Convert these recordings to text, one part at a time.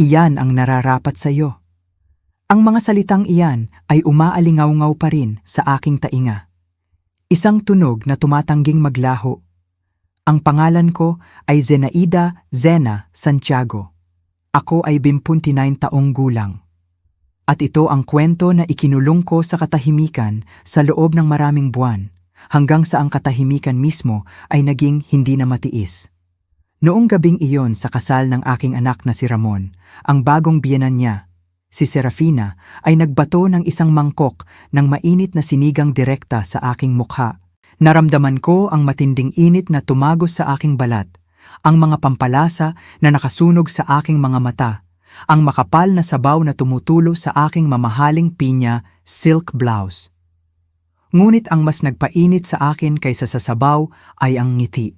Iyan ang nararapat sa iyo. Ang mga salitang iyan ay umaalingaw-ngaw pa rin sa aking tainga. Isang tunog na tumatangging maglaho. Ang pangalan ko ay Zenaida Zena Santiago. Ako ay 29 taong gulang. At ito ang kwento na ikinulong ko sa katahimikan sa loob ng maraming buwan, hanggang sa ang katahimikan mismo ay naging hindi na matiis. Noong gabing iyon sa kasal ng aking anak na si Ramon, ang bagong biyenan niya, si Serafina, ay nagbato ng isang mangkok ng mainit na sinigang direkta sa aking mukha. Naramdaman ko ang matinding init na tumagos sa aking balat, ang mga pampalasa na nakasunog sa aking mga mata, ang makapal na sabaw na tumutulo sa aking mamahaling pinya silk blouse. Ngunit ang mas nagpainit sa akin kaysa sa sabaw ay ang ngiti.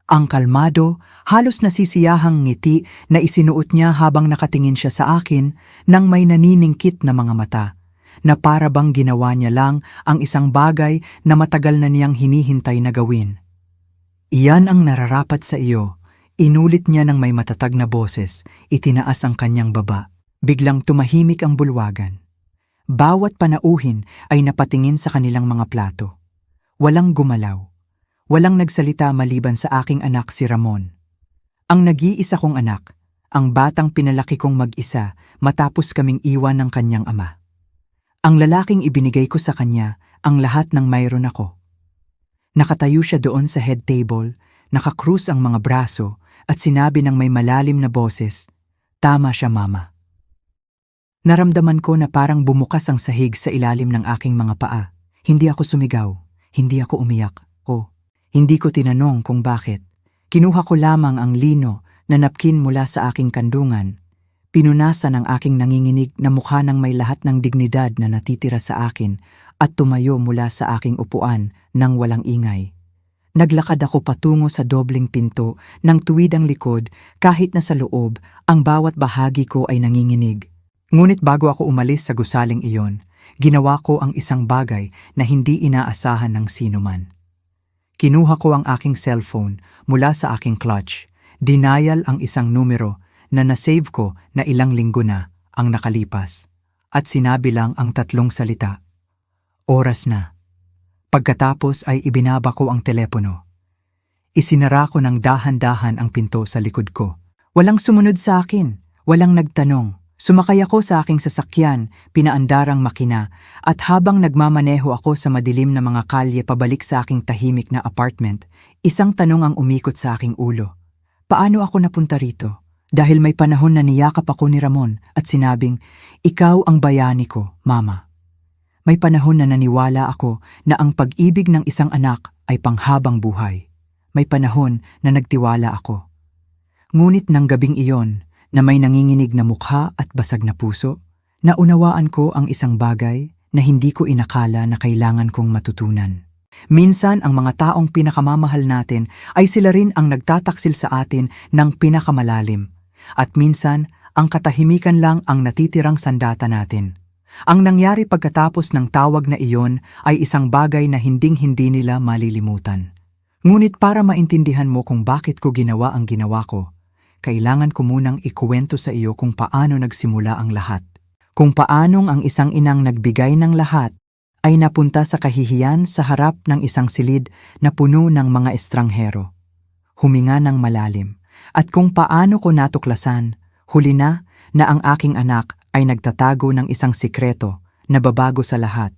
Ang kalmado, halos nasisiyahang ngiti na isinuot niya habang nakatingin siya sa akin nang may naniningkit na mga mata, na para bang ginawa niya lang ang isang bagay na matagal na niyang hinihintay na gawin. Iyan ang nararapat sa iyo, inulit niya ng may matatag na boses, itinaas ang kanyang baba. Biglang tumahimik ang bulwagan. Bawat panauhin ay napatingin sa kanilang mga plato. Walang gumalaw. Walang nagsalita maliban sa aking anak si Ramon. Ang nag-iisa kong anak, ang batang pinalaki kong mag-isa matapos kaming iwan ng kanyang ama. Ang lalaking ibinigay ko sa kanya ang lahat ng mayroon ako. Nakatayo siya doon sa head table, nakakrus ang mga braso at sinabi ng may malalim na boses, "Tama siya, Mama." Naramdaman ko na parang bumukas ang sahig sa ilalim ng aking mga paa. Hindi ako sumigaw, hindi ako umiyak. Hindi ko tinanong kung bakit. Kinuha ko lamang ang lino na napkin mula sa aking kandungan. Pinunasan ang aking nanginginig na mukha ng may lahat ng dignidad na natitira sa akin at tumayo mula sa aking upuan nang walang ingay. Naglakad ako patungo sa dobling pinto ng tuwid ang likod kahit na sa loob ang bawat bahagi ko ay nanginginig. Ngunit bago ako umalis sa gusaling iyon, ginawa ko ang isang bagay na hindi inaasahan ng sinuman. Kinuha ko ang aking cellphone mula sa aking clutch. Denial ang isang numero na nasave ko na ilang linggo na ang nakalipas. At sinabi lang ang 3 salita. Oras na. Pagkatapos ay ibinaba ko ang telepono. Isinara ko ng dahan-dahan ang pinto sa likod ko. Walang sumunod sa akin. Walang nagtanong. Sumakay ako sa aking sasakyan, pinaandarang makina, at habang nagmamaneho ako sa madilim na mga kalye pabalik sa aking tahimik na apartment, isang tanong ang umikot sa aking ulo. Paano ako napunta rito? Dahil may panahon na niyakap ako ni Ramon at sinabing, "Ikaw ang bayani ko, Mama." May panahon na naniwala ako na ang pag-ibig ng isang anak ay panghabang buhay. May panahon na nagtiwala ako. Ngunit nang gabing iyon, na may nanginginig na mukha at basag na puso, naunawaan ko ang isang bagay na hindi ko inakala na kailangan kong matutunan. Minsan ang mga taong pinakamamahal natin ay sila rin ang nagtataksil sa atin ng pinakamalalim. At minsan, ang katahimikan lang ang natitirang sandata natin. Ang nangyari pagkatapos ng tawag na iyon ay isang bagay na hinding-hindi nila malilimutan. Ngunit para maintindihan mo kung bakit ko ginawa ang ginawa ko, kailangan ko munang ikuwento sa iyo kung paano nagsimula ang lahat. Kung paanong ang isang inang nagbigay ng lahat ay napunta sa kahihiyan sa harap ng isang silid na puno ng mga estranghero. Huminga ng malalim. At kung paano ko natuklasan, huli na ang aking anak ay nagtatago ng isang sikreto na babago sa lahat.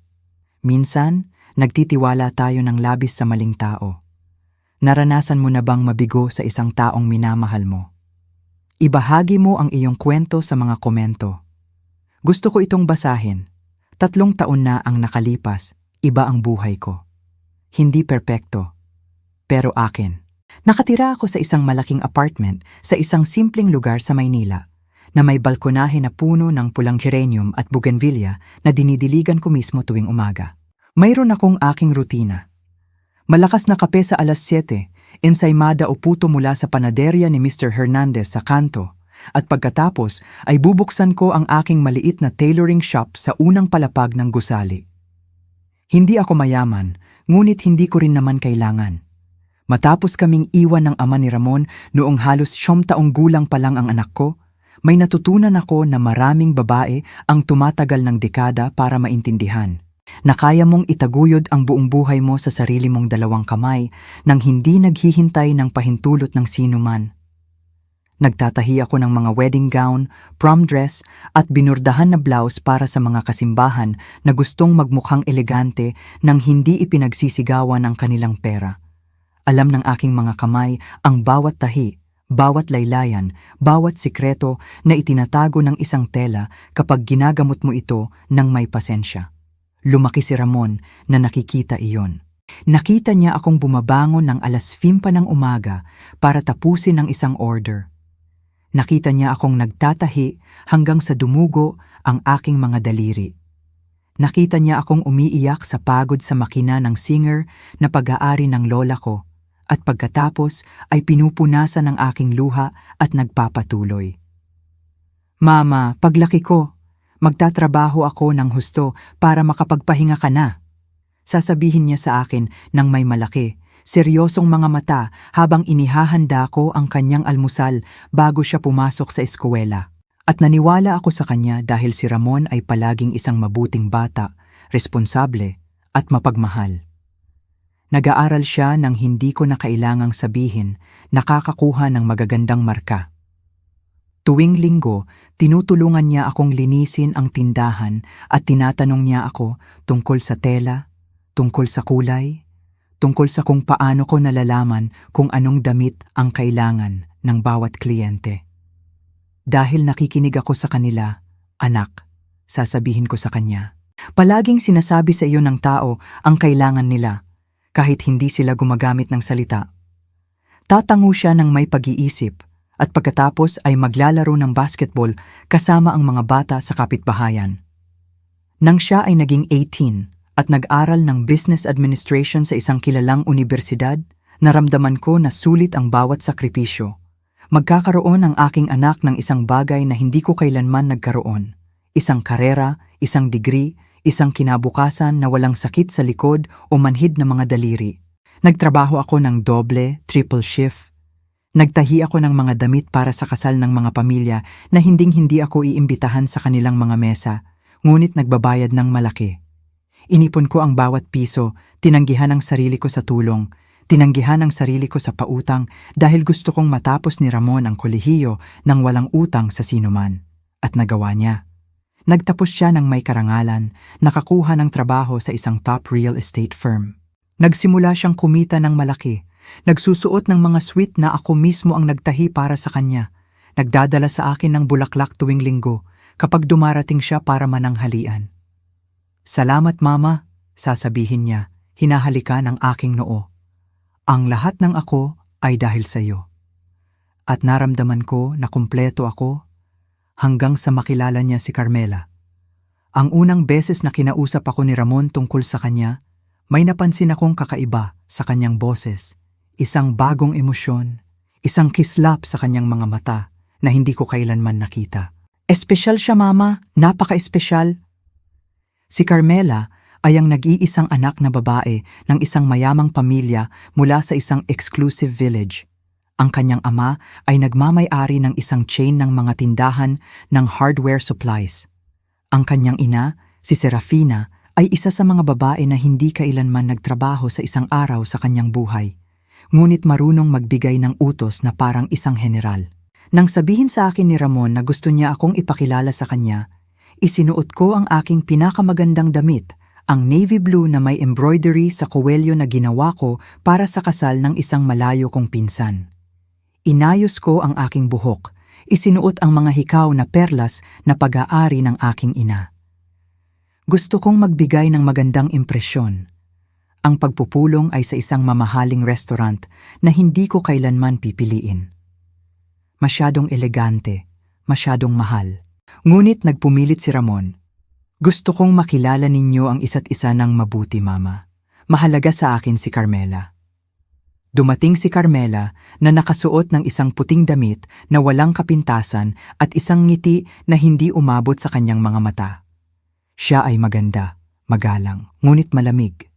Minsan, nagtitiwala tayo ng labis sa maling tao. Naranasan mo na bang mabigo sa isang taong minamahal mo? Ibahagi mo ang iyong kwento sa mga komento. Gusto ko itong basahin. 3 taon na ang nakalipas, iba ang buhay ko. Hindi perpekto, pero akin. Nakatira ako sa isang malaking apartment sa isang simpleng lugar sa Maynila na may balkonahe na puno ng pulang geranium at bougainvillea na dinidiligan ko mismo tuwing umaga. Mayroon akong aking rutina. Malakas na kape sa alas 7, ensaymada o puto mula sa panaderya ni Mr. Hernandez sa kanto, at pagkatapos ay bubuksan ko ang aking maliit na tailoring shop sa unang palapag ng gusali. Hindi ako mayaman, ngunit hindi ko rin naman kailangan. Matapos kaming iwan ng ama ni Ramon noong halos 9 taong gulang pa lang ang anak ko, may natutunan ako na maraming babae ang tumatagal ng dekada para maintindihan na kaya mong itaguyod ang buong buhay mo sa sarili mong dalawang kamay nang hindi naghihintay ng pahintulot ng sino man. Nagtatahi ako ng mga wedding gown, prom dress at binurdahan na blouse para sa mga kasimbahan na gustong magmukhang elegante nang hindi ipinagsisigawan ang kanilang pera. Alam ng aking mga kamay ang bawat tahi, bawat laylayan, bawat sikreto na itinatago ng isang tela kapag ginagamot mo ito ng may pasensya. Lumaki si Ramon na nakikita iyon. Nakita niya akong bumabangon ng 5:00 ng umaga para tapusin ang isang order. Nakita niya akong nagtatahi hanggang sa dumugo ang aking mga daliri. Nakita niya akong umiiyak sa pagod sa makina ng singer na pag-aari ng lola ko at pagkatapos ay pinupunasan ng aking luha at nagpapatuloy. Mama, paglaki ko, magtatrabaho ako ng husto para makapagpahinga ka na. Sasabihin niya sa akin ng may malaki, seryosong mga mata habang inihahanda ko ang kanyang almusal bago siya pumasok sa eskwela. At naniwala ako sa kanya dahil si Ramon ay palaging isang mabuting bata, responsable at mapagmahal. Nag-aaral siya nang hindi ko na kailangang sabihin, nakakakuha ng magagandang marka. Tuwing linggo, tinutulungan niya akong linisin ang tindahan at tinatanong niya ako tungkol sa tela, tungkol sa kulay, tungkol sa kung paano ko nalalaman kung anong damit ang kailangan ng bawat kliyente. Dahil nakikinig ako sa kanila, anak, sasabihin ko sa kanya, palaging sinasabi sa iyo ng tao ang kailangan nila, kahit hindi sila gumagamit ng salita. Tatango siya ng may pag-iisip at pagkatapos ay maglalaro ng basketball kasama ang mga bata sa kapitbahayan. Nang siya ay naging 18 at nag-aral ng business administration sa isang kilalang universidad, naramdaman ko na sulit ang bawat sakripisyo. Magkakaroon ang aking anak ng isang bagay na hindi ko kailanman nagkaroon. Isang karera, isang degree, isang kinabukasan na walang sakit sa likod o manhid na mga daliri. Nagtrabaho ako ng doble, triple shift. Nagtahi ako ng mga damit para sa kasal ng mga pamilya na hinding-hindi ako iimbitahan sa kanilang mga mesa, ngunit nagbabayad ng malaki. Inipon ko ang bawat piso, tinanggihan ang sarili ko sa tulong, tinanggihan ang sarili ko sa pautang dahil gusto kong matapos ni Ramon ang kolehiyo nang walang utang sa sinuman. At nagawa niya. Nagtapos siya ng may karangalan, nakakuha ng trabaho sa isang top real estate firm. Nagsimula siyang kumita ng malaki. Nagsusuot ng mga suit na ako mismo ang nagtahi para sa kanya. Nagdadala sa akin ng bulaklak tuwing linggo kapag dumarating siya para mananghalian. Salamat mama, sasabihin niya, hinahalikan ang aking noo. Ang lahat ng ako ay dahil sa iyo. At naramdaman ko na kumpleto ako hanggang sa makilala niya si Carmela. Ang unang beses na kinausap ako ni Ramon tungkol sa kanya, may napansin akong kakaiba sa kanyang boses. Isang bagong emosyon, isang kislap sa kanyang mga mata na hindi ko kailanman nakita. Espesyal siya mama, napaka-espesyal. Si Carmela ay ang nag-iisang anak na babae ng isang mayamang pamilya mula sa isang exclusive village. Ang kanyang ama ay nagmamay-ari ng isang chain ng mga tindahan ng hardware supplies. Ang kanyang ina, si Serafina, ay isa sa mga babae na hindi kailanman nagtrabaho sa isang araw sa kanyang buhay. Ngunit marunong magbigay ng utos na parang isang general. Nang sabihin sa akin ni Ramon na gusto niya akong ipakilala sa kanya, isinuot ko ang aking pinakamagandang damit, ang navy blue na may embroidery sa kuwelyo na ginawa ko para sa kasal ng isang malayo kong pinsan. Inayos ko ang aking buhok, isinuot ang mga hikaw na perlas na pag-aari ng aking ina. Gusto kong magbigay ng magandang impresyon. Ang pagpupulong ay sa isang mamahaling restaurant na hindi ko kailanman pipiliin. Masyadong elegante, masyadong mahal. Ngunit nagpumilit si Ramon. Gusto kong makilala ninyo ang isa't isa ng mabuti, mama. Mahalaga sa akin si Carmela. Dumating si Carmela na nakasuot ng isang puting damit na walang kapintasan at isang ngiti na hindi umabot sa kanyang mga mata. Siya ay maganda, magalang, ngunit malamig.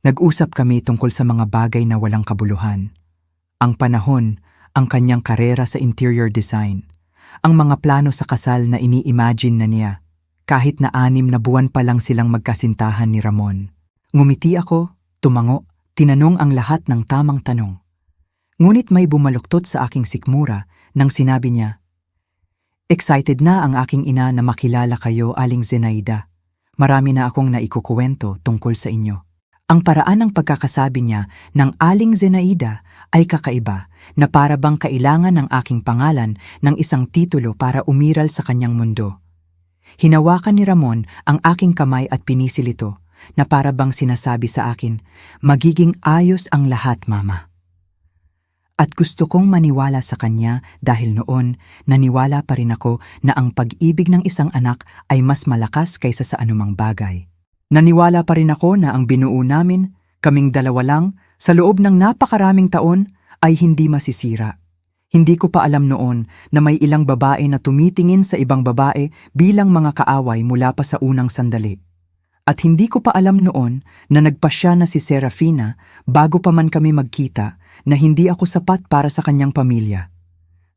Nag-usap kami tungkol sa mga bagay na walang kabuluhan. Ang panahon, ang kanyang karera sa interior design, ang mga plano sa kasal na ini-imagine na niya, kahit na 6 na buwan pa lang silang magkasintahan ni Ramon. Ngumiti ako, tumango, tinanong ang lahat ng tamang tanong. Ngunit may bumaluktot sa aking sikmura nang sinabi niya, "Excited na ang aking ina na makilala kayo, Aling Zenaida. Marami na akong naikukuwento tungkol sa inyo." Ang paraan ng pagkakasabi niya ng Aling Zenaida ay kakaiba, na para bang kailangan ng aking pangalan ng isang titulo para umiral sa kanyang mundo. Hinawakan ni Ramon ang aking kamay at pinisil ito, na para bang sinasabi sa akin, "Magiging ayos ang lahat, Mama." At gusto kong maniwala sa kanya dahil noon naniwala pa rin ako na ang pag-ibig ng isang anak ay mas malakas kaysa sa anumang bagay. Naniwala pa rin ako na ang binuo namin, kaming dalawa lang, sa loob ng napakaraming taon, ay hindi masisira. Hindi ko pa alam noon na may ilang babae na tumitingin sa ibang babae bilang mga kaaway mula pa sa unang sandali. At hindi ko pa alam noon na nagpasya na si Serafina bago pa man kami magkita na hindi ako sapat para sa kanyang pamilya.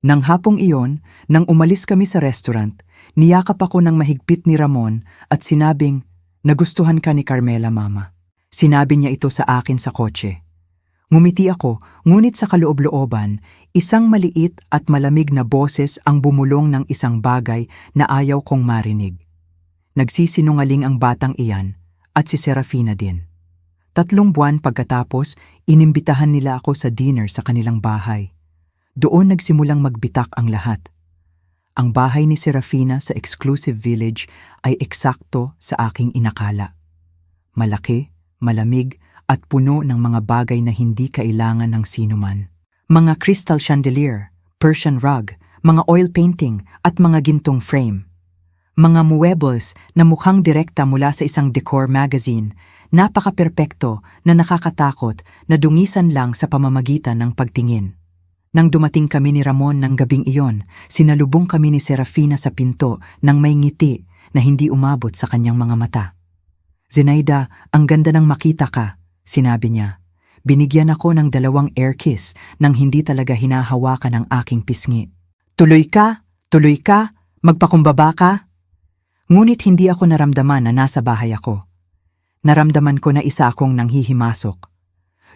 Nang hapong iyon, nang umalis kami sa restaurant, niyakap ako ng mahigpit ni Ramon at sinabing, "Nagustuhan ka ni Carmela, Mama." Sinabi niya ito sa akin sa kotse. Ngumiti ako, ngunit sa kaloob-looban, isang maliit at malamig na boses ang bumulong ng isang bagay na ayaw kong marinig. Nagsisinungaling ang batang iyan at si Serafina din. 3 buwan pagkatapos, inimbitahan nila ako sa dinner sa kanilang bahay. Doon nagsimulang magbitak ang lahat. Ang bahay ni Serafina sa exclusive village ay eksakto sa aking inakala. Malaki, malamig at puno ng mga bagay na hindi kailangan ng sinuman. Mga crystal chandelier, Persian rug, mga oil painting at mga gintong frame. Mga muebles na mukhang direkta mula sa isang decor magazine, napaka-perpekto na nakakatakot na dungisan lang sa pamamagitan ng pagtingin. Nang dumating kami ni Ramon ng gabing iyon, sinalubong kami ni Serafina sa pinto nang may ngiti na hindi umabot sa kanyang mga mata. "Zenaida, ang ganda ng makita ka," sinabi niya. Binigyan ako ng 2 air kiss nang hindi talaga hinahawakan ang aking pisngi. Tuloy ka, magpakumbaba ka." Ngunit hindi ako naramdaman na nasa bahay ako. Naramdaman ko na isa akong nanghihimasok.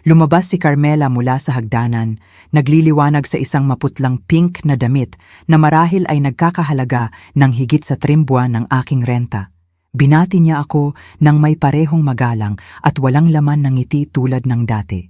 Lumabas si Carmela mula sa hagdanan, nagliliwanag sa isang maputlang pink na damit na marahil ay nagkakahalaga ng higit sa 3 buwan ng aking renta. Binati niya ako ng may parehong magalang at walang laman ng ngiti tulad ng dati.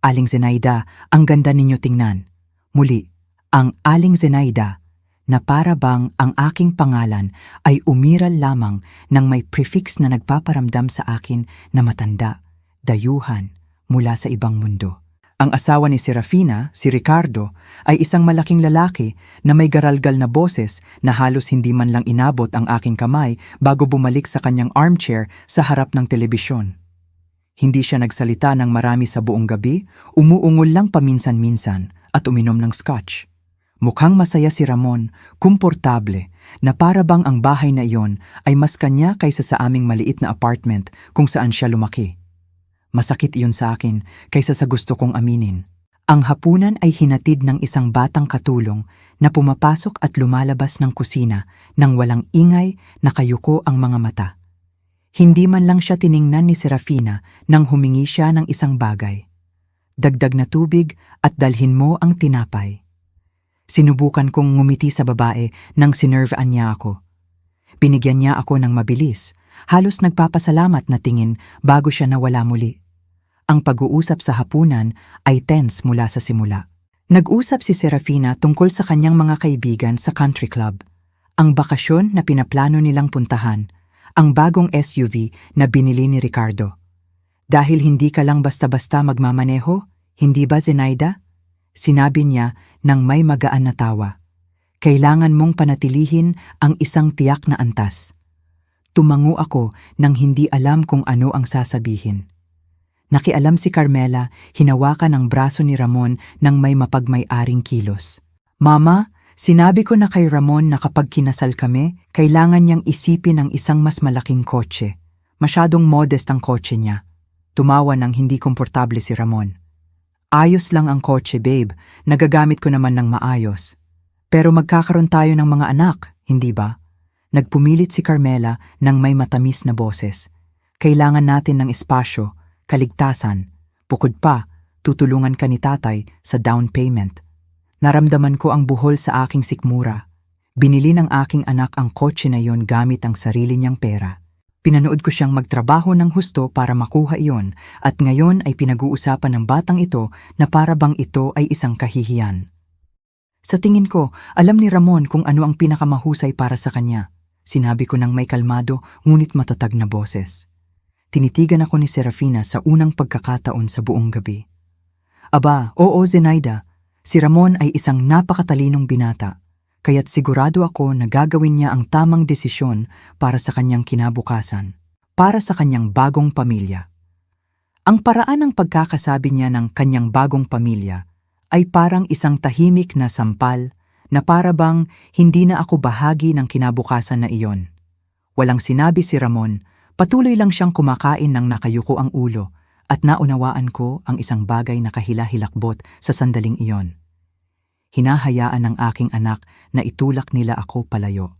"Aling Zenaida, ang ganda ninyo tingnan." Muli, ang Aling Zenaida, na para bang ang aking pangalan ay umiral lamang ng may prefix na nagpaparamdam sa akin na matanda, dayuhan, mula sa ibang mundo. Ang asawa ni Serafina, si Ricardo, ay isang malaking lalaki na may garalgal na boses na halos hindi man lang inabot ang aking kamay bago bumalik sa kanyang armchair sa harap ng telebisyon. Hindi siya nagsalita ng marami sa buong gabi, umuungol lang paminsan-minsan at uminom ng scotch. Mukhang masaya si Ramon, komportable, na para bang ang bahay na iyon ay mas kanya kaysa sa aming maliit na apartment kung saan siya lumaki. Masakit iyon sa akin kaysa sa gusto kong aminin. Ang hapunan ay hinatid ng isang batang katulong na pumapasok at lumalabas ng kusina nang walang ingay, nakayuko ang mga mata. Hindi man lang siya tiningnan ni Serafina nang humingi siya ng isang bagay. "Dagdag na tubig at dalhin mo ang tinapay." Sinubukan kong ngumiti sa babae nang sinervean niya ako. Binigyan niya ako ng mabilis, halos nagpapasalamat na tingin bago siya nawala muli. Ang pag-uusap sa hapunan ay tense mula sa simula. Nag-usap si Serafina tungkol sa kanyang mga kaibigan sa country club, ang bakasyon na pinaplano nilang puntahan, ang bagong SUV na binili ni Ricardo. "Dahil hindi ka lang basta-basta magmamaneho, hindi ba, Zenaida?" Sinabi niya nang may magaan na tawa. "Kailangan mong panatilihin ang isang tiyak na antas." Tumango ako nang hindi alam kung ano ang sasabihin. Nakialam si Carmela, hinawakan ang braso ni Ramon nang may mapagmay-aring kilos. "Mama, sinabi ko na kay Ramon na kapag kinasal kami, kailangan niyang isipin ang isang mas malaking kotse. Masyadong modest ang kotse niya." Tumawa nang hindi komportable si Ramon. "Ayos lang ang kotse, babe. Nagagamit ko naman ng maayos. Pero magkakaroon tayo ng mga anak, hindi ba? Nagpumilit si Carmela ng may matamis na boses. Kailangan natin ng espasyo, kaligtasan. Bukod pa, tutulungan ka ni tatay sa down payment. Naramdaman ko ang buhol sa aking sikmura. Binili ng aking anak ang kotse na iyon gamit ang sarili niyang pera. Pinanood ko siyang magtrabaho ng husto para makuha iyon at ngayon ay pinag-uusapan ng batang ito na para bang ito ay isang kahihiyan. Sa tingin ko, alam ni Ramon kung ano ang pinakamahusay para sa kanya. Sinabi ko ng may kalmado ngunit matatag na boses. Tinitigan ako ni Serafina sa unang pagkakataon sa buong gabi. Aba, oo Zenaida, si Ramon ay isang napakatalinong binata. Kaya't sigurado ako na gagawin niya ang tamang desisyon para sa kanyang kinabukasan, para sa kanyang bagong pamilya. Ang paraan ng pagkakasabi niya ng kanyang bagong pamilya ay parang isang tahimik na sampal na para bang hindi na ako bahagi ng kinabukasan na iyon. Walang sinabi si Ramon, patuloy lang siyang kumakain ng nakayuko ang ulo at naunawaan ko ang isang bagay na kahila-hilakbot sa sandaling iyon. Hinahayaan ng aking anak na itulak nila ako palayo.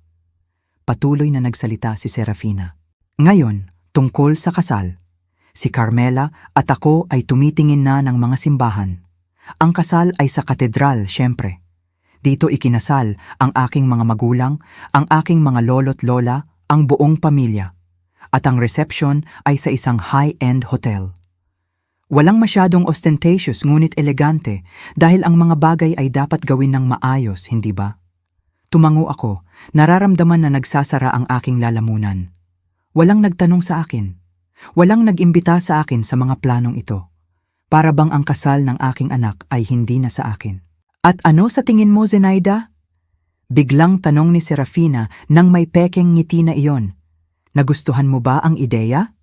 Patuloy na nagsalita si Serafina. Ngayon, tungkol sa kasal. Si Carmela at ako ay tumitingin na ng mga simbahan. Ang kasal ay sa katedral, syempre. Dito ikinasal ang aking mga magulang, ang aking mga lolo't lola, ang buong pamilya. At ang reception ay sa isang high-end hotel. Walang masyadong ostentatious ngunit elegante dahil ang mga bagay ay dapat gawin ng maayos, hindi ba? Tumango ako, nararamdaman na nagsasara ang aking lalamunan. Walang nagtanong sa akin. Walang nag-imbita sa akin sa mga planong ito. Para bang ang kasal ng aking anak ay hindi na sa akin. At ano sa tingin mo, Zenaida? Biglang tanong ni Serafina nang may pekeng ngiti na iyon. Nagustuhan mo ba ang ideya?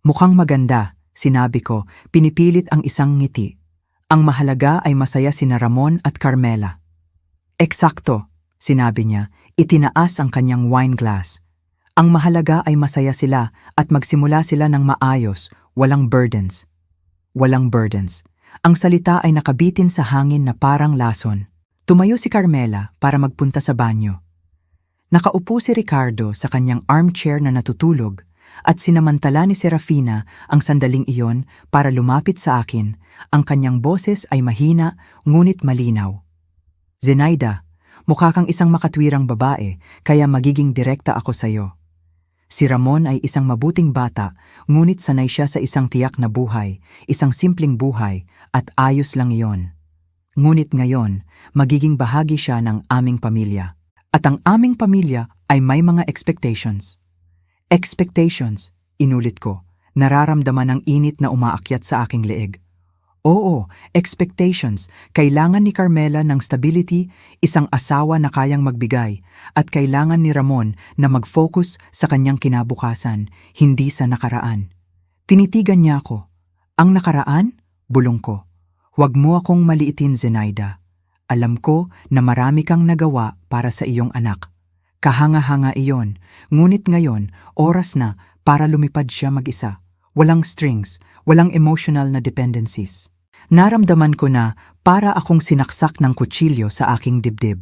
Mukhang maganda. Sinabi ko, pinipilit ang isang ngiti. Ang mahalaga ay masaya sina Ramon at Carmela. Eksakto, sinabi niya, itinaas ang kanyang wine glass. Ang mahalaga ay masaya sila at magsimula sila ng maayos, walang burdens. Walang burdens. Ang salita ay nakabitin sa hangin na parang lason. Tumayo si Carmela para magpunta sa banyo. Nakaupo si Ricardo sa kanyang armchair na natutulog at sinamantala ni Serafina ang sandaling iyon para lumapit sa akin. Ang kanyang boses ay mahina ngunit malinaw. Zenaida, mukha kang isang makatwirang babae kaya magiging direkta ako sa iyo. Si Ramon ay isang mabuting bata ngunit sanay siya sa isang tiyak na buhay, isang simpleng buhay at ayos lang iyon. Ngunit ngayon, magiging bahagi siya ng aming pamilya. At ang aming pamilya ay may mga expectations. Expectations, inulit ko, nararamdaman ang init na umaakyat sa aking leeg. Oo, expectations, kailangan ni Carmela ng stability, isang asawa na kayang magbigay, at kailangan ni Ramon na mag-focus sa kanyang kinabukasan, hindi sa nakaraan. Tinitigan niya ako. Ang nakaraan? Bulong ko. Huwag mo akong maliitin, Zenaida. Alam ko na marami kang nagawa para sa iyong anak. Kahanga-hanga iyon, ngunit ngayon, oras na para lumipad siya mag-isa. Walang strings, walang emotional na dependencies. Naramdaman ko na para akong sinaksak ng kutsilyo sa aking dibdib.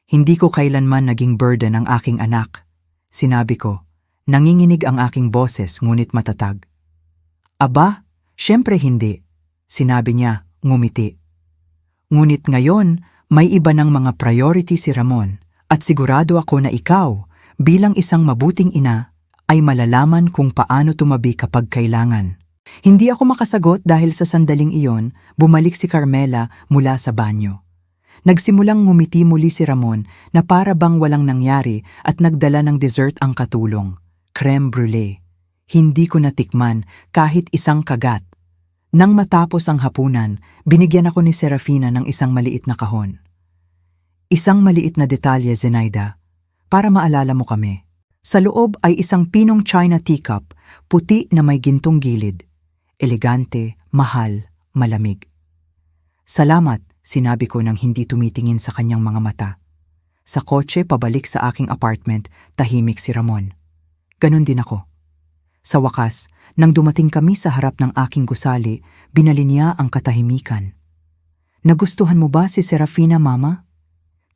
Hindi ko kailanman naging burden ang aking anak. Sinabi ko, nanginginig ang aking boses ngunit matatag. Aba, syempre hindi. Sinabi niya, ngumiti. Ngunit ngayon, may iba ng mga priority si Ramon. At sigurado ako na ikaw, bilang isang mabuting ina, ay malalaman kung paano tumabi kapag kailangan. Hindi ako makasagot dahil sa sandaling iyon, bumalik si Carmela mula sa banyo. Nagsimulang ngumiti muli si Ramon na para bang walang nangyari at nagdala ng dessert ang katulong, crème brûlée. Hindi ko natikman kahit isang kagat. Nang matapos ang hapunan, binigyan ako ni Serafina ng isang maliit na kahon. Isang maliit na detalye, Zenaida, para maalala mo kami. Sa loob ay isang pinong china teacup, puti na may gintong gilid. Elegante, mahal, malamig. Salamat, sinabi ko nang hindi tumitingin sa kanyang mga mata. Sa kotse pabalik sa aking apartment, tahimik si Ramon. Ganon din ako. Sa wakas, nang dumating kami sa harap ng aking gusali, binali niya ang katahimikan. Nagustuhan mo ba si Serafina, Mama?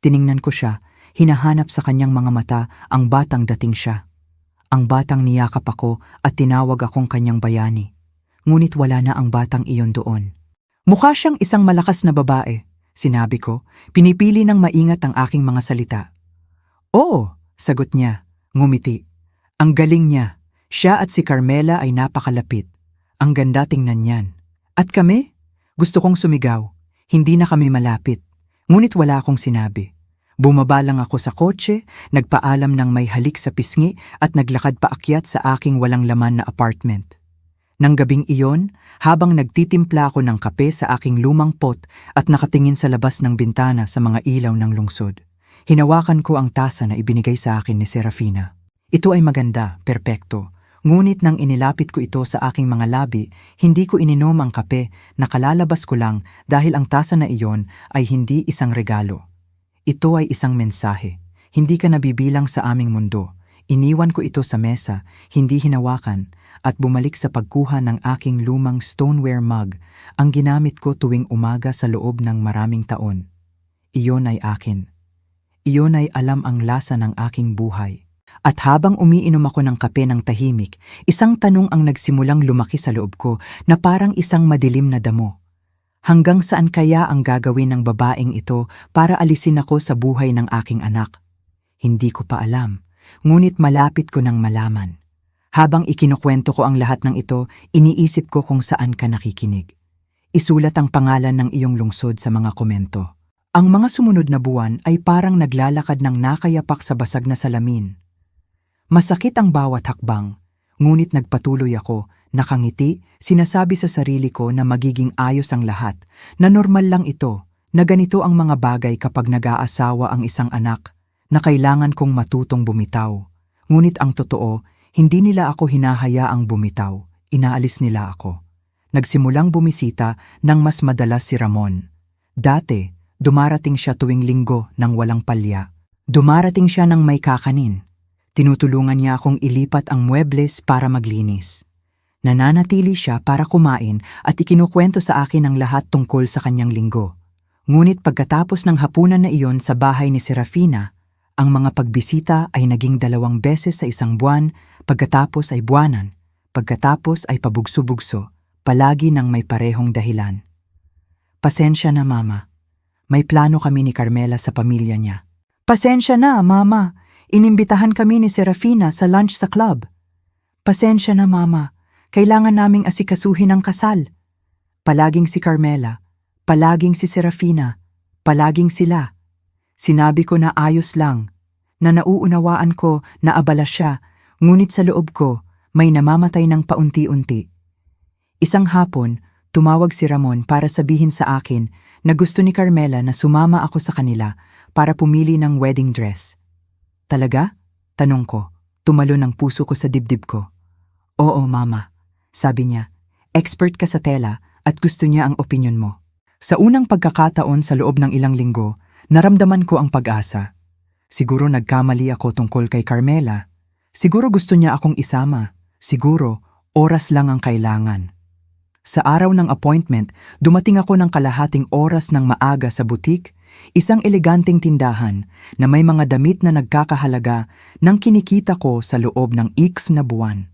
Tiningnan ko siya, hinahanap sa kanyang mga mata ang batang dating siya. Ang batang niyakap ako at tinawag akong kanyang bayani. Ngunit wala na ang batang iyon doon. Mukha siyang isang malakas na babae, sinabi ko, pinipili ng maingat ang aking mga salita. Oo, sagot niya, ngumiti. Ang galing niya, siya at si Carmela ay napakalapit. Ang ganda tingnan niyan. At kami? Gusto kong sumigaw. Hindi na kami malapit. Ngunit wala akong sinabi. Bumaba lang ako sa kotse, nagpaalam ng may halik sa pisngi at naglakad paakyat sa aking walang laman na apartment. Nang gabing iyon, habang nagtitimpla ako ng kape sa aking lumang pot at nakatingin sa labas ng bintana sa mga ilaw ng lungsod, hinawakan ko ang tasa na ibinigay sa akin ni Serafina. Ito ay maganda, perpekto. Ngunit nang inilapit ko ito sa aking mga labi, hindi ko ininom ang kape na kalalabas ko lang dahil ang tasa na iyon ay hindi isang regalo. Ito ay isang mensahe. Hindi ka nabibilang sa aming mundo. Iniwan ko ito sa mesa, hindi hinawakan, at bumalik sa pagkuha ng aking lumang stoneware mug, ang ginamit ko tuwing umaga sa loob ng maraming taon. Iyon ay akin. Iyon ay alam ang lasa ng aking buhay. At habang umiinom ako ng kape ng tahimik, isang tanong ang nagsimulang lumaki sa loob ko na parang isang madilim na damo. Hanggang saan kaya ang gagawin ng babaeng ito para alisin ako sa buhay ng aking anak? Hindi ko pa alam, ngunit malapit ko nang malaman. Habang ikinukwento ko ang lahat ng ito, iniisip ko kung saan ka nakikinig. Isulat ang pangalan ng iyong lungsod sa mga komento. Ang mga sumunod na buwan ay parang naglalakad ng nakayapak sa basag na salamin. Masakit ang bawat hakbang, ngunit nagpatuloy ako, nakangiti, sinasabi sa sarili ko na magiging ayos ang lahat, na normal lang ito, na ganito ang mga bagay kapag nag-aasawa ang isang anak, na kailangan kong matutong bumitaw. Ngunit ang totoo, hindi nila ako hinahayaang bumitaw, inaalis nila ako. Nagsimulang bumisita nang mas madalas si Ramon. Dati, dumarating siya tuwing linggo nang walang palya. Dumarating siya nang may kakanin. Tinutulungan niya akong ilipat ang muebles para maglinis. Nananatili siya para kumain at ikinukwento sa akin ang lahat tungkol sa kanyang linggo. Ngunit pagkatapos ng hapunan na iyon sa bahay ni Serafina, ang mga pagbisita ay naging 2 beses sa isang buwan, pagkatapos ay buwanan, pagkatapos ay pabugso-bugso, palagi nang may parehong dahilan. Pasensya na, Mama. May plano kami ni Carmela sa pamilya niya. Pasensya na, Mama. Inimbitahan kami ni Serafina sa lunch sa club. Pasensya na, Mama. Kailangan naming asikasuhin ang kasal. Palaging si Carmela, palaging si Serafina, palaging sila. Sinabi ko na ayos lang, na nauunawaan ko na abala siya, ngunit sa loob ko may namamatay ng paunti-unti. Isang hapon, tumawag si Ramon para sabihin sa akin na gusto ni Carmela na sumama ako sa kanila para pumili ng wedding dress. Talaga? Tanong ko, tumalo ng puso ko sa dibdib ko. Oo, Mama. Sabi niya, expert ka sa tela at gusto niya ang opinyon mo. Sa unang pagkakataon sa loob ng ilang linggo, naramdaman ko ang pag-asa. Siguro nagkamali ako tungkol kay Carmela. Siguro gusto niya akong isama. Siguro, oras lang ang kailangan. Sa araw ng appointment, dumating ako ng kalahating oras ng maaga sa butik, isang eleganteng tindahan na may mga damit na nagkakahalaga nang kinikita ko sa loob ng X na buwan.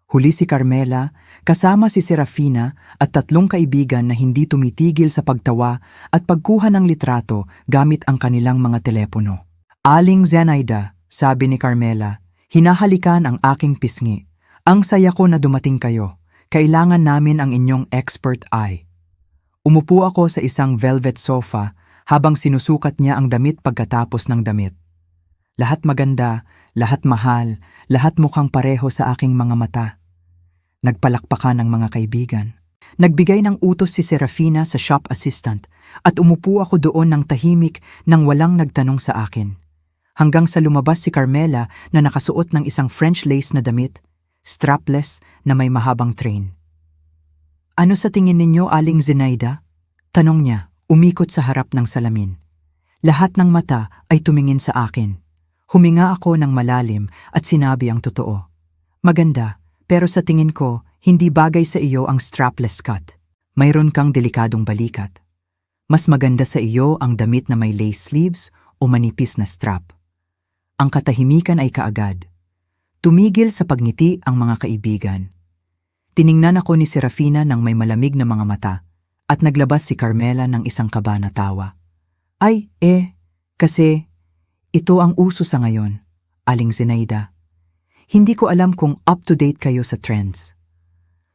Huli si Carmela, kasama si Serafina at 3 kaibigan na hindi tumitigil sa pagtawa at pagkuha ng litrato gamit ang kanilang mga telepono. Aling Zenaida, sabi ni Carmela, hinahalikan ang aking pisngi. Ang saya ko na dumating kayo. Kailangan namin ang inyong expert eye. Umupo ako sa isang velvet sofa habang sinusukat niya ang damit pagkatapos ng damit. Lahat maganda, lahat mahal, lahat mukhang pareho sa aking mga mata. Nagpalakpakan ang mga kaibigan. Nagbigay ng utos si Serafina sa shop assistant at umupo ako doon ng tahimik nang walang nagtanong sa akin. Hanggang sa lumabas si Carmela na nakasuot ng isang French lace na damit, strapless na may mahabang train. Ano sa tingin ninyo, Aling Zenaida? Tanong niya, umikot sa harap ng salamin. Lahat ng mata ay tumingin sa akin. Huminga ako ng malalim at sinabi ang totoo. Maganda, pero sa tingin ko, hindi bagay sa iyo ang strapless cut. Mayroon kang delikadong balikat. Mas maganda sa iyo ang damit na may lace sleeves o manipis na strap. Ang katahimikan ay kaagad. Tumigil sa pagngiti ang mga kaibigan. Tiningnan ako ni Serafina ng may malamig na mga mata at naglabas si Carmela ng isang kaba na tawa. Ay, kasi ito ang uso sa ngayon, Aling Zenaida. Hindi ko alam kung up-to-date kayo sa trends.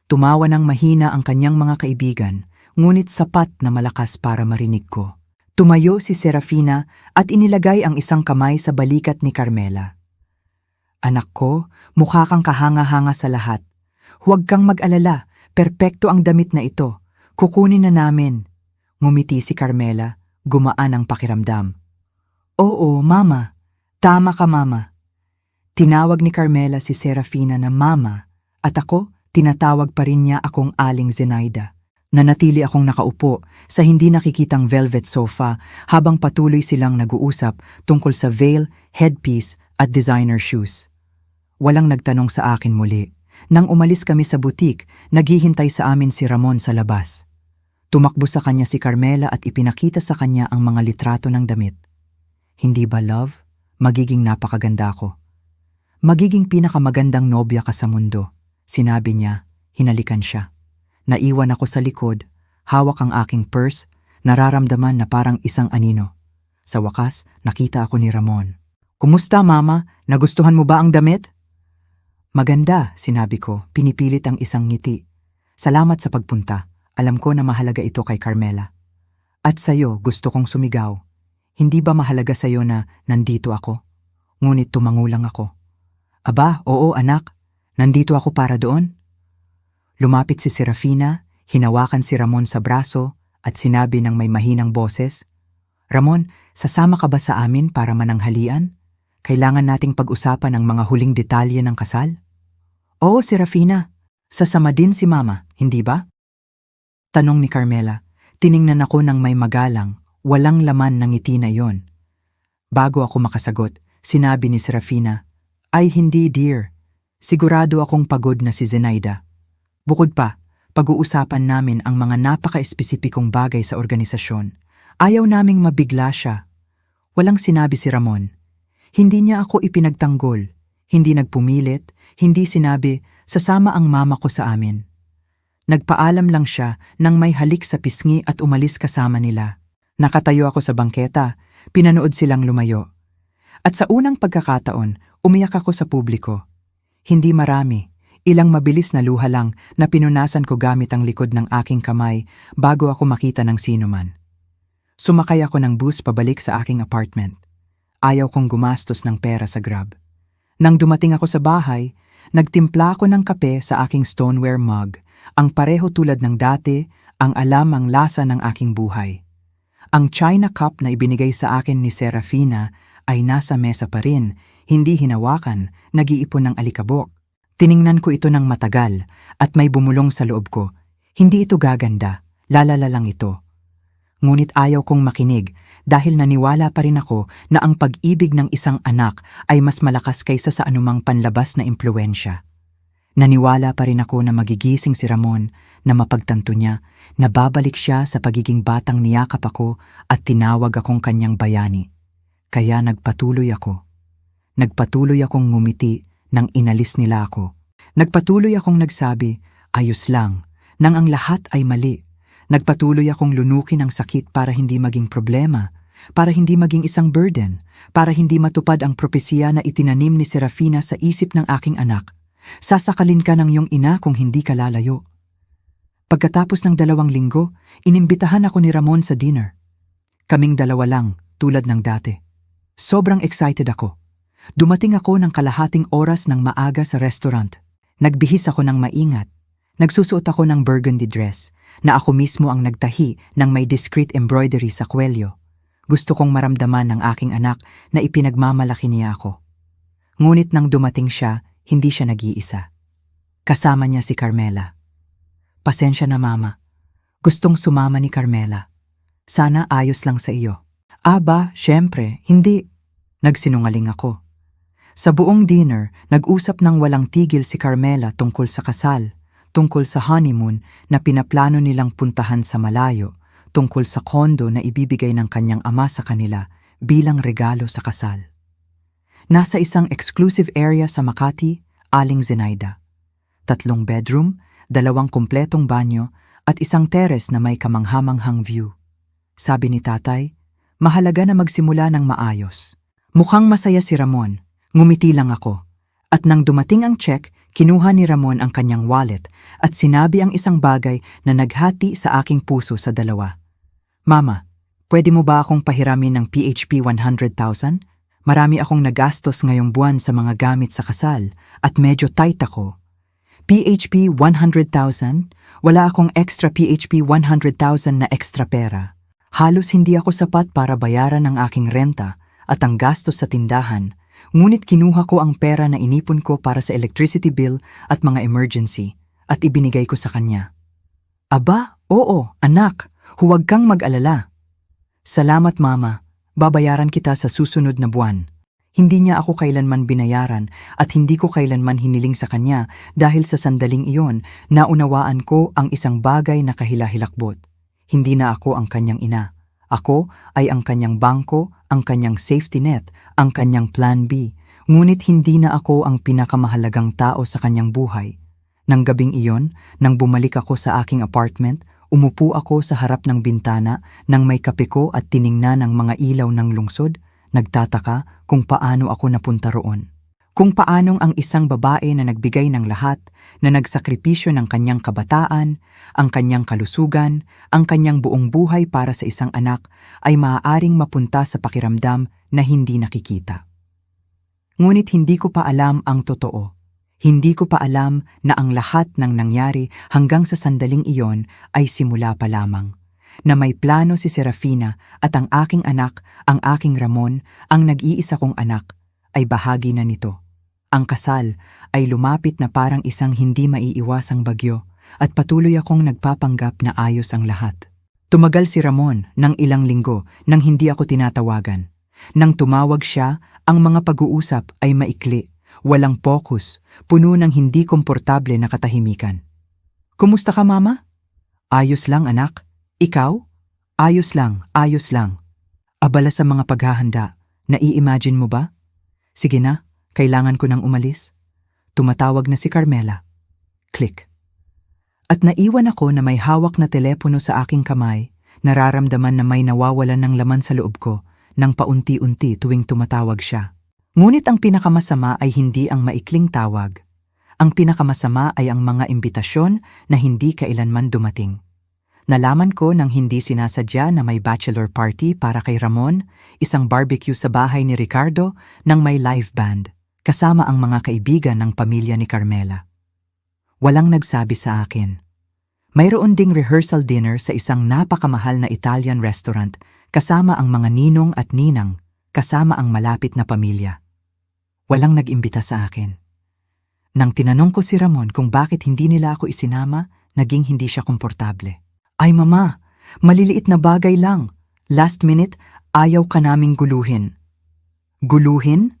Tumawa ng mahina ang kanyang mga kaibigan, ngunit sapat na malakas para marinig ko. Tumayo si Serafina at inilagay ang isang kamay sa balikat ni Carmela. Anak ko, mukha kang kahanga-hanga sa lahat. Huwag kang mag-alala, perpekto ang damit na ito. Kukunin na namin. Ngumiti si Carmela, gumaan ang pakiramdam. Oo, Mama. Tama ka, Mama. Tinawag ni Carmela si Serafina na Mama at ako, tinatawag pa rin niya akong Aling Zenaida. Nanatili akong nakaupo sa hindi nakikitang velvet sofa habang patuloy silang nag-uusap tungkol sa veil, headpiece at designer shoes. Walang nagtanong sa akin muli. Nang umalis kami sa butik, naghihintay sa amin si Ramon sa labas. Tumakbo sa kanya si Carmela at ipinakita sa kanya ang mga litrato ng damit. Hindi ba, love? Magiging napakaganda ko. Magiging pinakamagandang nobya ka sa mundo, sinabi niya, hinalikan siya. Naiwan ako sa likod, hawak ang aking purse, nararamdaman na parang isang anino. Sa wakas, nakita ako ni Ramon. Kumusta, Mama? Nagustuhan mo ba ang damit? Maganda, sinabi ko, pinipilit ang isang ngiti. Salamat sa pagpunta. Alam ko na mahalaga ito kay Carmela. At sa'yo, gusto kong sumigaw. Hindi ba mahalaga sa'yo na nandito ako? Ngunit tumangulang ako. Aba, oo anak, nandito ako para doon. Lumapit si Serafina, hinawakan si Ramon sa braso at sinabi ng may mahinang boses, Ramon, sasama ka ba sa amin para mananghalian? Kailangan nating pag-usapan ang mga huling detalye ng kasal? Oo, Serafina. Sasama din si Mama, hindi ba? Tanong ni Carmela. Tiningnan ako ng may magalang, walang laman ng ngiti na yon. Bago ako makasagot, sinabi ni Serafina, Ay hindi dear, sigurado akong pagod na si Zenaida. Bukod pa, pag-uusapan namin ang mga napaka-espesipikong bagay sa organisasyon. Ayaw naming mabigla siya. Walang sinabi si Ramon. Hindi niya ako ipinagtanggol, hindi nagpumilit, hindi sinabi, sasama ang mama ko sa amin. Nagpaalam lang siya nang may halik sa pisngi at umalis kasama nila. Nakatayo ako sa bangketa, pinanood silang lumayo. At sa unang pagkakataon, umiyak ako sa publiko. Hindi marami, ilang mabilis na luha lang na pinunasan ko gamit ang likod ng aking kamay bago ako makita ng sinuman. Sumakay ako ng bus pabalik sa aking apartment. Ayaw kong gumastos ng pera sa Grab. Nang dumating ako sa bahay, nagtimpla ako ng kape sa aking stoneware mug, ang pareho tulad ng dati, ang alam ang lasa ng aking buhay. Ang China cup na ibinigay sa akin ni Serafina ay nasa mesa pa rin, hindi hinawakan, nag-iipon ng alikabok. Tiningnan ko ito ng matagal at may bumulong sa loob ko. Hindi ito gaganda, lalala lang ito. Ngunit ayaw kong makinig dahil naniwala pa rin ako na ang pag-ibig ng isang anak ay mas malakas kaysa sa anumang panlabas na impluwensya. Naniwala pa rin ako na magigising si Ramon, na mapagtanto niya, na babalik siya sa pagiging batang niyakap ako at tinawag akong kanyang bayani. Kaya nagpatuloy ako. Nagpatuloy akong ngumiti nang inalis nila ako. Nagpatuloy akong nagsabi, ayos lang, nang ang lahat ay mali. Nagpatuloy akong lunukin ang sakit para hindi maging problema, para hindi maging isang burden, para hindi matupad ang propesiya na itinanim ni Serafina sa isip ng aking anak. Sasakalin ka ng iyong ina kung hindi ka lalayo. Pagkatapos ng 2 linggo, inimbitahan ako ni Ramon sa dinner. Kaming 2 lang, tulad ng dati. Sobrang excited ako. Dumating ako ng kalahating oras ng maaga sa restaurant. Nagbihis ako ng maingat. Nagsusuot ako ng burgundy dress, na ako mismo ang nagtahi ng may discreet embroidery sa kwelyo. Gusto kong maramdaman ng aking anak na ipinagmamalaki niya ako. Ngunit nang dumating siya, hindi siya nag-iisa. Kasama niya si Carmela. Pasensya na Mama. Gustong sumama ni Carmela. Sana ayos lang sa iyo. Aba, syempre, hindi. Nagsinungaling ako. Sa buong dinner, nag-usap ng walang tigil si Carmela tungkol sa kasal, tungkol sa honeymoon na pinaplano nilang puntahan sa malayo, tungkol sa kondo na ibibigay ng kanyang ama sa kanila bilang regalo sa kasal. Nasa isang exclusive area sa Makati, Aling Zenaida. 3 bedroom, 2 kumpletong banyo at isang terrace na may kamanghamanghang view. Sabi ni tatay, mahalaga na magsimula ng maayos. Mukhang masaya si Ramon, ngumiti lang ako. At nang dumating ang check, kinuha ni Ramon ang kanyang wallet at sinabi ang isang bagay na naghati sa aking puso sa dalawa. Mama, pwede mo ba akong pahiramin ng PHP 100,000? Marami akong nagastos ngayong buwan sa mga gamit sa kasal at medyo tight ako. PHP 100,000? Wala akong extra PHP 100,000 na extra pera. Halos hindi ako sapat para bayaran ang aking renta at ang gastos sa tindahan, ngunit kinuha ko ang pera na inipon ko para sa electricity bill at mga emergency at ibinigay ko sa kanya. Aba, oo, anak, huwag kang mag-alala. Salamat mama. Babayaran kita sa susunod na buwan. Hindi niya ako kailanman binayaran at hindi ko kailanman hiniling sa kanya dahil sa sandaling iyon naunawaan ko ang isang bagay na kahilahilakbot. Hindi na ako ang kanyang ina. Ako ay ang kanyang bangko, ang kanyang safety net, ang kanyang plan B. Ngunit hindi na ako ang pinakamahalagang tao sa kanyang buhay. Nang gabing iyon, nang bumalik ako sa aking apartment, umupo ako sa harap ng bintana nang may kape ko at tiningnan ang mga ilaw ng lungsod, nagtataka kung paano ako napunta roon. Kung paanong ang isang babae na nagbigay ng lahat, na nagsakripisyo ng kanyang kabataan, ang kanyang kalusugan, ang kanyang buong buhay para sa isang anak, ay maaaring mapunta sa pakiramdam na hindi nakikita. Ngunit hindi ko pa alam ang totoo. Hindi ko pa alam na ang lahat ng nangyari hanggang sa sandaling iyon ay simula pa lamang. Na may plano si Serafina at ang aking anak, ang aking Ramon, ang nag-iisa kong anak, ay bahagi na nito. Ang kasal ay lumapit na parang isang hindi maiiwasang bagyo at patuloy akong nagpapanggap na ayos ang lahat. Tumagal si Ramon ng ilang linggo nang hindi ako tinatawagan. Nang tumawag siya, ang mga pag-uusap ay maikli. Walang focus, puno ng hindi komportable na katahimikan. Kumusta ka, mama? Ayos lang, anak. Ikaw? Ayos lang, ayos lang. Abala sa mga paghahanda, nai-imagine mo ba? Sige na, kailangan ko nang umalis. Tumatawag na si Carmela. Click. At naiwan ako na may hawak na telepono sa aking kamay, nararamdaman na may nawawalan ng laman sa loob ko nang paunti-unti tuwing tumatawag siya. Ngunit ang pinakamasama ay hindi ang maikling tawag. Ang pinakamasama ay ang mga imbitasyon na hindi kailanman dumating. Nalaman ko nang hindi sinasadya na may bachelor party para kay Ramon, isang barbecue sa bahay ni Ricardo nang may live band, kasama ang mga kaibigan ng pamilya ni Carmela. Walang nagsabi sa akin. Mayroon ding rehearsal dinner sa isang napakamahal na Italian restaurant kasama ang mga ninong at ninang, kasama ang malapit na pamilya. Walang nag-imbita sa akin. Nang tinanong ko si Ramon kung bakit hindi nila ako isinama, naging hindi siya komportable. Ay mama, maliliit na bagay lang. Last minute, ayaw ka naming guluhin. Guluhin?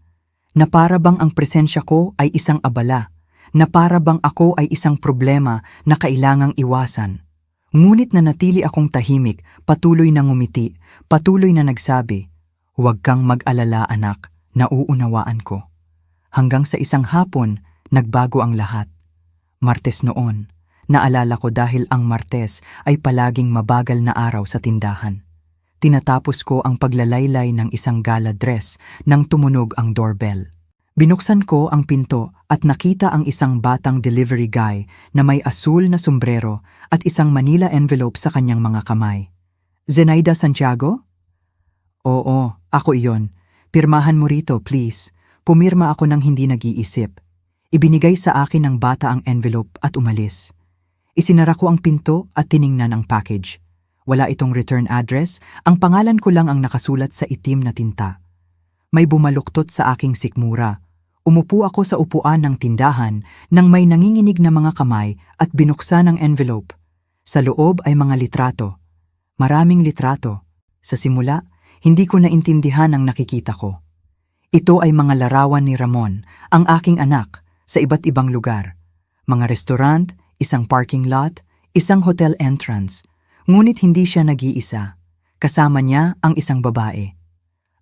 Na para bang ang presensya ko ay isang abala, na para bang ako ay isang problema na kailangang iwasan. Ngunit nanatili akong tahimik, patuloy na ngumiti, patuloy na nagsabi, "Huwag kang mag-alala anak, nauunawaan ko." Hanggang sa isang hapon, nagbago ang lahat. Martes noon, naalala ko dahil ang Martes ay palaging mabagal na araw sa tindahan. Tinatapos ko ang paglalaylay ng isang gala dress nang tumunog ang doorbell. Binuksan ko ang pinto at nakita ang isang batang delivery guy na may asul na sombrero at isang Manila envelope sa kanyang mga kamay. Zenaida Santiago? Oo, ako iyon. Pirmahan mo rito, please. Pumirma ako nang hindi nag-iisip. Ibinigay sa akin ng bata ang envelope at umalis. Isinara ko ang pinto at tiningnan ang package. Wala itong return address, ang pangalan ko lang ang nakasulat sa itim na tinta. May bumaluktot sa aking sikmura. Umupo ako sa upuan ng tindahan nang may nanginginig na mga kamay at binuksan ang envelope. Sa loob ay mga litrato. Maraming litrato. Sa simula, hindi ko naintindihan ang nakikita ko. Ito ay mga larawan ni Ramon, ang aking anak, sa iba't ibang lugar. Mga restaurant, isang parking lot, isang hotel entrance. Ngunit hindi siya nag-iisa. Kasama niya ang isang babae.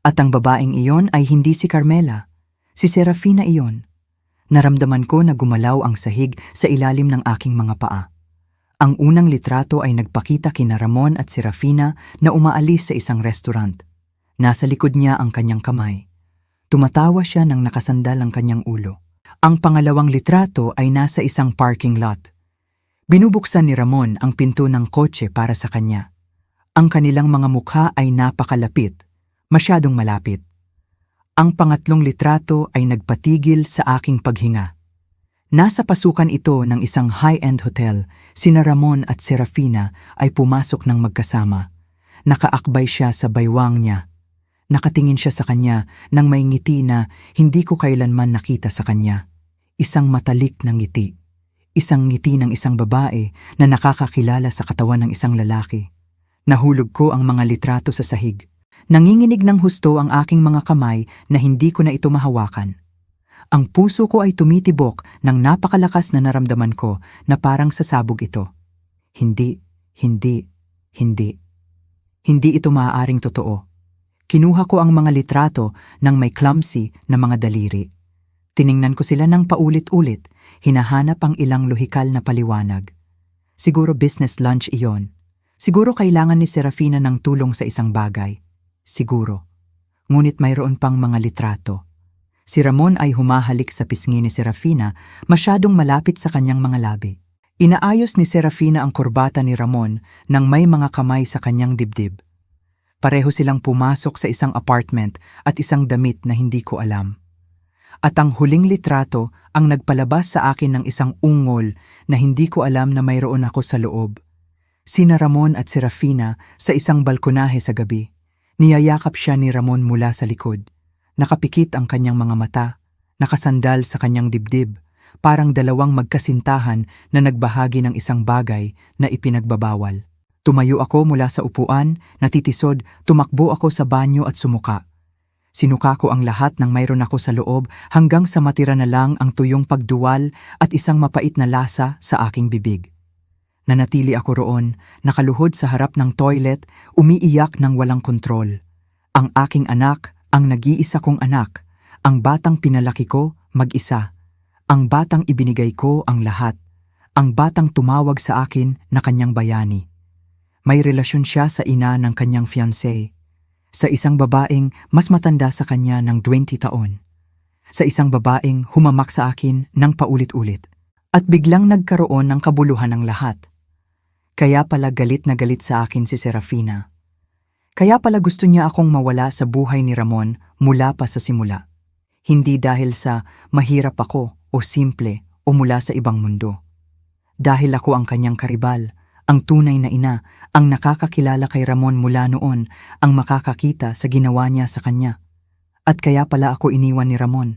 At ang babaeng iyon ay hindi si Carmela, si Serafina iyon. Naramdaman ko na gumalaw ang sahig sa ilalim ng aking mga paa. Ang unang litrato ay nagpakita kina Ramon at Serafina na umaalis sa isang restaurant. Nasa likod niya ang kanyang kamay. Tumatawa siya nang nakasandal ang kanyang ulo. Ang pangalawang litrato ay nasa isang parking lot. Binubuksan ni Ramon ang pinto ng kotse para sa kanya. Ang kanilang mga mukha ay napakalapit, masyadong malapit. Ang pangatlong litrato ay nagpatigil sa aking paghinga. Nasa pasukan ito ng isang high-end hotel, sina Ramon at Serafina ay pumasok ng magkasama. Nakaakbay siya sa baywang niya. Nakatingin siya sa kanya nang may ngiti na hindi ko kailanman nakita sa kanya. Isang matalik na ngiti. Isang ngiti ng isang babae na nakakakilala sa katawan ng isang lalaki. Nahulog ko ang mga litrato sa sahig. Nanginginig ng husto ang aking mga kamay na hindi ko na ito mahawakan. Ang puso ko ay tumitibok ng napakalakas na naramdaman ko na parang sasabog ito. Hindi. Hindi ito maaaring totoo. Kinuha ko ang mga litrato ng may clumsy na mga daliri. Tiningnan ko sila ng paulit-ulit, hinahanap ang ilang lohikal na paliwanag. Siguro business lunch iyon. Siguro kailangan ni Serafina ng tulong sa isang bagay. Siguro. Ngunit mayroon pang mga litrato. Si Ramon ay humahalik sa pisngi ni Serafina, masyadong malapit sa kanyang mga labi. Inaayos ni Serafina ang kurbata ni Ramon nang may mga kamay sa kanyang dibdib. Pareho silang pumasok sa isang apartment at isang damit na hindi ko alam. At ang huling litrato ang nagpalabas sa akin ng isang ungol na hindi ko alam na mayroon ako sa loob. Sina Ramon at Serafina sa isang balkonahe sa gabi. Niyayakap siya ni Ramon mula sa likod. Nakapikit ang kanyang mga mata, nakasandal sa kanyang dibdib, parang dalawang magkasintahan na nagbahagi ng isang bagay na ipinagbabawal. Tumayo ako mula sa upuan, natitisod, tumakbo ako sa banyo at sumuka. Sinuka ko ang lahat ng mayroon ako sa loob hanggang sa matira na lang ang tuyong pagduwal at isang mapait na lasa sa aking bibig. Nanatili ako roon, nakaluhod sa harap ng toilet, umiiyak ng walang kontrol. Ang aking anak, ang nag-iisa kong anak, ang batang pinalaki ko, mag-isa. Ang batang ibinigay ko ang lahat. Ang batang tumawag sa akin na kanyang bayani. May relasyon siya sa ina ng kanyang fiancé. Sa isang babaeng mas matanda sa kanya ng 20 taon. Sa isang babaeng humamak sa akin ng paulit-ulit. At biglang nagkaroon ng kabuluhan ng lahat. Kaya pala galit na galit sa akin si Serafina. Kaya pala gusto niya akong mawala sa buhay ni Ramon mula pa sa simula. Hindi dahil sa mahirap ako o simple o mula sa ibang mundo. Dahil ako ang kanyang karibal, ang tunay na ina, ang nakakakilala kay Ramon mula noon, ang makakakita sa ginawa niya sa kanya. At kaya pala ako iniwan ni Ramon.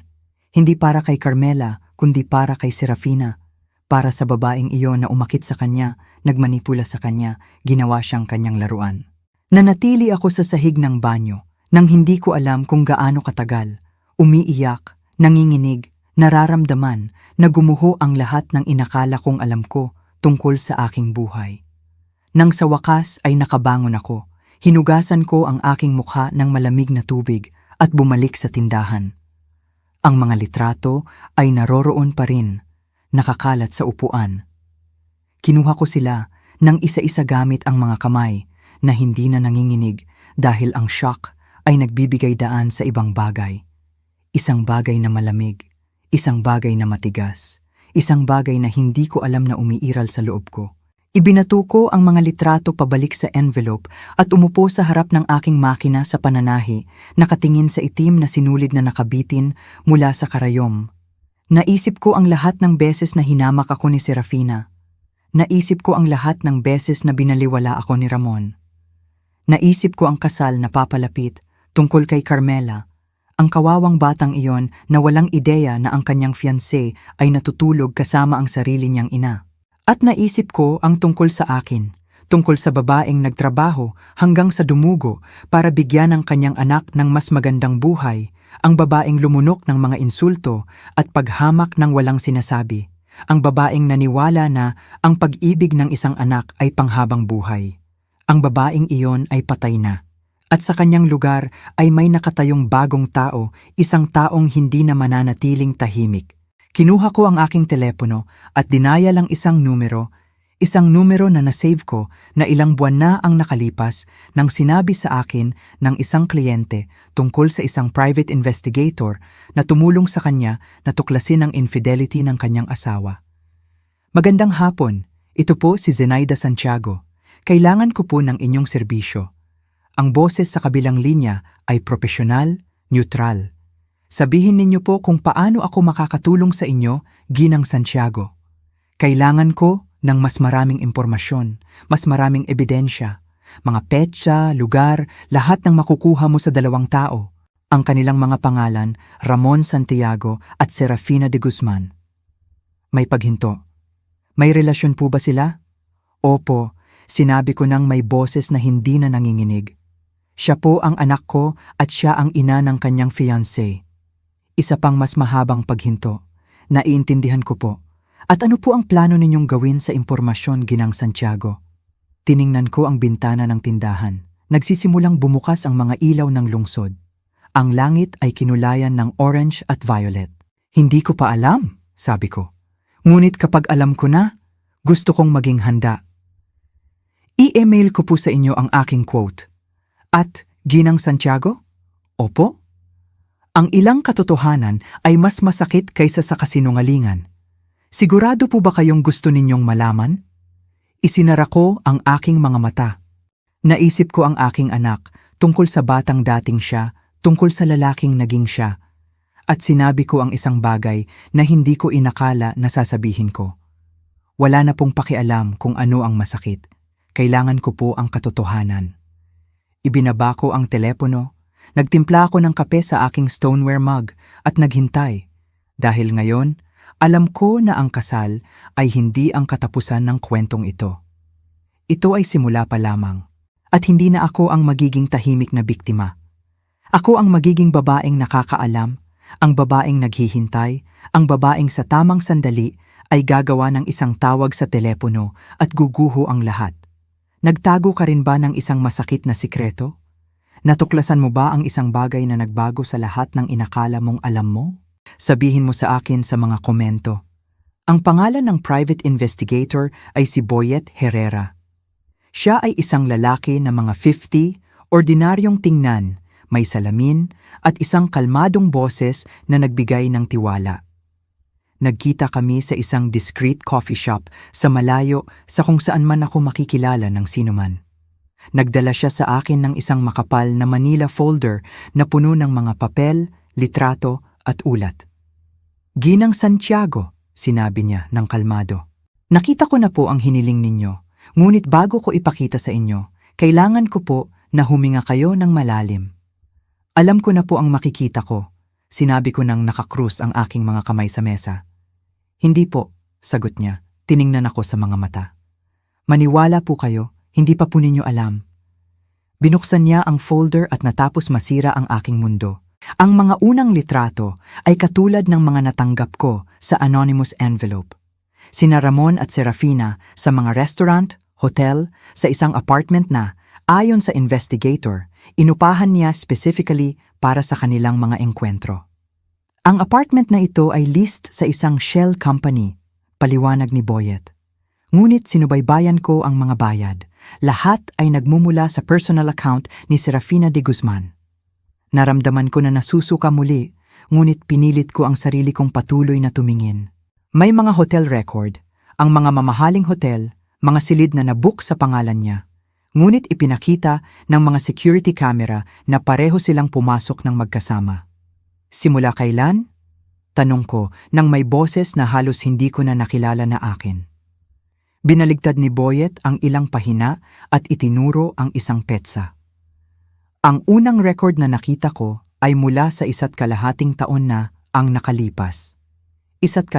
Hindi para kay Carmela, kundi para kay Serafina. Para sa babaeng iyon na umakit sa kanya, nagmanipula sa kanya, ginawa siyang kanyang laruan. Nanatili ako sa sahig ng banyo, nang hindi ko alam kung gaano katagal. Umiiyak, nanginginig, nararamdaman na gumuho ang lahat ng inakala kong alam ko tungkol sa aking buhay. Nang sa wakas ay nakabangon ako, hinugasan ko ang aking mukha ng malamig na tubig at bumalik sa tindahan. Ang mga litrato ay naroroon pa rin, nakakalat sa upuan. Kinuha ko sila nang isa-isa gamit ang mga kamay na hindi na nanginginig dahil ang shock ay nagbibigay daan sa ibang bagay. Isang bagay na malamig, isang bagay na matigas, isang bagay na hindi ko alam na umiiral sa loob ko. Ibinato ko ang mga litrato pabalik sa envelope at umupo sa harap ng aking makina sa pananahi, nakatingin sa itim na sinulid na nakabitin mula sa karayom. Naisip ko ang lahat ng beses na hinamak ako ni Serafina. Naisip ko ang lahat ng beses na binaliwala ako ni Ramon. Naisip ko ang kasal na papalapit tungkol kay Carmela, ang kawawang batang iyon na walang ideya na ang kanyang fiancé ay natutulog kasama ang sarili niyang ina. At naisip ko ang tungkol sa akin, tungkol sa babaeng nagtrabaho hanggang sa dumugo para bigyan ng kanyang anak ng mas magandang buhay, ang babaeng lumunok ng mga insulto at paghamak ng walang sinasabi, ang babaeng naniwala na ang pag-ibig ng isang anak ay panghabang buhay. Ang babaeng iyon ay patay na. At sa kanyang lugar ay may nakatayong bagong tao, isang taong hindi na mananatiling tahimik. Kinuha ko ang aking telepono at dinaya lang isang numero na nasave ko na ilang buwan na ang nakalipas nang sinabi sa akin ng isang kliyente tungkol sa isang private investigator na tumulong sa kanya na tuklasin ang infidelity ng kanyang asawa. Magandang hapon, ito po si Zenaida Santiago. Kailangan ko po ng inyong serbisyo. Ang boses sa kabilang linya ay profesional, neutral. Sabihin ninyo po kung paano ako makakatulong sa inyo, Ginang Santiago. Kailangan ko ng mas maraming impormasyon, mas maraming ebidensya, mga petsa, lugar, lahat ng makukuha mo sa dalawang tao. Ang kanilang mga pangalan, Ramon Santiago at Serafina de Guzman. May paghinto. May relasyon po ba sila? Opo, sinabi ko nang may boses na hindi na nanginginig. Siya po ang anak ko at siya ang ina ng kanyang fiancé. Isa pang mas mahabang paghinto. Naiintindihan ko po. At ano po ang plano ninyong gawin sa impormasyon, Ginang Santiago? Tiningnan ko ang bintana ng tindahan. Nagsisimulang bumukas ang mga ilaw ng lungsod. Ang langit ay kinulayan ng orange at violet. Hindi ko pa alam, sabi ko. Ngunit kapag alam ko na, gusto kong maging handa. I-email ko po sa inyo ang aking quote. At, Ginang Santiago? Opo? Ang ilang katotohanan ay mas masakit kaysa sa kasinungalingan. Sigurado po ba kayong gusto ninyong malaman? Isinara ko ang aking mga mata. Naisip ko ang aking anak, tungkol sa batang dating siya, tungkol sa lalaking naging siya. At sinabi ko ang isang bagay na hindi ko inakala na sasabihin ko. Wala na pong pakialam kung ano ang masakit. Kailangan ko po ang katotohanan. Ibinaba ko ang telepono, nagtimpla ako ng kape sa aking stoneware mug at naghintay. Dahil ngayon, alam ko na ang kasal ay hindi ang katapusan ng kwentong ito. Ito ay simula pa lamang. At hindi na ako ang magiging tahimik na biktima. Ako ang magiging babaeng nakakaalam, ang babaeng naghihintay, ang babaeng sa tamang sandali ay gagawa ng isang tawag sa telepono at guguho ang lahat. Nagtago ka rin ba ng isang masakit na sikreto? Natuklasan mo ba ang isang bagay na nagbago sa lahat ng inakala mong alam mo? Sabihin mo sa akin sa mga komento. Ang pangalan ng private investigator ay si Boyet Herrera. Siya ay isang lalaki na mga 50, ordinaryong tingnan, may salamin at isang kalmadong boses na nagbigay ng tiwala. Nagkita kami sa isang discreet coffee shop sa malayo sa kung saan man ako makikilala ng sinuman. Nagdala siya sa akin ng isang makapal na Manila folder na puno ng mga papel, litrato at ulat. Ginang Santiago, sinabi niya ng kalmado. Nakita ko na po ang hiniling ninyo, ngunit bago ko ipakita sa inyo, kailangan ko po na huminga kayo ng malalim. Alam ko na po ang makikita ko, sinabi ko nang nakakrus ang aking mga kamay sa mesa. Hindi po, sagot niya, tiningnan ako sa mga mata. Maniwala po kayo, hindi pa po ninyo alam. Binuksan niya ang folder at natapos masira ang aking mundo. Ang mga unang litrato ay katulad ng mga natanggap ko sa anonymous envelope. Sina Ramon at Serafina sa mga restaurant, hotel, sa isang apartment na, ayon sa investigator, inupahan niya specifically para sa kanilang mga engkwentro. Ang apartment na ito ay list sa isang shell company, paliwanag ni Boyet. Ngunit sinubaybayan ko ang mga bayad. Lahat ay nagmumula sa personal account ni Serafina de Guzman. Naramdaman ko na nasusuka muli, ngunit pinilit ko ang sarili kong patuloy na tumingin. May mga hotel record, ang mga mamahaling hotel, mga silid na nabook sa pangalan niya. Ngunit ipinakita ng mga security camera na pareho silang pumasok ng magkasama. Simula kailan? Tanong ko nang may boses na halos hindi ko na nakilala na akin. Binaligtad ni Boyet ang ilang pahina at itinuro ang isang petsa. Ang unang record na nakita ko ay mula sa 1.5 taon na ang nakalipas. 1.5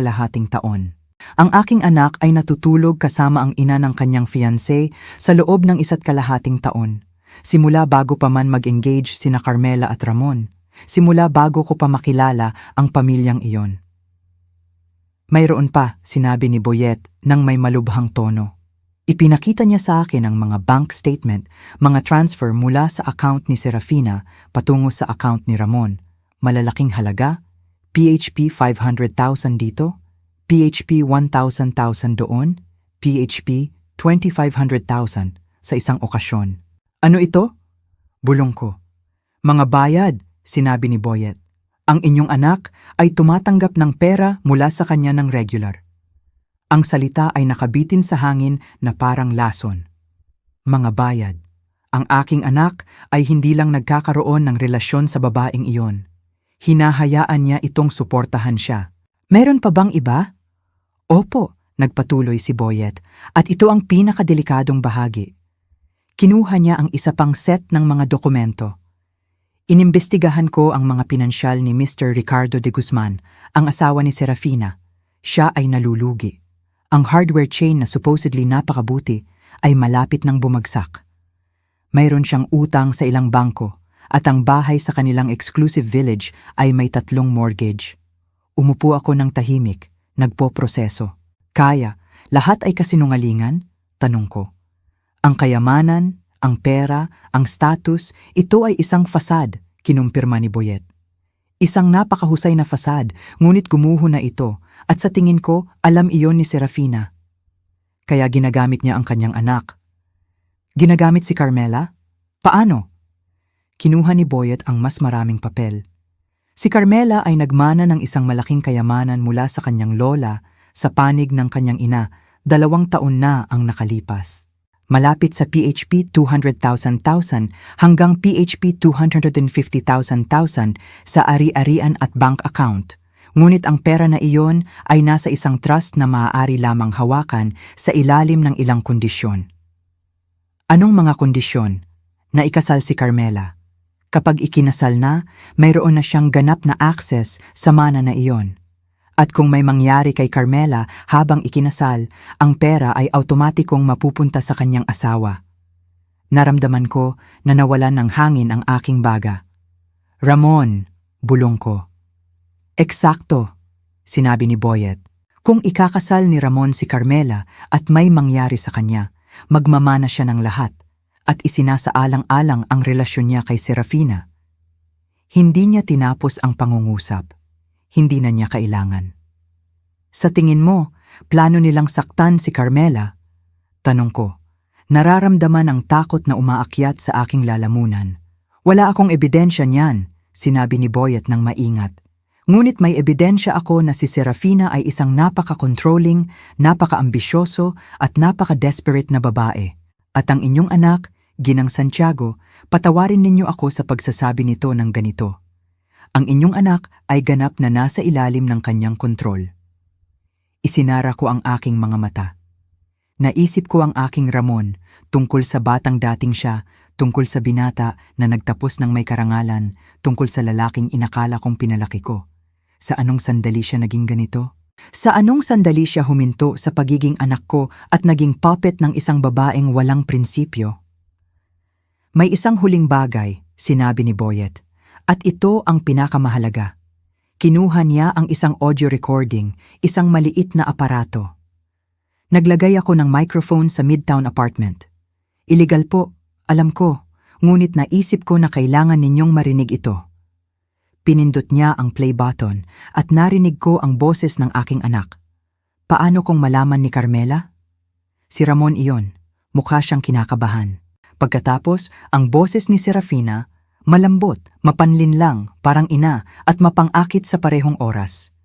taon. Ang aking anak ay natutulog kasama ang ina ng kanyang fiancé sa loob ng 1.5 taon. Simula bago pa man mag-engage sina Carmela at Ramon. Simula bago ko pa makilala ang pamilyang iyon. Mayroon pa, sinabi ni Boyet nang may malubhang tono. Ipinakita niya sa akin ang mga bank statement, mga transfer mula sa account ni Serafina patungo sa account ni Ramon. Malalaking halaga, PHP 500,000 dito, PHP 1,000,000 doon, PHP 2,500,000 sa isang okasyon. Ano ito? Bulong ko. Mga bayad, sinabi ni Boyet. Ang inyong anak ay tumatanggap ng pera mula sa kanya ng regular. Ang salita ay nakabitin sa hangin na parang lason. Mga bayad. Ang aking anak ay hindi lang nagkakaroon ng relasyon sa babaeng iyon. Hinahayaan niya itong suportahan siya. Meron pa bang iba? Opo, nagpatuloy si Boyet, at ito ang pinakadelikadong bahagi. Kinuha niya ang isa pang set ng mga dokumento. Inimbestigahan ko ang mga pinansyal ni Mr. Ricardo de Guzman, ang asawa ni Serafina. Siya ay nalulugi. Ang hardware chain na supposedly napakabuti ay malapit nang bumagsak. Mayroon siyang utang sa ilang bangko at ang bahay sa kanilang exclusive village ay may 3 mortgage. Umupo ako ng tahimik, nagpoproseso. Kaya, lahat ay kasinungalingan? Tanong ko. Ang kayamanan, ang pera, ang status, ito ay isang fasad, kinumpirma ni Boyet. Isang napakahusay na fasad, ngunit gumuho na ito. At sa tingin ko, alam iyon ni Serafina. Kaya ginagamit niya ang kanyang anak. Ginagamit si Carmela? Paano? Kinuha ni Boyet ang mas maraming papel. Si Carmela ay nagmana ng isang malaking kayamanan mula sa kanyang lola sa panig ng kanyang ina. 2 taon na ang nakalipas. Malapit sa PHP 200,000 hanggang PHP 250,000 sa ari-arian at bank account. Ngunit ang pera na iyon ay nasa isang trust na maaari lamang hawakan sa ilalim ng ilang kondisyon. Anong mga kondisyon? Na ikasal si Carmela. Kapag ikinasal na, mayroon na siyang ganap na access sa mana na iyon. At kung may mangyari kay Carmela habang ikinasal, ang pera ay automatikong mapupunta sa kanyang asawa. Naramdaman ko na nawalan ng hangin ang aking baga. Ramon, bulong ko. Eksakto, sinabi ni Boyet. Kung ikakasal ni Ramon si Carmela at may mangyari sa kanya, magmamana siya ng lahat at isinasaalang-alang ang relasyon niya kay Serafina. Hindi niya tinapos ang pangungusap. Hindi na niya kailangan. Sa tingin mo, plano nilang saktan si Carmela? Tanong ko. Nararamdaman ang takot na umaakyat sa aking lalamunan. Wala akong ebidensya niyan, sinabi ni Boyet ng maingat. Ngunit may ebidensya ako na si Serafina ay isang napaka-controlling, napaka-ambisyoso at napaka-desperate na babae. At ang inyong anak, Ginang Santiago, patawarin ninyo ako sa pagsasabi nito ng ganito. Ang inyong anak ay ganap na nasa ilalim ng kanyang kontrol. Isinara ko ang aking mga mata. Naisip ko ang aking Ramon tungkol sa batang dating siya, tungkol sa binata na nagtapos ng may karangalan, tungkol sa lalaking inakala kong pinalaki ko. Sa anong sandali siya naging ganito? Sa anong sandali siya huminto sa pagiging anak ko at naging puppet ng isang babaeng walang prinsipyo? May isang huling bagay, sinabi ni Boyet, at ito ang pinakamahalaga. Kinuha niya ang isang audio recording, isang maliit na aparato. Naglagay ako ng microphone sa Midtown apartment. Illegal po, alam ko, ngunit naisip ko na kailangan ninyong marinig ito. Pinindot niya ang play button at narinig ko ang boses ng aking anak. Paano kung malaman ni Carmela? Si Ramon iyon, mukha siyang kinakabahan. Pagkatapos, ang boses ni Serafina, malambot, mapanlinlang, parang ina at mapangakit sa parehong oras.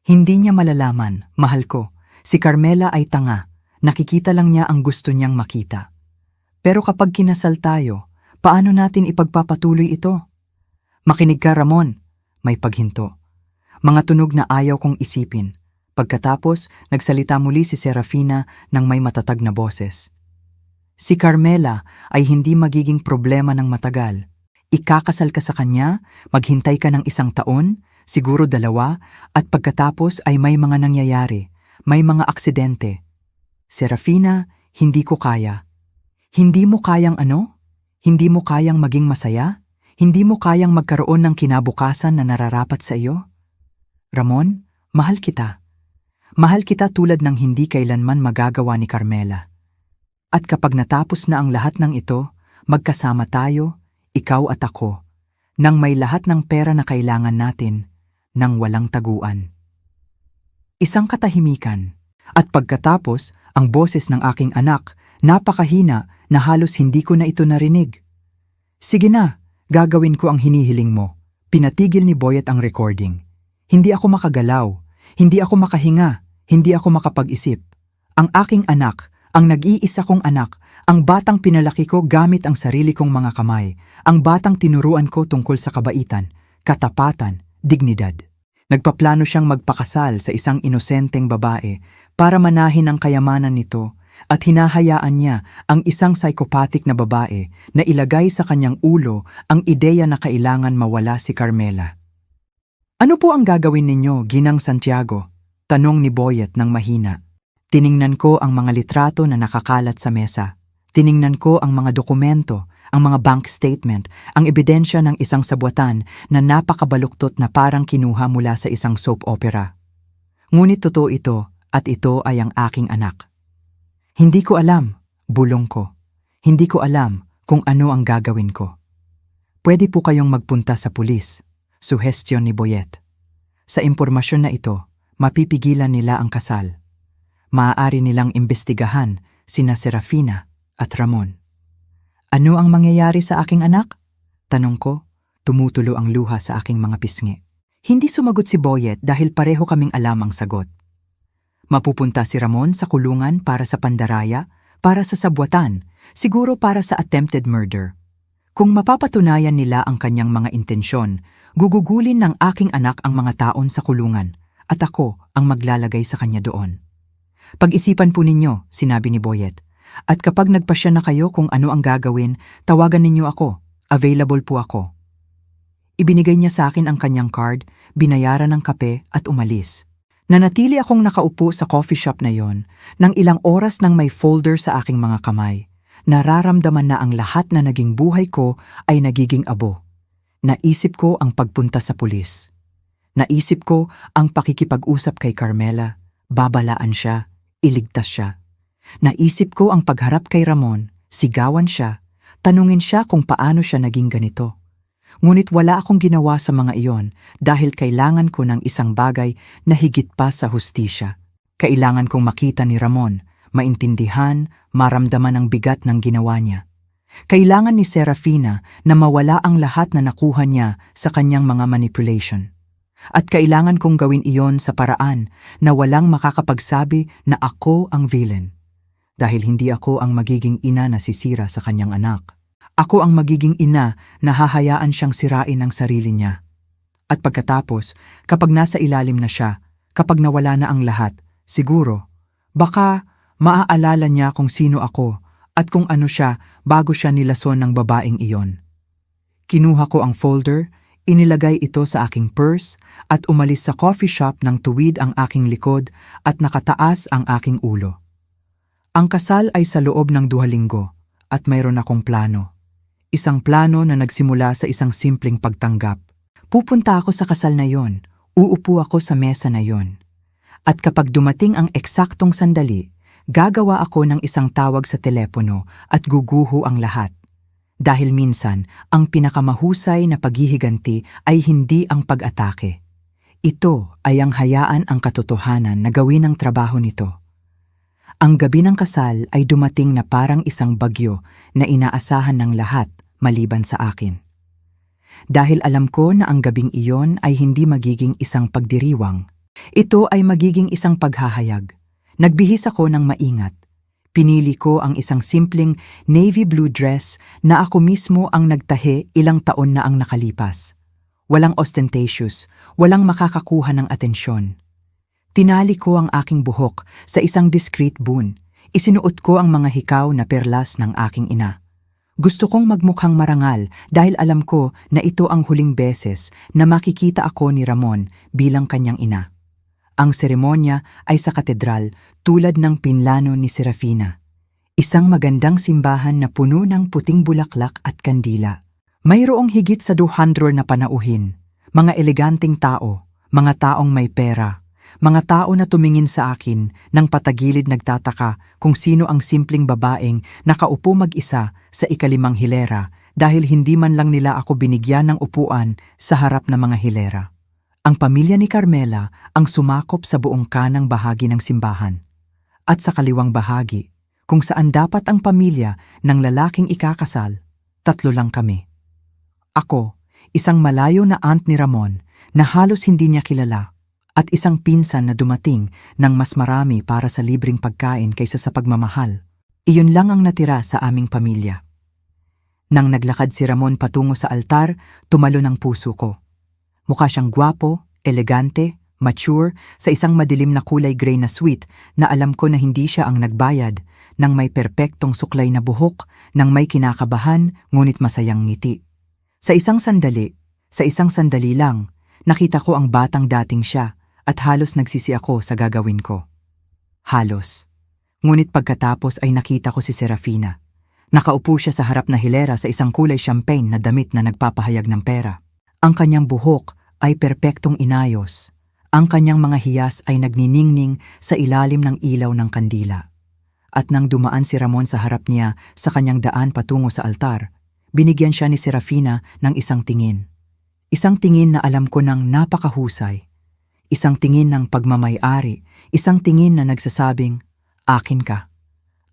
Hindi niya malalaman, mahal ko, si Carmela ay tanga, nakikita lang niya ang gusto niyang makita. Pero kapag kinasal tayo, paano natin ipagpapatuloy ito? Makinig ka, Ramon. May paghinto. Mga tunog na ayaw kong isipin. Pagkatapos, nagsalita muli si Serafina ng may matatag na boses. Si Carmela ay hindi magiging problema ng matagal. Ikakasal ka sa kanya, maghintay ka ng 1 taon, siguro 2, at pagkatapos ay may mga nangyayari, may mga aksidente. Serafina, hindi ko kaya. Hindi mo kayang ano? Hindi mo kayang maging masaya? Hindi mo kayang magkaroon ng kinabukasan na nararapat sa iyo? Ramon, mahal kita. Mahal kita tulad ng hindi kailanman magagawa ni Carmela. At kapag natapos na ang lahat ng ito, magkasama tayo, ikaw at ako, nang may lahat ng pera na kailangan natin, nang walang taguan. Isang katahimikan. At pagkatapos, ang boses ng aking anak, napakahina na halos hindi ko na ito narinig. Sige na, gagawin ko ang hinihiling mo. Pinatigil ni Boyet ang recording. Hindi ako makagalaw, hindi ako makahinga, hindi ako makapag-isip. Ang aking anak, ang nag-iisa kong anak, ang batang pinalaki ko gamit ang sarili kong mga kamay, ang batang tinuruan ko tungkol sa kabaitan, katapatan, dignidad. Nagpaplano siyang magpakasal sa isang inosenteng babae para manahin ang kayamanan nito at hinahayaan niya ang isang psychopathic na babae na ilagay sa kanyang ulo ang ideya na kailangan mawala si Carmela. Ano po ang gagawin ninyo, Ginang Santiago? Tanong ni Boyet ng mahina. Tiningnan ko ang mga litrato na nakakalat sa mesa. Tiningnan ko ang mga dokumento, ang mga bank statement, ang ebidensya ng isang sabwatan na napakabaluktot na parang kinuha mula sa isang soap opera. Ngunit totoo ito at ito ay ang aking anak. Hindi ko alam, bulong ko. Hindi ko alam kung ano ang gagawin ko. Pwede po kayong magpunta sa pulis, suhestyon ni Boyet. Sa impormasyon na ito, mapipigilan nila ang kasal. Maaari nilang imbestigahan sina Serafina at Ramon. Ano ang mangyayari sa aking anak? Tanong ko, tumutulo ang luha sa aking mga pisngi. Hindi sumagot si Boyet dahil pareho kaming alam ang sagot. Mapupunta si Ramon sa kulungan para sa pandaraya, para sa sabwatan, siguro para sa attempted murder. Kung mapapatunayan nila ang kanyang mga intensyon, gugugulin ng aking anak ang mga taon sa kulungan at ako ang maglalagay sa kanya doon. Pag-isipan po ninyo, sinabi ni Boyet. At kapag nagpasya na kayo kung ano ang gagawin, tawagan ninyo ako. Available po ako. Ibinigay niya sa akin ang kanyang card, binayaran ng kape at umalis. Nanatili akong nakaupo sa coffee shop na yon ng ilang oras nang may folder sa aking mga kamay. Nararamdaman na ang lahat na naging buhay ko ay nagiging abo. Naisip ko ang pagpunta sa pulis. Naisip ko ang pakikipag-usap kay Carmela, babalaan siya, iligtas siya. Naisip ko ang pagharap kay Ramon, sigawan siya, tanungin siya kung paano siya naging ganito. Ngunit wala akong ginawa sa mga iyon dahil kailangan ko ng isang bagay na higit pa sa hustisya. Kailangan kong makita ni Ramon, maintindihan, maramdaman ang bigat ng ginawa niya. Kailangan ni Serafina na mawala ang lahat na nakuha niya sa kanyang mga manipulation. At kailangan kong gawin iyon sa paraan na walang makakapagsabi na ako ang villain. Dahil hindi ako ang magiging ina na sisira sa kanyang anak. Ako ang magiging ina na hahayaan siyang sirain ang sarili niya. At pagkatapos, kapag nasa ilalim na siya, kapag nawala na ang lahat, siguro, baka maaalala niya kung sino ako at kung ano siya bago siya nilason ng babaeng iyon. Kinuha ko ang folder, inilagay ito sa aking purse at umalis sa coffee shop nang tuwid ang aking likod at nakataas ang aking ulo. Ang kasal ay sa loob ng 2 linggo at mayroon akong plano. Isang plano na nagsimula sa isang simpleng pagtanggap. Pupunta ako sa kasal na yon, uupo ako sa mesa na yon. At kapag dumating ang eksaktong sandali, gagawa ako ng isang tawag sa telepono at guguho ang lahat. Dahil minsan, ang pinakamahusay na paghihiganti ay hindi ang pag-atake. Ito ay ang hayaan ang katotohanan na gawin ang trabaho nito. Ang gabi ng kasal ay dumating na parang isang bagyo na inaasahan ng lahat maliban sa akin. Dahil alam ko na ang gabing iyon ay hindi magiging isang pagdiriwang. Ito ay magiging isang paghahayag. Nagbihis ako ng maingat. Pinili ko ang isang simpleng navy blue dress na ako mismo ang nagtahi ilang taon na ang nakalipas. Walang ostentatious, walang makakakuha ng atensyon. Tinali ko ang aking buhok sa isang discreet bun. Isinuot ko ang mga hikaw na perlas ng aking ina. Gusto kong magmukhang marangal dahil alam ko na ito ang huling beses na makikita ako ni Ramon bilang kanyang ina. Ang seremonya ay sa katedral tulad ng pinlano ni Serafina. Isang magandang simbahan na puno ng puting bulaklak at kandila. Mayroong higit sa 200 na panauhin, mga eleganteng tao, mga taong may pera, Mga tao na tumingin sa akin nang patagilid nagtataka kung sino ang simpleng babaeng nakaupo mag-isa sa ikalimang hilera dahil hindi man lang nila ako binigyan ng upuan sa harap ng mga hilera. Ang pamilya ni Carmela ang sumakop sa buong kanang bahagi ng simbahan. At sa kaliwang bahagi, kung saan dapat ang pamilya ng lalaking ikakasal, 3 lang kami. Ako, isang malayo na aunt ni Ramon na halos hindi niya kilala, at isang pinsan na dumating ng mas marami para sa libreng pagkain kaysa sa pagmamahal. Iyon lang ang natira sa aming pamilya. Nang naglakad si Ramon patungo sa altar, tumalo ng puso ko. Mukha siyang gwapo, elegante, mature, sa isang madilim na kulay gray na suite na alam ko na hindi siya ang nagbayad, nang may perpektong suklay na buhok, nang may kinakabahan ngunit masayang ngiti. Sa isang sandali lang, nakita ko ang batang dating siya at halos nagsisi ako sa gagawin ko. Halos. Ngunit pagkatapos ay nakita ko si Serafina. Nakaupo siya sa harap na hilera sa isang kulay champagne na damit na nagpapahayag ng pera. Ang kanyang buhok ay perpektong inayos. Ang kanyang mga hiyas ay nagniningning sa ilalim ng ilaw ng kandila. At nang dumaan si Ramon sa harap niya sa kanyang daan patungo sa altar, binigyan siya ni Serafina ng isang tingin. Isang tingin na alam ko ng napakahusay. Isang tingin ng pagmamay-ari, isang tingin na nagsasabing, "Akin ka."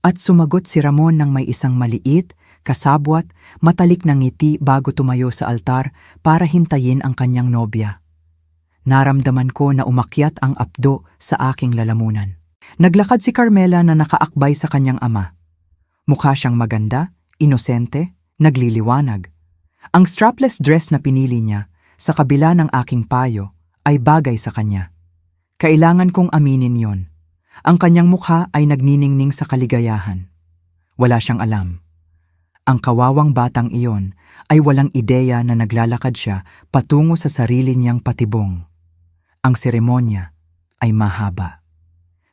At sumagot si Ramon ng may isang maliit, kasabwat, matalik na ngiti bago tumayo sa altar para hintayin ang kanyang nobya. Naramdaman ko na umakyat ang apdo sa aking lalamunan. Naglakad si Carmela na nakaakbay sa kanyang ama. Mukha siyang maganda, inosente, nagliliwanag. Ang strapless dress na pinili niya, sa kabila ng aking payo, ay bagay sa kanya. Kailangan kong aminin yon. Ang kanyang mukha ay nagniningning sa kaligayahan. Wala siyang alam. Ang kawawang batang iyon ay walang ideya na naglalakad siya patungo sa sarili niyang patibong. Ang seremonya ay mahaba.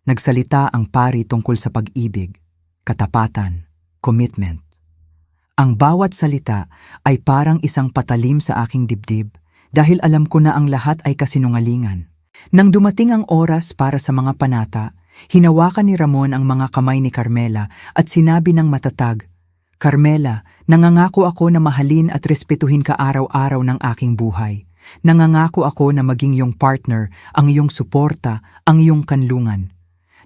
Nagsalita ang pari tungkol sa pag-ibig, katapatan, commitment. Ang bawat salita ay parang isang patalim sa aking dibdib dahil alam ko na ang lahat ay kasinungalingan. Nang dumating ang oras para sa mga panata, hinawakan ni Ramon ang mga kamay ni Carmela at sinabi ng matatag, "Carmela, nangangako ako na mahalin at respetuhin ka araw-araw ng aking buhay. Nangangako ako na maging iyong partner, ang iyong suporta, ang iyong kanlungan.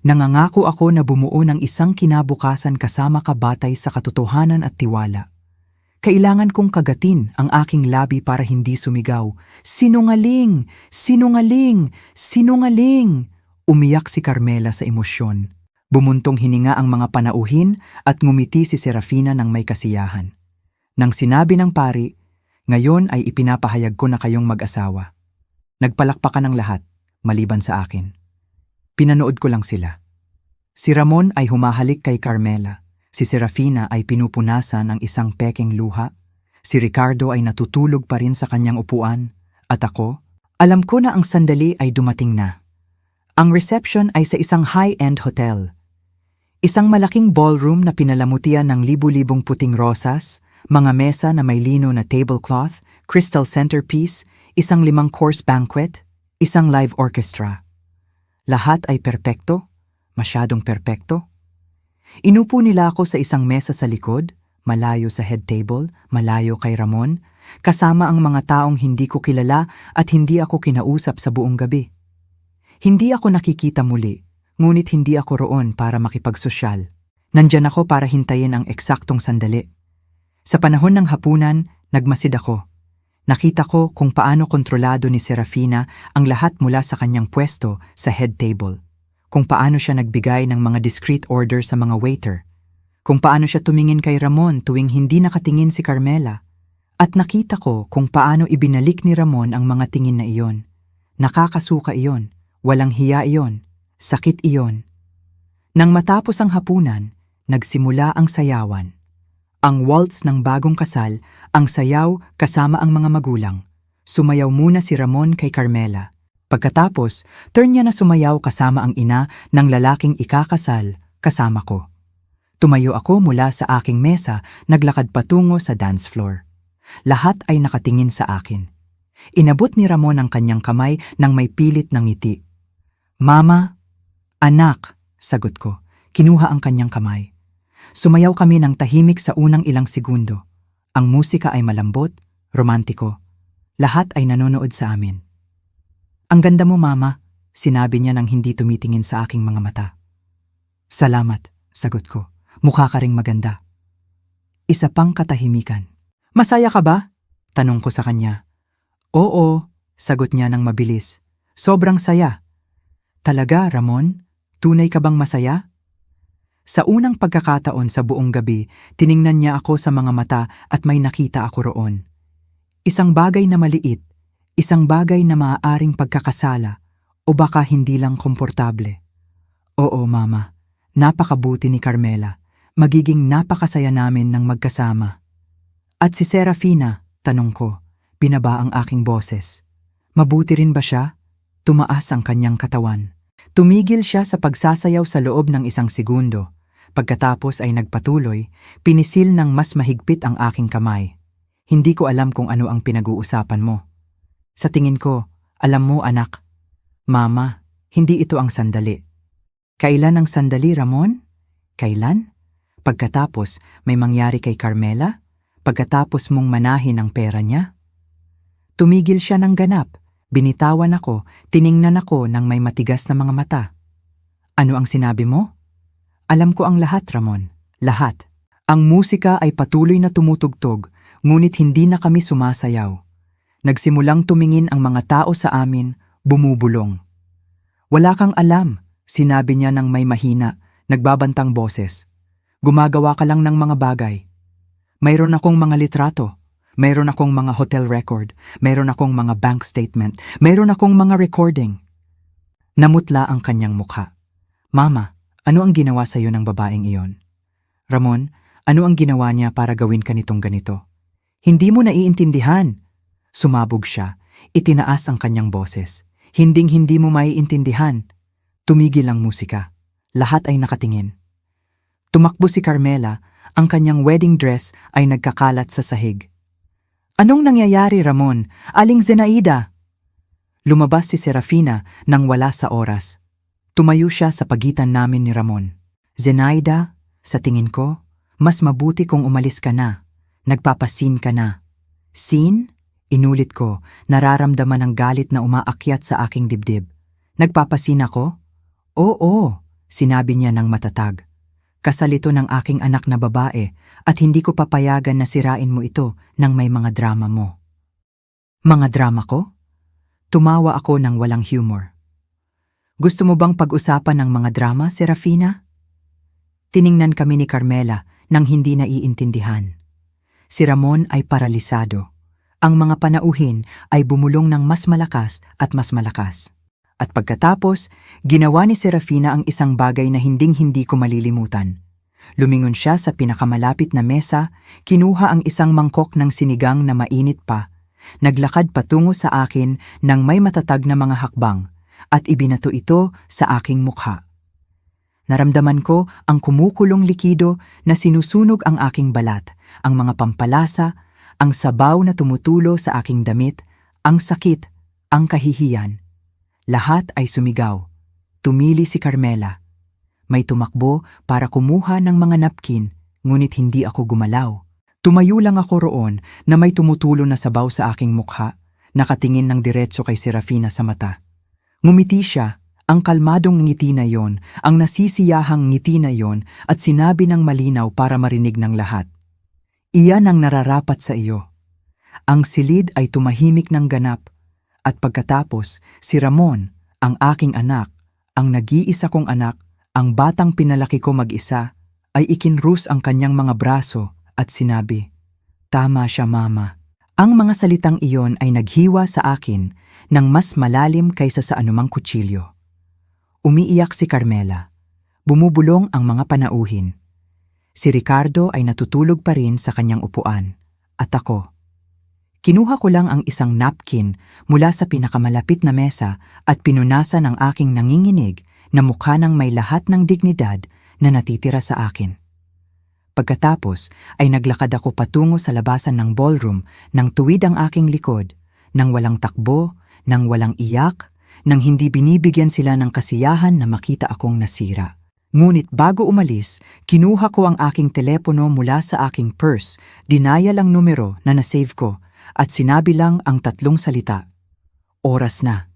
Nangangako ako na bumuo ng isang kinabukasan kasama ka batay sa katotohanan at tiwala. Kailangan kong kagatin ang aking labi para hindi sumigaw, 'Sinungaling! Sinungaling! Sinungaling!' Umiyak si Carmela sa emosyon. Bumuntong hininga ang mga panauhin at ngumiti si Serafina ng may kasiyahan. Nang sinabi ng pari, "Ngayon ay ipinapahayag ko na kayong mag-asawa." Nagpalakpakan ang lahat, maliban sa akin. Pinanood ko lang sila. Si Ramon ay humahalik kay Carmela. Si Serafina ay pinupunasan ng isang pekeng luha. Si Ricardo ay natutulog pa rin sa kanyang upuan. At ako, alam ko na ang sandali ay dumating na. Ang reception ay sa isang high-end hotel. Isang malaking ballroom na pinalamutian ng libu-libong puting rosas, mga mesa na may lino na tablecloth, crystal centerpiece, isang 5-course banquet, isang live orchestra. Lahat ay perpekto, masyadong perpekto. Inupo nila ako sa isang mesa sa likod, malayo sa head table, malayo kay Ramon, kasama ang mga taong hindi ko kilala at hindi ako kinausap sa buong gabi. Hindi ako nakikita muli, ngunit hindi ako roon para makipagsosyal. Nandyan ako para hintayin ang eksaktong sandali. Sa panahon ng hapunan, nagmasid ako. Nakita ko kung paano kontrolado ni Serafina ang lahat mula sa kanyang pwesto sa head table. Kung paano siya nagbigay ng mga discreet order sa mga waiter. Kung paano siya tumingin kay Ramon tuwing hindi nakatingin si Carmela. At nakita ko kung paano ibinalik ni Ramon ang mga tingin na iyon. Nakakasuka iyon, walang hiya iyon, sakit iyon. Nang matapos ang hapunan, nagsimula ang sayawan. Ang waltz ng bagong kasal, ang sayaw kasama ang mga magulang. Sumayaw muna si Ramon kay Carmela. Pagkatapos, turn niya na sumayaw kasama ang ina ng lalaking ikakasal kasama ko. Tumayo ako mula sa aking mesa, naglakad patungo sa dance floor. Lahat ay nakatingin sa akin. Inabot ni Ramon ang kanyang kamay nang may pilit ng ngiti. Mama, anak, sagot ko. Kinuha ang kanyang kamay. Sumayaw kami ng tahimik sa unang ilang segundo. Ang musika ay malambot, romantiko. Lahat ay nanonood sa amin. Ang ganda mo, Mama, sinabi niya nang hindi tumitingin sa aking mga mata. Salamat, sagot ko. Mukha ka ring maganda. Isa pang katahimikan. Masaya ka ba? Tanong ko sa kanya. Oo, sagot niya nang mabilis. Sobrang saya. Talaga, Ramon? Tunay ka bang masaya? Sa unang pagkakataon sa buong gabi, tiningnan niya ako sa mga mata at may nakita ako roon. Isang bagay na maliit, isang bagay na maaaring pagkakasala, o baka hindi lang komportable. Oo, Mama, napakabuti ni Carmela. Magiging napakasaya namin ng magkasama. At si Serafina, tanong ko, binaba ang aking boses. Mabuti rin ba siya? Tumaas ang kanyang katawan. Tumigil siya sa pagsasayaw sa loob ng isang segundo. Pagkatapos ay nagpatuloy, pinisil ng mas mahigpit ang aking kamay. Hindi ko alam kung ano ang pinag-uusapan mo. Sa tingin ko, alam mo anak. Mama, hindi ito ang sandali. Kailan ang sandali, Ramon? Kailan? Pagkatapos may mangyari kay Carmela? Pagkatapos mong manahin ang pera niya? Tumigil siya ng ganap. Binitawan ako, tiningnan ako ng may matigas na mga mata. Ano ang sinabi mo? Alam ko ang lahat, Ramon. Lahat. Ang musika ay patuloy na tumutugtog, ngunit hindi na kami sumasayaw. Nagsimulang tumingin ang mga tao sa amin, bumubulong. Wala kang alam, sinabi niya ng may mahina, nagbabantang boses. Gumagawa ka lang ng mga bagay. Mayroon akong mga litrato. Mayroon akong mga hotel record, mayroon akong mga bank statement, mayroon akong mga recording. Namutla ang kanyang mukha. Mama, ano ang ginawa sa iyo ng babaeng iyon? Ramon, ano ang ginawa niya para gawin ka nitong ganito? Hindi mo naiintindihan. Sumabog siya, itinaas ang kanyang boses. Hinding-hindi mo maiintindihan. Tumigil ang musika. Lahat ay nakatingin. Tumakbo si Carmela, ang kanyang wedding dress ay nagkakalat sa sahig. Anong nangyayari, Ramon? Aling Zenaida? Lumabas si Serafina nang wala sa oras. Tumayo siya sa pagitan namin ni Ramon. Zenaida, sa tingin ko, mas mabuti kung umalis ka na. Nagpapasin ka na. Sin? Inulit ko, nararamdaman ang galit na umaakyat sa aking dibdib. Nagpapasin ako? Oo, sinabi niya ng matatag. Kasal ito ng aking anak na babae at hindi ko papayagan na sirain mo ito ng may mga drama mo. Mga drama ko? Tumawa ako ng walang humor. Gusto mo bang pag-usapan ng mga drama, Serafina? Tiningnan kami ni Carmela nang hindi naiintindihan. Si Ramon ay paralisado. Ang mga panauhin ay bumulong ng mas malakas at mas malakas. At pagkatapos, ginawa ni Serafina ang isang bagay na hinding-hindi ko malilimutan. Lumingon siya sa pinakamalapit na mesa, kinuha ang isang mangkok ng sinigang na mainit pa, naglakad patungo sa akin ng may matatag na mga hakbang, at ibinato ito sa aking mukha. Naramdaman ko ang kumukulong likido na sinusunog ang aking balat, ang mga pampalasa, ang sabaw na tumutulo sa aking damit, ang sakit, ang kahihiyan. Lahat ay sumigaw. Tumili si Carmela. May tumakbo para kumuha ng mga napkin, ngunit hindi ako gumalaw. Tumayo lang ako roon na may tumutulo na sabaw sa aking mukha, nakatingin ng diretso kay Serafina sa mata. Ngumiti siya, ang kalmadong ngiti na yon, ang nasisiyahang ngiti na yon, at sinabi ng malinaw para marinig ng lahat. Iyan ang nararapat sa iyo. Ang silid ay tumahimik ng ganap, at pagkatapos, si Ramon, ang aking anak, ang nag-iisa kong anak, ang batang pinalaki ko mag-isa, ay ikinrus ang kanyang mga braso at sinabi, "Tama siya, Mama." Ang mga salitang iyon ay naghiwa sa akin ng mas malalim kaysa sa anumang kutsilyo. Umiiyak si Carmela. Bumubulong ang mga panauhin. Si Ricardo ay natutulog pa rin sa kanyang upuan, at ako. Kinuha ko lang ang isang napkin mula sa pinakamalapit na mesa at pinunasan ang aking nanginginig na mukha ng may lahat ng dignidad na natitira sa akin. Pagkatapos ay naglakad ako patungo sa labasan ng ballroom nang tuwid ang aking likod, nang walang takbo, nang walang iyak, nang hindi binibigyan sila ng kasiyahan na makita akong nasira. Ngunit bago umalis, kinuha ko ang aking telepono mula sa aking purse, dinayal ang numero na nasave ko, at sinabi lang ang 3 salita. Oras na.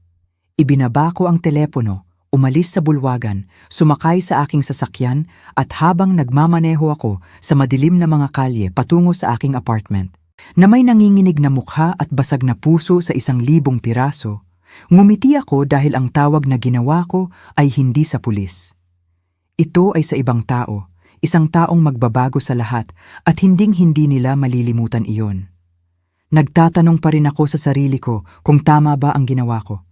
Ibinaba ko ang telepono, umalis sa bulwagan, sumakay sa aking sasakyan at habang nagmamaneho ako sa madilim na mga kalye patungo sa aking apartment, na may nanginginig na mukha at basag na puso sa 1,000 piraso, ngumiti ako dahil ang tawag na ginawa ko ay hindi sa pulis. Ito ay sa ibang tao, isang taong magbabago sa lahat at hinding-hindi nila malilimutan iyon. Nagtatanong pa rin ako sa sarili ko kung tama ba ang ginawa ko.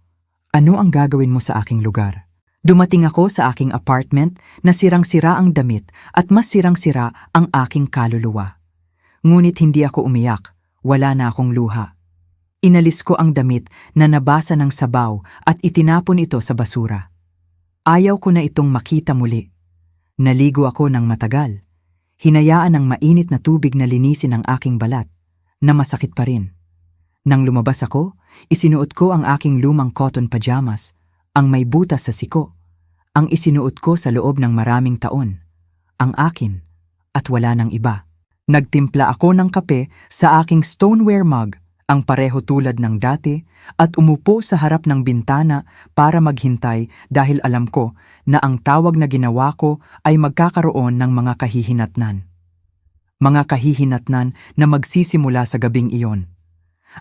Ano ang gagawin mo sa aking lugar? Dumating ako sa aking apartment na sirang-sira ang damit at mas sirang-sira ang aking kaluluwa. Ngunit hindi ako umiyak, wala na akong luha. Inalis ko ang damit na nabasa ng sabaw at itinapon ito sa basura. Ayaw ko na itong makita muli. Naligo ako ng matagal. Hinayaan ng mainit na tubig na linisin ang aking balat, na masakit pa rin. Nang lumabas ako, isinuot ko ang aking lumang cotton pajamas, ang may butas sa siko, ang isinuot ko sa loob ng maraming taon, ang akin, at wala nang iba. Nagtimpla ako ng kape sa aking stoneware mug, ang pareho tulad ng dati, at umupo sa harap ng bintana para maghintay dahil alam ko na ang tawag na ginawa ko ay magkakaroon ng mga kahihinatnan. Mga kahihinatnan na magsisimula sa gabing iyon.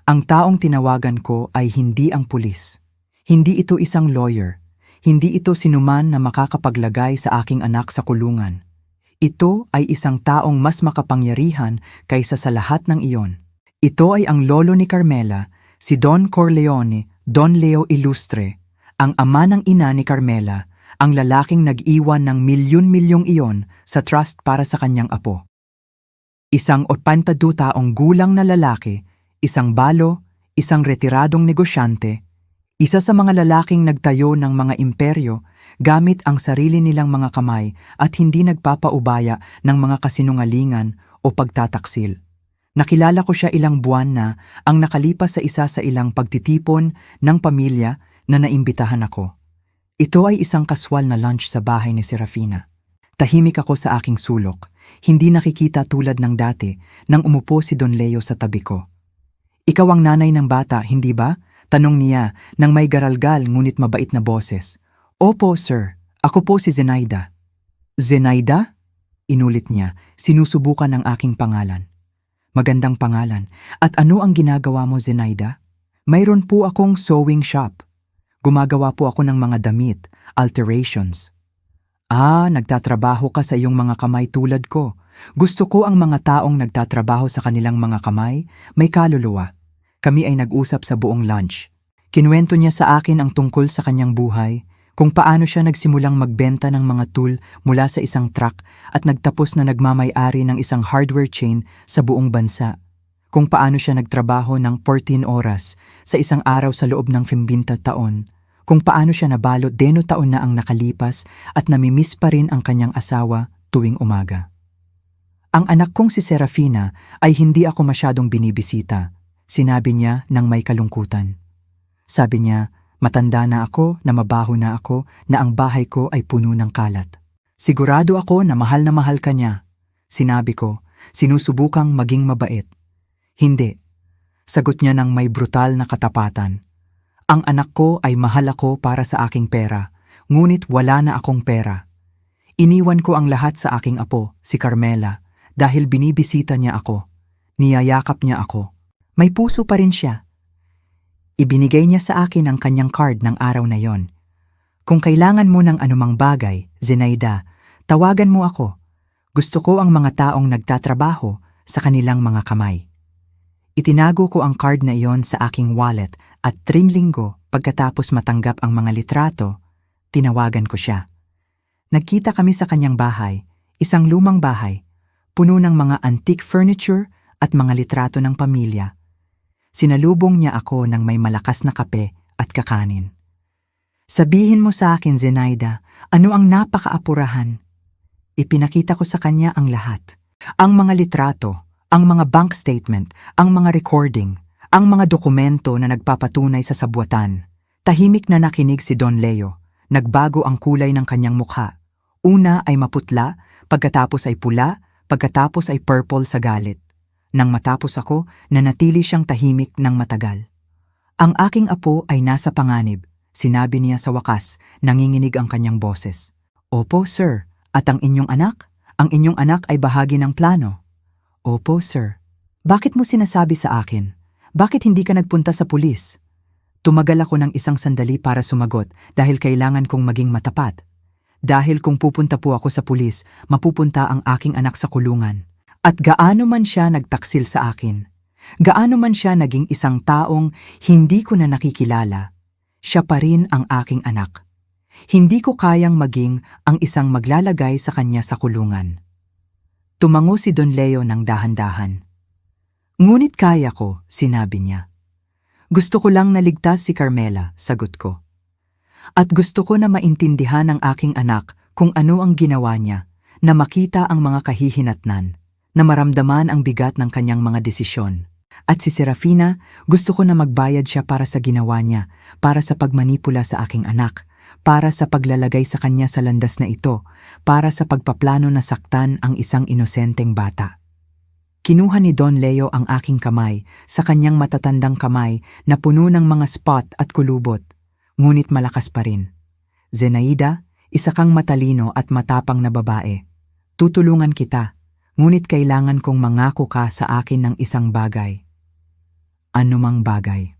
Ang taong tinawagan ko ay hindi ang pulis. Hindi ito isang lawyer. Hindi ito sinuman na makakapaglagay sa aking anak sa kulungan. Ito ay isang taong mas makapangyarihan kaysa sa lahat ng iyon. Ito ay ang lolo ni Carmela, si Don Corleone, Don Leo Ilustre, ang ama ng ina ni Carmela, ang lalaking nag-iwan ng milyon-milyong iyon sa trust para sa kanyang apo. Isang 82 taong gulang na lalaki, isang balo, isang retiradong negosyante, isa sa mga lalaking nagtayo ng mga imperyo gamit ang sarili nilang mga kamay at hindi nagpapaubaya ng mga kasinungalingan o pagtataksil. Nakilala ko siya ilang buwan na ang nakalipas sa isa sa ilang pagtitipon ng pamilya na naimbitahan ako. Ito ay isang kaswal na lunch sa bahay ni Serafina. Tahimik ako sa aking sulok, hindi nakikita tulad ng dati nang umupo si Don Leo sa tabi ko. Ikaw ang nanay ng bata, hindi ba? Tanong niya nang may garalgal ngunit mabait na boses. Opo, sir. Ako po si Zenaida. Zenaida? Inulit niya, sinusubukan ang aking pangalan. Magandang pangalan. At ano ang ginagawa mo, Zenaida? Mayroon po akong sewing shop. Gumagawa po ako ng mga damit, alterations. Nagtatrabaho ka sa iyong mga kamay tulad ko. Gusto ko ang mga taong nagtatrabaho sa kanilang mga kamay, may kaluluwa. Kami ay nag-usap sa buong lunch. Kinuwento niya sa akin ang tungkol sa kanyang buhay, kung paano siya nagsimulang magbenta ng mga tool mula sa isang truck at nagtapos na nagmamay-ari ng isang hardware chain sa buong bansa. Kung paano siya nagtrabaho ng 14 oras sa isang araw sa loob ng 15 taon. Kung paano siya nabalot 10 taon na ang nakalipas at namimiss pa rin ang kanyang asawa tuwing umaga. Ang anak kong si Serafina ay hindi ako masyadong binibisita, sinabi niya nang may kalungkutan. Sabi niya, matanda na ako, na mabaho na ako, na ang bahay ko ay puno ng kalat. Sigurado ako na mahal ka niya. Sinabi ko, sinusubukang maging mabait. Hindi. Sagot niya ng may brutal na katapatan. Ang anak ko ay mahal ako para sa aking pera, ngunit wala na akong pera. Iniwan ko ang lahat sa aking apo, si Carmela, dahil binibisita niya ako. Niyayakap niya ako. May puso pa rin siya. Ibinigay niya sa akin ang kanyang card ng araw na yon. Kung kailangan mo ng anumang bagay, Zenaida, tawagan mo ako. Gusto ko ang mga taong nagtatrabaho sa kanilang mga kamay. Itinago ko ang card na iyon sa aking wallet at 3 linggo pagkatapos matanggap ang mga litrato, tinawagan ko siya. Nagkita kami sa kanyang bahay, isang lumang bahay, puno ng mga antique furniture at mga litrato ng pamilya. Sinalubong niya ako ng may malakas na kape at kakanin. Sabihin mo sa akin, Zenaida, ano ang napakaapurahan? Ipinakita ko sa kanya ang lahat. Ang mga litrato, ang mga bank statement, ang mga recording, ang mga dokumento na nagpapatunay sa sabwatan. Tahimik na nakinig si Don Leo. Nagbago ang kulay ng kanyang mukha. Una ay maputla, pagkatapos ay pula, pagkatapos ay purple sa galit. Nang matapos ako, nanatili siyang tahimik ng matagal. Ang aking apo ay nasa panganib, sinabi niya sa wakas, nanginginig ang kanyang boses. Opo, sir. At ang inyong anak? Ang inyong anak ay bahagi ng plano. Opo, sir. Bakit mo sinasabi sa akin? Bakit hindi ka nagpunta sa pulis? Tumagal ako ng isang sandali para sumagot dahil kailangan kong maging matapat. Dahil kung pupunta po ako sa pulis, mapupunta ang aking anak sa kulungan. At gaano man siya nagtaksil sa akin, gaano man siya naging isang taong hindi ko na nakikilala, siya pa rin ang aking anak. Hindi ko kayang maging ang isang maglalagay sa kanya sa kulungan. Tumango si Don Leo ng dahan-dahan. Ngunit kaya ko, sinabi niya. Gusto ko lang naligtas si Carmela, sagot ko. At gusto ko na maintindihan ng aking anak kung ano ang ginawa niya, na makita ang mga kahihinatnan, na maramdaman ang bigat ng kanyang mga desisyon. At si Serafina, gusto ko na magbayad siya para sa ginawa niya, para sa pagmanipula sa aking anak, para sa paglalagay sa kanya sa landas na ito, para sa pagpaplano na saktan ang isang inosenteng bata. Kinuha ni Don Leo ang aking kamay sa kanyang matatandang kamay na puno ng mga spot at kulubot, ngunit malakas pa rin. Zenaida, isa kang matalino at matapang na babae. Tutulungan kita, ngunit kailangan kong mangako ka sa akin ng isang bagay. Anumang bagay.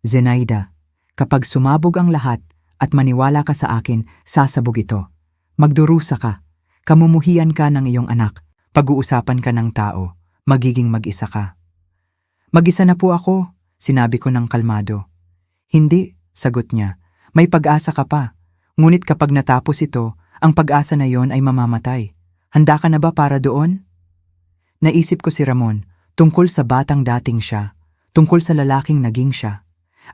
Zenaida, kapag sumabog ang lahat at maniwala ka sa akin, sasabog ito. Magdurusa ka, kamumuhian ka ng iyong anak, pag-uusapan ka ng tao, magiging mag-isa ka. Mag-isa na po ako, sinabi ko ng kalmado. Hindi, sagot niya, may pag-asa ka pa. Ngunit kapag natapos ito, ang pag-asa na yon ay mamamatay. Handa ka na ba para doon? Naisip ko si Ramon, tungkol sa batang dating siya, tungkol sa lalaking naging siya.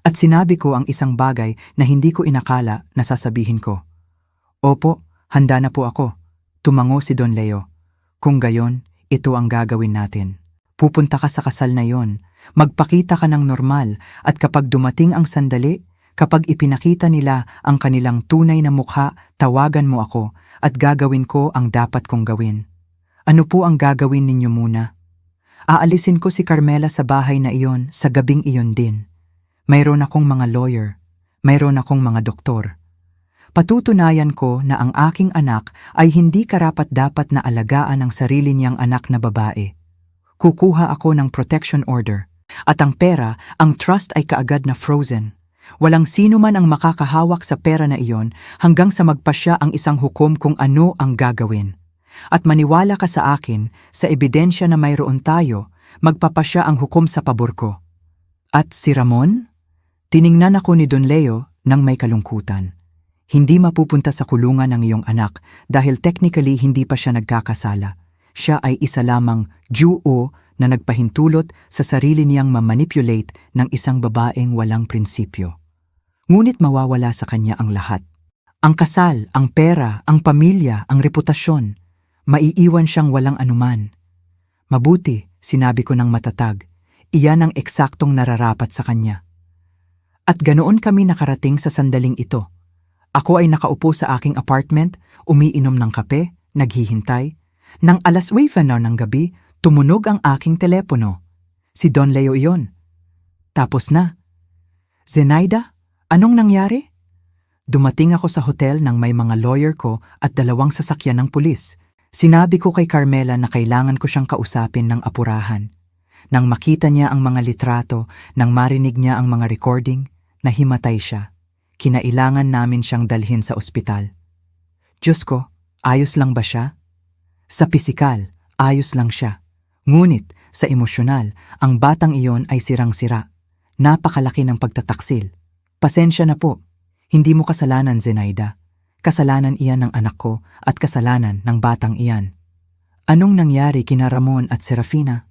At sinabi ko ang isang bagay na hindi ko inakala na sasabihin ko. Opo, handa na po ako. Tumango si Don Leo. Kung gayon, ito ang gagawin natin. Pupunta ka sa kasal na yon, magpakita ka ng normal, at kapag dumating ang sandali, kapag ipinakita nila ang kanilang tunay na mukha, tawagan mo ako at gagawin ko ang dapat kong gawin. Ano po ang gagawin ninyo muna? Aalisin ko si Carmela sa bahay na iyon sa gabing iyon din. Mayroon akong mga lawyer, mayroon akong mga doktor. Patutunayan ko na ang aking anak ay hindi karapat-dapat na alagaan ang sarili niyang anak na babae. Kukuha ako ng protection order, at ang pera, ang trust ay kaagad na frozen. Walang sino man ang makakahawak sa pera na iyon hanggang sa magpasya ang isang hukom kung ano ang gagawin. At maniwala ka sa akin, sa ebidensya na mayroon tayo, magpapasya ang hukom sa pabor ko. At si Ramon? Tiningnan ako ni Don Leo nang may kalungkutan. Hindi mapupunta sa kulungan ng iyong anak dahil technically hindi pa siya nagkakasala. Siya ay isa lamang Jew na nagpahintulot sa sarili niyang mamanipulate ng isang babaeng walang prinsipyo. Ngunit mawawala sa kanya ang lahat. Ang kasal, ang pera, ang pamilya, ang reputasyon. Maiiwan siyang walang anuman. Mabuti, sinabi ko ng matatag, iyan ang eksaktong nararapat sa kanya. At ganoon kami nakarating sa sandaling ito. Ako ay nakaupo sa aking apartment, umiinom ng kape, naghihintay. Nang 9:00 na ng gabi, tumunog ang aking telepono. Si Don Leo iyon. Tapos na. Zenaida, anong nangyari? Dumating ako sa hotel nang may mga lawyer ko at 2 sasakyan ng pulis. Sinabi ko kay Carmela na kailangan ko siyang kausapin ng apurahan. Nang makita niya ang mga litrato, nang marinig niya ang mga recording, nahimatay siya. Kinailangan namin siyang dalhin sa ospital. Diyos ko, ayos lang ba siya? Sa pisikal, ayos lang siya. Ngunit, sa emosyonal, ang batang iyon ay sirang-sira. Napakalaki ng pagtataksil. Pasensya na po. Hindi mo kasalanan, Zenaida. Kasalanan iyan ng anak ko at kasalanan ng batang iyan. Anong nangyari kina Ramon at Serafina?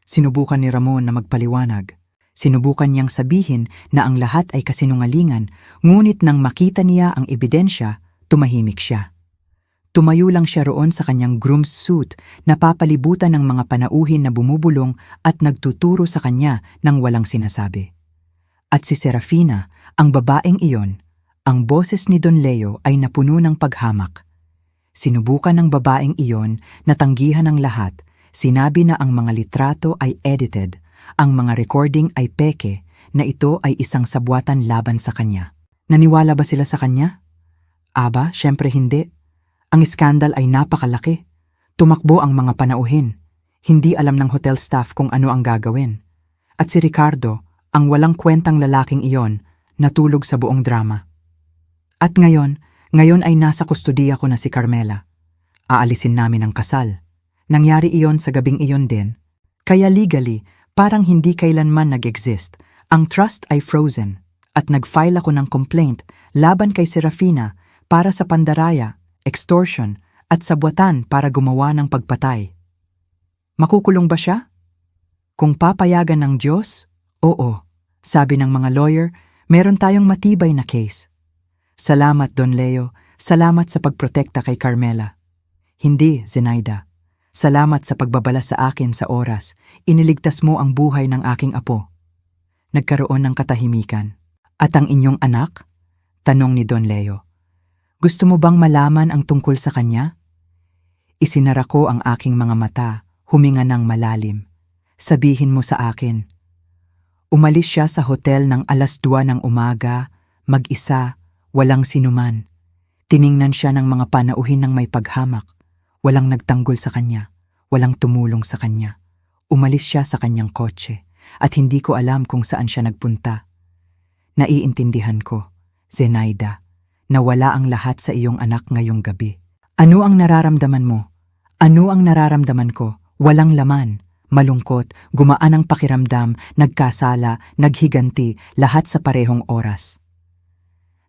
Sinubukan ni Ramon na magpaliwanag. Sinubukan niyang sabihin na ang lahat ay kasinungalingan, ngunit nang makita niya ang ebidensya, tumahimik siya. Tumayo lang siya roon sa kanyang groom's suit na papalibutan ng mga panauhin na bumubulong at nagtuturo sa kanya ng walang sinasabi. At si Serafina, Ang babaeng iyon, ang boses ni Don Leo ay napuno ng paghamak. Sinubukan ng babaeng iyon na tanggihan ang lahat. Sinabi na ang mga litrato ay edited, ang mga recording ay peke, na ito ay isang sabwatan laban sa kanya. Naniwala ba sila sa kanya? Aba, syempre hindi. Ang iskandal ay napakalaki. Tumakbo ang mga panauhin. Hindi alam ng hotel staff kung ano ang gagawin. At si Ricardo, ang walang kwentang lalaking iyon, natulog sa buong drama. At ngayon ay nasa kustudiya ko na si Carmela. Aalisin namin ang kasal. Nangyari iyon sa gabing iyon din. Kaya legally, parang hindi kailanman nag-exist. Ang trust ay frozen at nag-file ako ng complaint laban kay Serafina para sa pandaraya, extortion at sabwatan para gumawa ng pagpatay. Makukulong ba siya? Kung papayagan ng Diyos? Oo. Sabi ng mga lawyer, meron tayong matibay na case. Salamat, Don Leo. Salamat sa pagprotekta kay Carmela. Hindi, Zenaida. Salamat sa pagbabala sa akin sa oras. Iniligtas mo ang buhay ng aking apo. Nagkaroon ng katahimikan. At ang inyong anak? Tanong ni Don Leo. Gusto mo bang malaman ang tungkol sa kanya? Isinara ko ang aking mga mata, huminga ng malalim. Sabihin mo sa akin. Umalis siya sa hotel ng 2:00 ng umaga, mag-isa, walang sinuman. Tiningnan siya ng mga panauhin ng may paghamak. Walang nagtanggol sa kanya, walang tumulong sa kanya. Umalis siya sa kanyang kotse. At hindi ko alam kung saan siya nagpunta. Naiintindihan ko, Zenaida, na wala ang lahat sa iyong anak ngayong gabi. Ano ang nararamdaman mo? Ano ang nararamdaman ko? Walang laman, malungkot, gumaan ang pakiramdam, nagkasala, naghiganti, lahat sa parehong oras.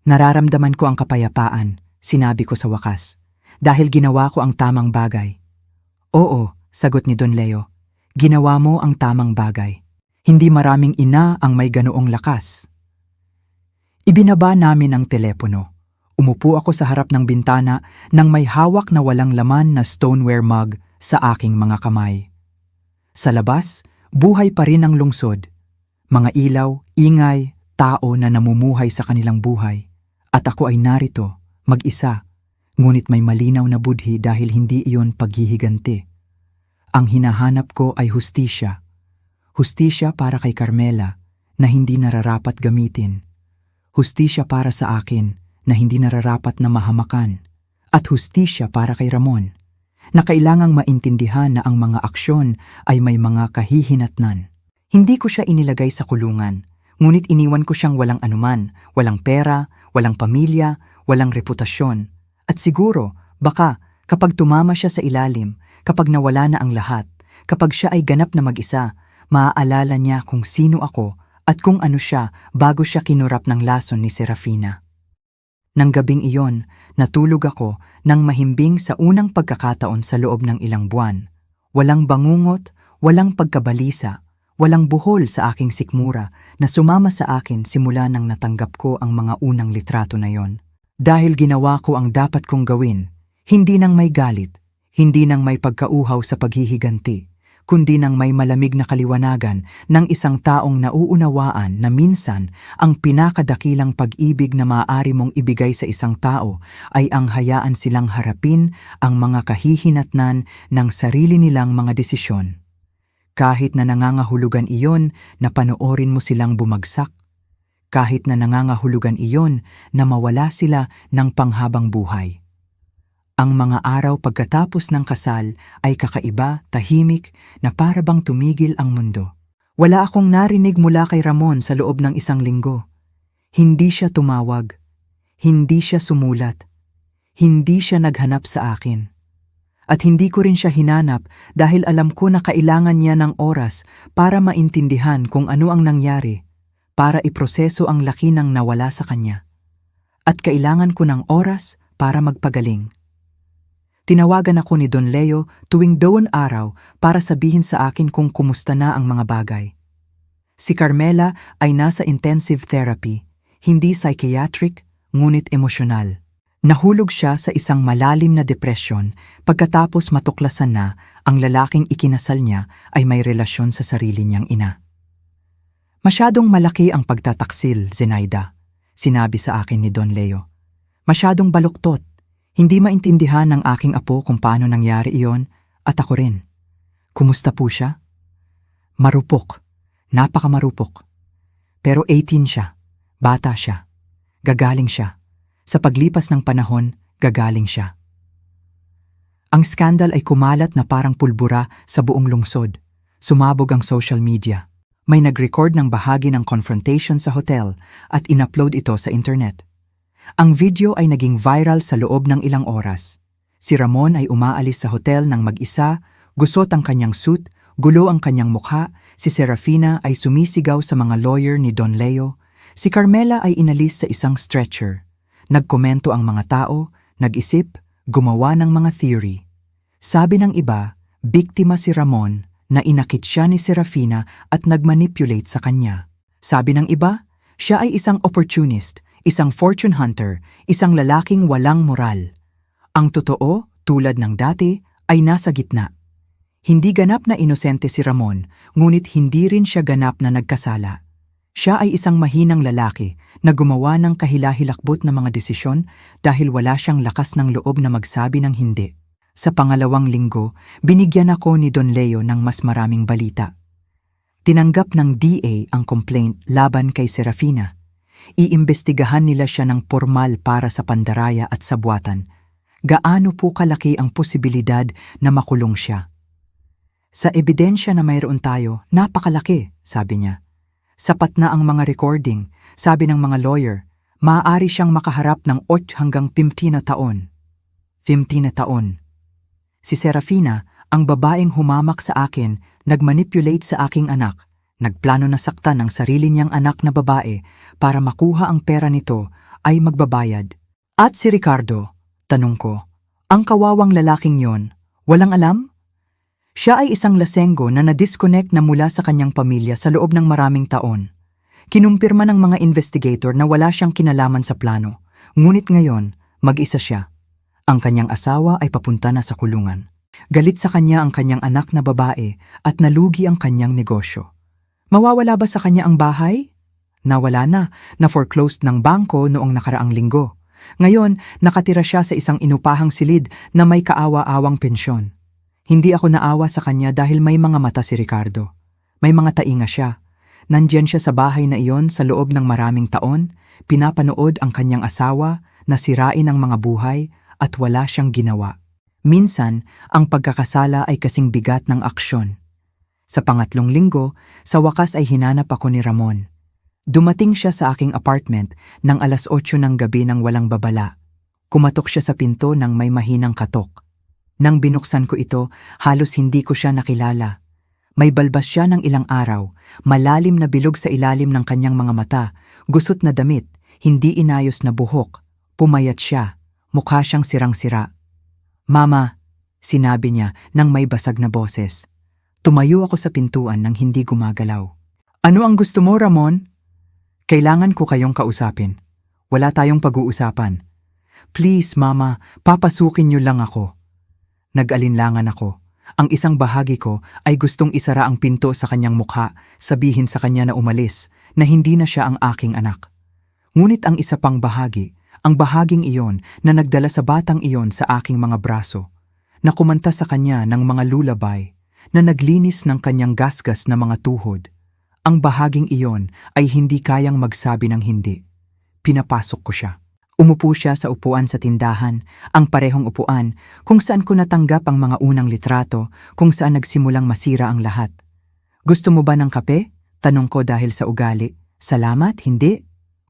Nararamdaman ko ang kapayapaan, sinabi ko sa wakas, dahil ginawa ko ang tamang bagay. Oo, sagot ni Don Leo, ginawa mo ang tamang bagay. Hindi maraming ina ang may ganoong lakas. Ibinaba namin ang telepono. Umupo ako sa harap ng bintana nang may hawak na walang laman na stoneware mug sa aking mga kamay. Sa labas, buhay pa rin ang lungsod. Mga ilaw, ingay, tao na namumuhay sa kanilang buhay. At ako ay narito, mag-isa. Ngunit may malinaw na budhi dahil hindi iyon paghihiganti. Ang hinahanap ko ay hustisya. Hustisya para kay Carmela na hindi nararapat gamitin. Hustisya para sa akin na hindi nararapat na mahamakan. At hustisya para kay Ramon na kailangang maintindihan na ang mga aksyon ay may mga kahihinatnan. Hindi ko siya inilagay sa kulungan, ngunit iniwan ko siyang walang anuman, walang pera, walang pamilya, walang reputasyon. At siguro, baka kapag tumama siya sa ilalim, kapag nawala na ang lahat, kapag siya ay ganap na mag-isa, maaalala niya kung sino ako at kung ano siya bago siya kinurap ng lason ni Serafina. Nang gabing iyon, natulog ako nang mahimbing sa unang pagkakataon sa loob ng ilang buwan. Walang bangungot, walang pagkabalisa, walang buhol sa aking sikmura na sumama sa akin simula nang natanggap ko ang mga unang litrato na yon. Dahil ginawa ko ang dapat kong gawin, hindi nang may galit, hindi nang may pagkauhaw sa paghihiganti, kundi nang may malamig na kaliwanagan ng isang taong nauunawaan na minsan ang pinakadakilang pag-ibig na maaari mong ibigay sa isang tao ay ang hayaan silang harapin ang mga kahihinatnan ng sarili nilang mga desisyon. Kahit na nangangahulugan iyon na panoorin mo silang bumagsak, kahit na nangangahulugan iyon na mawala sila ng panghabang buhay. Ang mga araw pagkatapos ng kasal ay kakaiba, tahimik, na para bang tumigil ang mundo. Wala akong narinig mula kay Ramon sa loob ng 1 linggo. Hindi siya tumawag. Hindi siya sumulat. Hindi siya naghanap sa akin. At hindi ko rin siya hinanap dahil alam ko na kailangan niya ng oras para maintindihan kung ano ang nangyari, para iproseso ang laki ng nawala sa kanya. At kailangan ko ng oras para magpagaling. Tinawagan ako ni Don Leo tuwing dawn araw para sabihin sa akin kung kumusta na ang mga bagay. Si Carmela ay nasa intensive therapy, hindi psychiatric, ngunit emosyonal. Nahulog siya sa isang malalim na depresyon pagkatapos matuklasan na ang lalaking ikinasal niya ay may relasyon sa sarili niyang ina. Masyadong malaki ang pagtataksil, Zenaida. sinabi sa akin ni Don Leo. Masyadong baluktot. Hindi maintindihan ng aking apo kung paano nangyari iyon at ako rin. Kumusta po siya? Marupok. Napakamarupok. Pero 18 siya. Bata siya. Gagaling siya. Sa paglipas ng panahon, gagaling siya. Ang skandal ay kumalat na parang pulbura sa buong lungsod. Sumabog ang social media. May nag-record ng bahagi ng confrontation sa hotel at in-upload ito sa internet. Ang video ay naging viral sa loob ng ilang oras. Si Ramon ay umaalis sa hotel ng mag-isa, gusot ang kanyang suit, gulo ang kanyang mukha, si Serafina ay sumisigaw sa mga lawyer ni Don Leo, si Carmela ay inalis sa isang stretcher. Nagkomento ang mga tao, nag-isip, gumawa ng mga theory. Sabi ng iba, biktima si Ramon na inakit siya ni Serafina at nagmanipulate sa kanya. Sabi ng iba, siya ay isang opportunist, isang fortune hunter, isang lalaking walang moral. Ang totoo, tulad ng dati, ay nasa gitna. Hindi ganap na inosente si Ramon, ngunit hindi rin siya ganap na nagkasala. Siya ay isang mahinang lalaki na gumawa ng kahilahilakbot na mga desisyon dahil wala siyang lakas ng loob na magsabi ng hindi. Sa pangalawang linggo, binigyan ako ni Don Leo ng mas maraming balita. Tinanggap ng DA ang complaint laban kay Serafina. Iimbestigahan nila siya ng pormal para sa pandaraya at sabwatan. Gaano po kalaki ang posibilidad na makulong siya? Sa ebidensya na mayroon tayo, napakalaki, sabi niya. Sapat na ang mga recording, sabi ng mga lawyer. Maaari siyang makaharap ng 8 hanggang 15 na taon. 15 na taon. Si Serafina, ang babaeng humamak sa akin, nagmanipulate sa aking anak. Nagplano na saktan ang sarili niyang anak na babae para makuha ang pera nito ay magbabayad. At si Ricardo, tanong ko, ang kawawang lalaking yon, walang alam? Siya ay isang lasenggo na na-disconnect na mula sa kanyang pamilya sa loob ng maraming taon. Kinumpirma ng mga investigator na wala siyang kinalaman sa plano, ngunit ngayon, mag-isa siya. Ang kanyang asawa ay papunta na sa kulungan. Galit sa kanya ang kanyang anak na babae at nalugi ang kanyang negosyo. Mawawala ba sa kanya ang bahay? Nawala na foreclosed ng bangko noong nakaraang linggo. Ngayon, nakatira siya sa isang inupahang silid na may kaawa-awang pensyon. Hindi ako naawa sa kanya dahil may mga mata si Ricardo. May mga tainga siya. Nandiyan siya sa bahay na iyon sa loob ng maraming taon, pinapanood ang kanyang asawa na sirain ang mga buhay at wala siyang ginawa. Minsan, ang pagkakasala ay kasing bigat ng aksyon. Sa pangatlong linggo, sa wakas ay hinanap ako ni Ramon. Dumating siya sa aking apartment ng 8:00 ng gabi nang walang babala. Kumatok siya sa pinto ng may mahinang katok. Nang binuksan ko ito, halos hindi ko siya nakilala. May balbas siya ng ilang araw, malalim na bilog sa ilalim ng kanyang mga mata, gusot na damit, hindi inayos na buhok, pumayat siya. Mukha siyang sirang-sira. Mama, sinabi niya nang may basag na boses. Tumayo ako sa pintuan nang hindi gumagalaw. Ano ang gusto mo, Ramon? Kailangan ko kayong kausapin. Wala tayong pag-uusapan. Please, Mama, papasukin niyo lang ako. Nag-alinlangan ako. Ang isang bahagi ko ay gustong isara ang pinto sa kanyang mukha, sabihin sa kanya na umalis, na hindi na siya ang aking anak. Ngunit ang isa pang bahagi, ang bahaging iyon na nagdala sa batang iyon sa aking mga braso, na kumanta sa kanya ng mga lullaby, na naglinis ng kanyang gasgas na mga tuhod. Ang bahaging iyon ay hindi kayang magsabi ng hindi. Pinapasok ko siya. Umupo siya sa upuan sa tindahan, ang parehong upuan kung saan ko natanggap ang mga unang litrato, kung saan nagsimulang masira ang lahat. Gusto mo ba ng kape? Tanong ko dahil sa ugali. Salamat, hindi.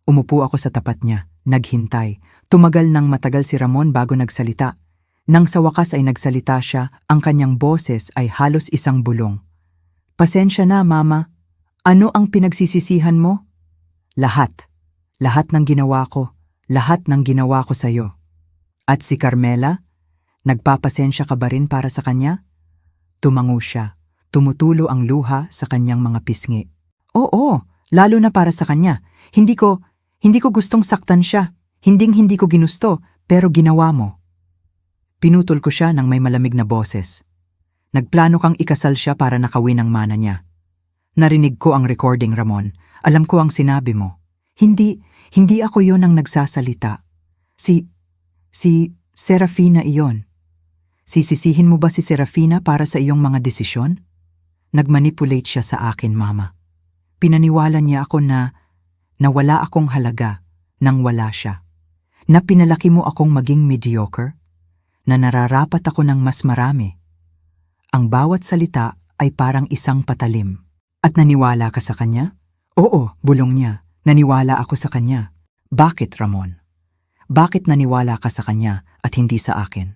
Umupo ako sa tapat niya. Naghintay. Tumagal ng matagal si Ramon bago nagsalita. Nang sa wakas ay nagsalita siya, ang kanyang boses ay halos isang bulong. Pasensya na, Mama. Ano ang pinagsisisihan mo? Lahat. Lahat ng ginawa ko. Lahat ng ginawa ko sa'yo. At si Carmela? Nagpapasensya ka ba rin para sa kanya? Tumango siya. Tumutulo ang luha sa kanyang mga pisngi. Oo, lalo na para sa kanya. Hindi ko gustong saktan siya. Hindi ko ginusto, pero ginawa mo. Pinutol ko siya ng may malamig na boses. Nagplano kang ikasal siya para nakawin ang mana niya. Narinig ko ang recording, Ramon. Alam ko ang sinabi mo. Hindi Hindi ako yon ang nagsasalita. Si Serafina iyon. Sisisihin mo ba si Serafina para sa iyong mga desisyon? Nagmanipulate siya sa akin, Mama. Pinaniwala niya ako na wala akong halaga nang wala siya. Na pinalaki mo akong maging mediocre, na nararapat ako ng mas marami. Ang bawat salita ay parang isang patalim. At naniwala ka sa kanya? Oo, bulong niya. Naniwala ako sa kanya. Bakit, Ramon? Bakit naniwala ka sa kanya at hindi sa akin?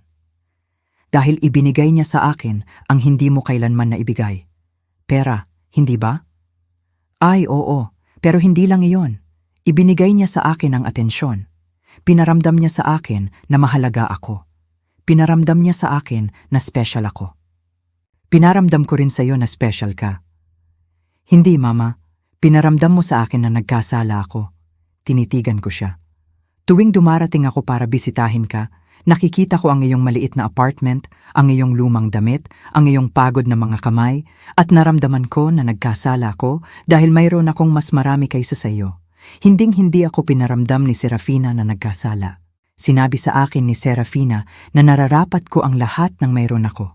Dahil ibinigay niya sa akin ang hindi mo kailanman na ibigay. Pera, hindi ba? Ay, oo, pero hindi lang iyon. Ibinigay niya sa akin ang atensyon. Pinaramdam niya sa akin na mahalaga ako. Pinaramdam niya sa akin na special ako. Pinaramdam ko rin sa iyo na special ka. Hindi, Mama. Pinaramdam mo sa akin na nagkasala ako. Tinitigan ko siya. Tuwing dumarating ako para bisitahin ka, nakikita ko ang iyong maliit na apartment, ang iyong lumang damit, ang iyong pagod na mga kamay, at naramdaman ko na nagkasala ako dahil mayroon akong mas marami kaysa sa iyo. Hinding-hindi ako pinaramdam ni Serafina na nagkasala. Sinabi sa akin ni Serafina na nararapat ko ang lahat ng mayroon ako.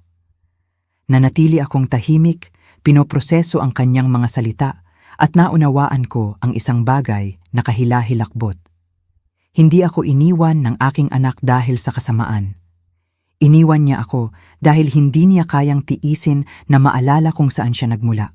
Nanatili akong tahimik, pinoproseso ang kanyang mga salita, at naunawaan ko ang isang bagay na kahilahilakbot. Hindi ako iniwan ng aking anak dahil sa kasamaan. Iniwan niya ako dahil hindi niya kayang tiisin na maalala kung saan siya nagmula.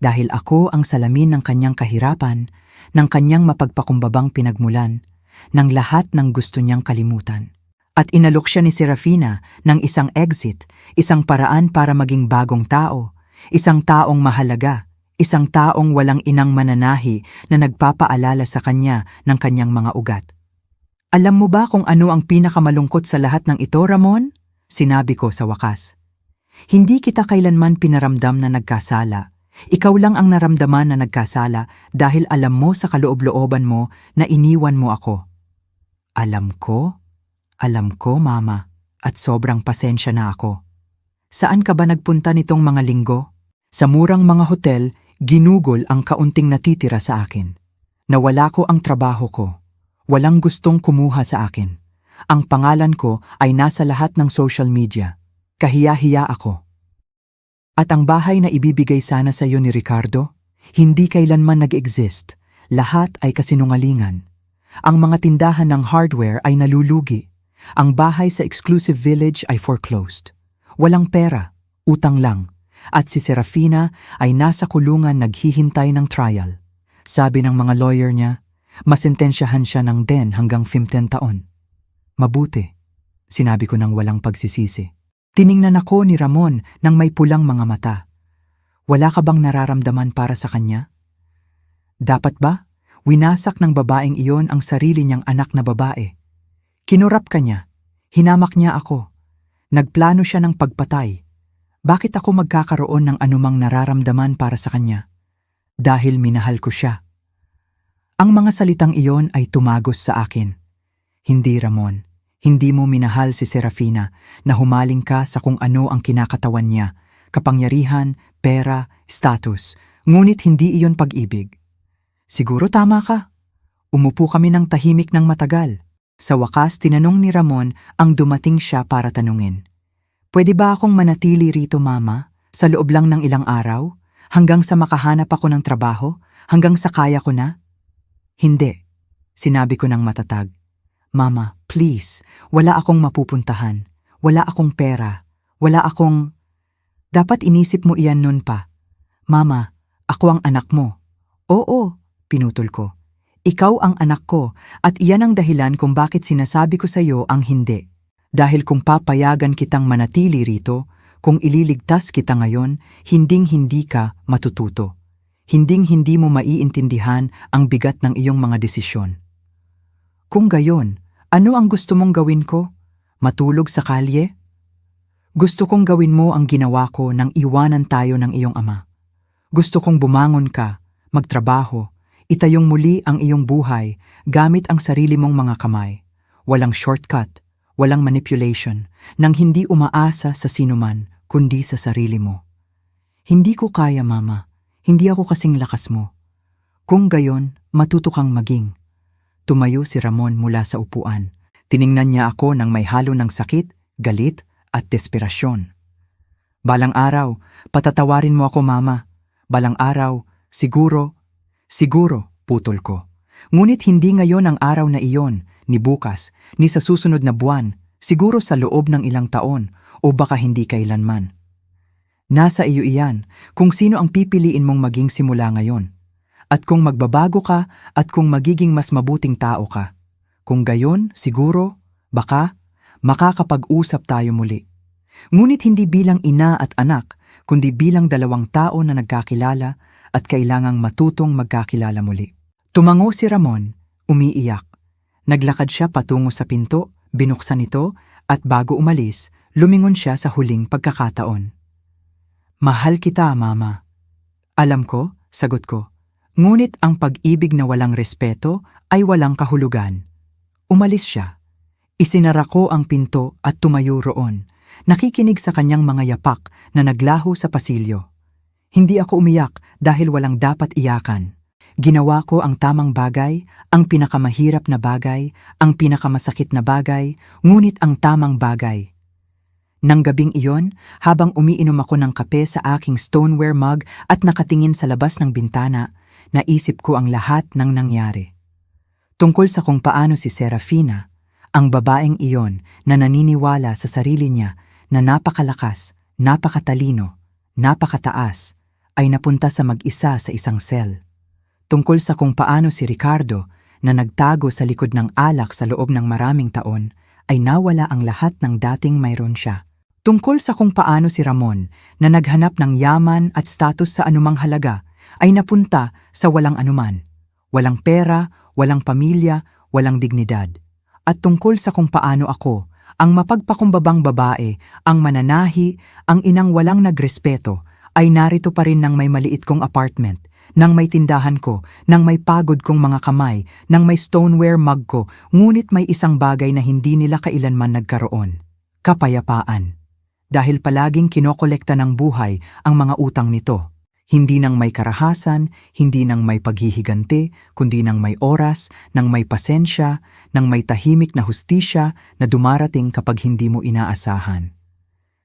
Dahil ako ang salamin ng kanyang kahirapan, ng kanyang mapagpakumbabang pinagmulan, ng lahat ng gusto niyang kalimutan. At inalok siya ni Serafina ng isang exit, isang paraan para maging bagong tao, isang taong mahalaga, isang taong walang inang mananahi na nagpapaalala sa kanya ng kanyang mga ugat. Alam mo ba kung ano ang pinakamalungkot sa lahat ng ito, Ramon? Sinabi ko sa wakas. Hindi kita kailanman pinaramdam na nagkasala. Ikaw lang ang naramdaman na nagkasala dahil alam mo sa kaloob-looban mo na iniwan mo ako. Alam ko, Mama, at sobrang pasensya na ako. Saan ka ba nagpunta nitong mga linggo? Sa murang mga hotel, ginugol ang kaunting natitira sa akin. Nawala ko ang trabaho ko. Walang gustong kumuha sa akin. Ang pangalan ko ay nasa lahat ng social media. Kahiya-hiya ako. At ang bahay na ibibigay sana sa iyo ni Ricardo, hindi kailanman nag-exist. Lahat ay kasinungalingan. Ang mga tindahan ng hardware ay nalulugi. Ang bahay sa exclusive village ay foreclosed. Walang pera, utang lang. At si Serafina ay nasa kulungan naghihintay ng trial. Sabi ng mga lawyer niya, masentensyahan siya ng 10 hanggang 15 taon. Mabuti, sinabi ko ng walang pagsisisi. Tiningnan ako ni Ramon ng may pulang mga mata. Wala ka bang nararamdaman para sa kanya? Dapat ba? Winasak ng babaeng iyon ang sarili niyang anak na babae. Kinurap ka niya. Hinamak niya ako. Nagplano siya ng pagpatay. Bakit ako magkakaroon ng anumang nararamdaman para sa kanya? Dahil minahal ko siya. Ang mga salitang iyon ay tumagos sa akin. Hindi, Ramon. Hindi mo minahal si Serafina na humaling ka sa kung ano ang kinakatawan niya, kapangyarihan, pera, status, ngunit hindi iyon pag-ibig. Siguro tama ka. Umupo kami ng tahimik ng matagal. Sa wakas, tinanong ni Ramon ang dumating siya para tanungin. Pwede ba akong manatili rito, Mama, sa loob lang ng ilang araw, hanggang sa makahanap ako ng trabaho, hanggang sa kaya ko na? Hindi, sinabi ko ng matatag. Mama, please, wala akong mapupuntahan. Wala akong pera. Wala akong... Dapat inisip mo iyan nun pa. Mama, ako ang anak mo. Oo, pinutol ko. Ikaw ang anak ko at iyan ang dahilan kung bakit sinasabi ko sa iyo ang hindi. Dahil kung papayagan kitang manatili rito, kung ililigtas kita ngayon, hinding-hindi ka matututo. Hinding-hindi mo maiintindihan ang bigat ng iyong mga desisyon. Kung gayon, ano ang gusto mong gawin ko? Matulog sa kalye? Gusto kong gawin mo ang ginawa ko nang iwanan tayo ng iyong ama. Gusto kong bumangon ka, magtrabaho, itayong muli ang iyong buhay gamit ang sarili mong mga kamay. Walang shortcut, walang manipulation, nang hindi umaasa sa sinuman kundi sa sarili mo. Hindi ko kaya, Mama. Hindi ako kasing lakas mo. Kung gayon, matuto kang maging. Tumayo si Ramon mula sa upuan. Tiningnan niya ako ng may halo ng sakit, galit, at desperasyon. Balang araw, patatawarin mo ako, Mama. Balang araw, siguro, putol ko. Ngunit hindi ngayon ang araw na iyon, ni bukas, ni sa susunod na buwan, siguro sa loob ng ilang taon, o baka hindi kailanman. Nasa iyo iyan, kung sino ang pipiliin mong maging simula ngayon. At kung magbabago ka at kung magiging mas mabuting tao ka. Kung gayon, siguro, baka, makakapag-usap tayo muli. Ngunit hindi bilang ina at anak, kundi bilang dalawang tao na nagkakilala at kailangang matutong magkakilala muli. Tumango si Ramon, umiiyak. Naglakad siya patungo sa pinto, binuksan ito, at bago umalis, lumingon siya sa huling pagkakataon. Mahal kita, Mama. Alam ko, sagot ko. Ngunit ang pag-ibig na walang respeto ay walang kahulugan. Umalis siya. Isinara ko ang pinto at tumayo roon, nakikinig sa kanyang mga yapak na naglaho sa pasilyo. Hindi ako umiyak dahil walang dapat iyakan. Ginawa ko ang tamang bagay, ang pinakamahirap na bagay, ang pinakamasakit na bagay, ngunit ang tamang bagay. Nang gabing iyon, habang umiinom ako ng kape sa aking stoneware mug at nakatingin sa labas ng bintana, naisip ko ang lahat ng nangyari. Tungkol sa kung paano si Serafina, ang babaeng iyon na naniniwala sa sarili niya na napakalakas, napakatalino, napakataas, ay napunta sa mag-isa sa isang sel. Tungkol sa kung paano si Ricardo, na nagtago sa likod ng alak sa loob ng maraming taon, ay nawala ang lahat ng dating mayroon siya. Tungkol sa kung paano si Ramon, na naghanap ng yaman at status sa anumang halaga, ay napunta sa walang anuman. Walang pera, walang pamilya, walang dignidad. At tungkol sa kung paano ako, ang mapagpakumbabang babae, ang mananahi, ang inang walang nagrespeto, ay narito pa rin ng may maliit kong apartment, nang may tindahan ko, nang may pagod kong mga kamay, nang may stoneware mug ko, ngunit may isang bagay na hindi nila kailanman nagkaroon. Kapayapaan. Dahil palaging kinokolekta ng buhay ang mga utang nito. Hindi nang may karahasan, hindi nang may paghihiganti, kundi nang may oras, nang may pasensya, nang may tahimik na hustisya na dumarating kapag hindi mo inaasahan.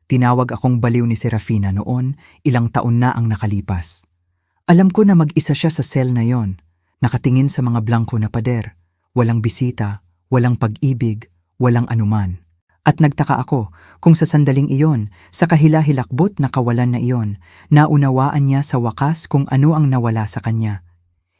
Tinawag akong baliw ni Serafina noon, ilang taon na ang nakalipas. Alam ko na mag-isa siya sa cell na yon, nakatingin sa mga blangko na pader, walang bisita, walang pag-ibig, walang anuman. At nagtaka ako kung sa sandaling iyon, sa kahila-hilakbot na kawalan na iyon, naunawaan niya sa wakas kung ano ang nawala sa kanya.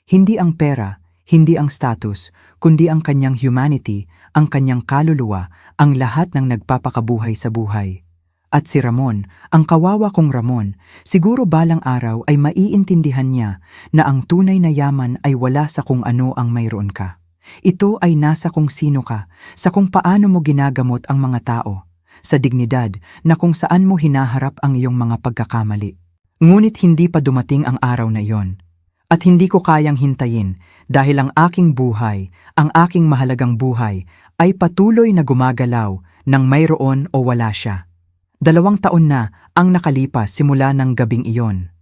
Hindi ang pera, hindi ang status, kundi ang kanyang humanity, ang kanyang kaluluwa, ang lahat ng nagpapakabuhay sa buhay. At si Ramon, ang kawawa kong Ramon, siguro balang araw ay maiintindihan niya na ang tunay na yaman ay wala sa kung ano ang mayroon ka. Ito ay nasa kung sino ka, sa kung paano mo ginagamot ang mga tao, sa dignidad na kung saan mo hinaharap ang iyong mga pagkakamali. Ngunit hindi pa dumating ang araw na iyon. At hindi ko kayang hintayin dahil ang aking buhay, ang aking mahalagang buhay, ay patuloy na gumagalaw nang mayroon o wala siya. 2 taon na ang nakalipas simula ng gabing iyon.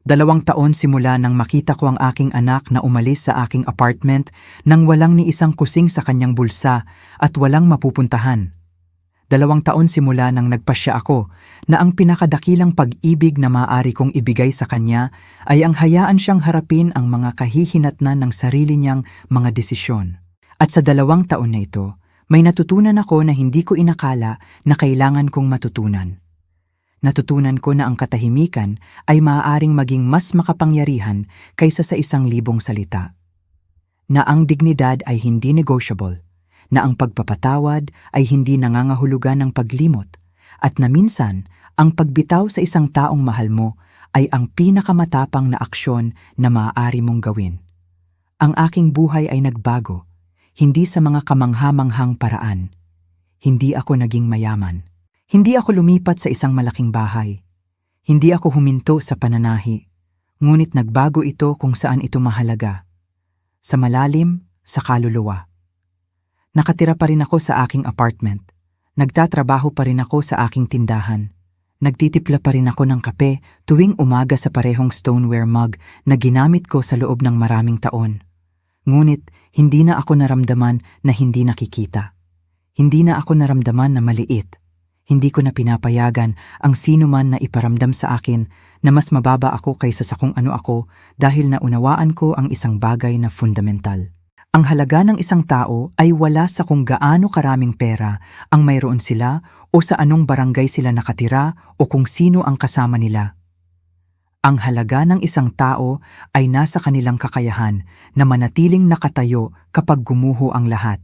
2 taon simula nang makita ko ang aking anak na umalis sa aking apartment nang walang ni isang kusing sa kanyang bulsa at walang mapupuntahan. 2 taon simula nang nagpasya ako na ang pinakadakilang pag-ibig na maaari kong ibigay sa kanya ay ang hayaan siyang harapin ang mga kahihinatnan ng sarili niyang mga desisyon. At sa 2 taon na ito, may natutunan ako na hindi ko inakala na kailangan kong matutunan. Natutunan ko na ang katahimikan ay maaaring maging mas makapangyarihan kaysa sa 1,000 salita. Na ang dignidad ay hindi negotiable, na ang pagpapatawad ay hindi nangangahulugan ng paglimot, at na minsan ang pagbitaw sa isang taong mahal mo ay ang pinakamatapang na aksyon na maaari mong gawin. Ang aking buhay ay nagbago, hindi sa mga kamangha-manghang paraan. Hindi ako naging mayaman. Hindi ako lumipat sa isang malaking bahay. Hindi ako huminto sa pananahi. Ngunit nagbago ito kung saan ito mahalaga. Sa malalim, sa kaluluwa. Nakatira pa rin ako sa aking apartment. Nagtatrabaho pa rin ako sa aking tindahan. Nagtitipla pa rin ako ng kape tuwing umaga sa parehong stoneware mug na ginamit ko sa loob ng maraming taon. Ngunit Hindi na ako naramdaman na hindi nakikita. Hindi na ako naramdaman na maliit. Hindi ko na pinapayagan ang sino man na iparamdam sa akin na mas mababa ako kaysa sa kung ano ako dahil naunawaan ko ang isang bagay na fundamental. Ang halaga ng isang tao ay wala sa kung gaano karaming pera ang mayroon sila o sa anong barangay sila nakatira o kung sino ang kasama nila. Ang halaga ng isang tao ay nasa kanilang kakayahan na manatiling nakatayo kapag gumuho ang lahat.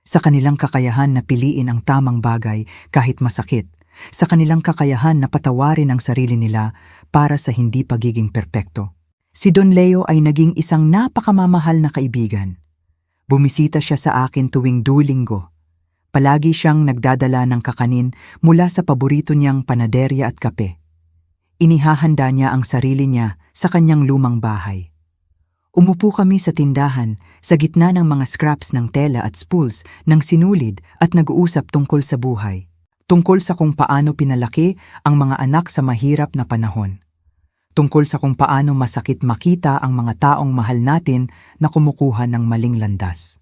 Sa kanilang kakayahan na piliin ang tamang bagay kahit masakit, sa kanilang kakayahan na patawarin ang sarili nila para sa hindi pagiging perpekto. Si Don Leo ay naging isang napakamamahal na kaibigan. Bumisita siya sa akin tuwing Linggo. Palagi siyang nagdadala ng kakanin mula sa paborito niyang panaderya at kape. Inihahanda niya ang sarili niya sa kanyang lumang bahay. Umupo kami sa tindahan sa gitna ng mga scraps ng tela at spools ng sinulid at nag-uusap tungkol sa buhay. Tungkol sa kung paano pinalaki ang mga anak sa mahirap na panahon. Tungkol sa kung paano masakit makita ang mga taong mahal natin na kumukuha ng maling landas.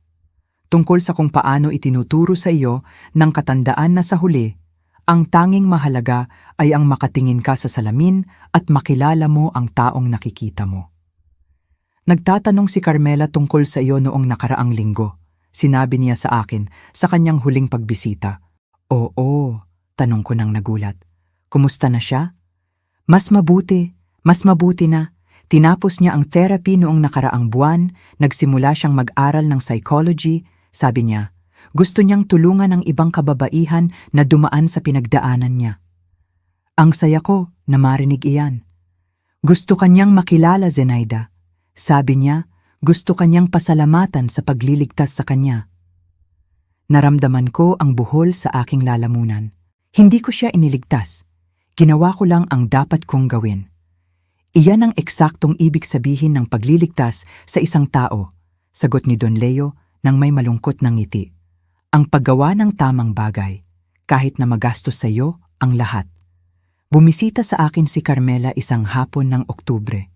Tungkol sa kung paano itinuturo sa iyo ng katandaan na sa huli, ang tanging mahalaga ay ang makatingin ka sa salamin at makilala mo ang taong nakikita mo. Nagtatanong si Carmela tungkol sa iyo noong nakaraang linggo. Sinabi niya sa akin sa kanyang huling pagbisita. Oo, tanong ko nang nagulat. Kumusta na siya? Mas mabuti na. Tinapos niya ang therapy noong nakaraang buwan, nagsimula siyang mag-aral ng psychology. Sabi niya, gusto niyang tulungan ang ibang kababaihan na dumaan sa pinagdaanan niya. Ang saya ko na marinig iyan. Gusto kanyang makilala, Zenaida. Sabi niya, gusto kanyang pasalamatan sa pagliligtas sa kanya. Naramdaman ko ang buhol sa aking lalamunan. Hindi ko siya iniligtas. Ginawa ko lang ang dapat kong gawin. Iyan ang eksaktong ibig sabihin ng pagliligtas sa isang tao, sagot ni Don Leo nang may malungkot na ngiti. Ang paggawa ng tamang bagay, kahit na magastos sa iyo ang lahat. Bumisita sa akin si Carmela isang hapon ng Oktubre.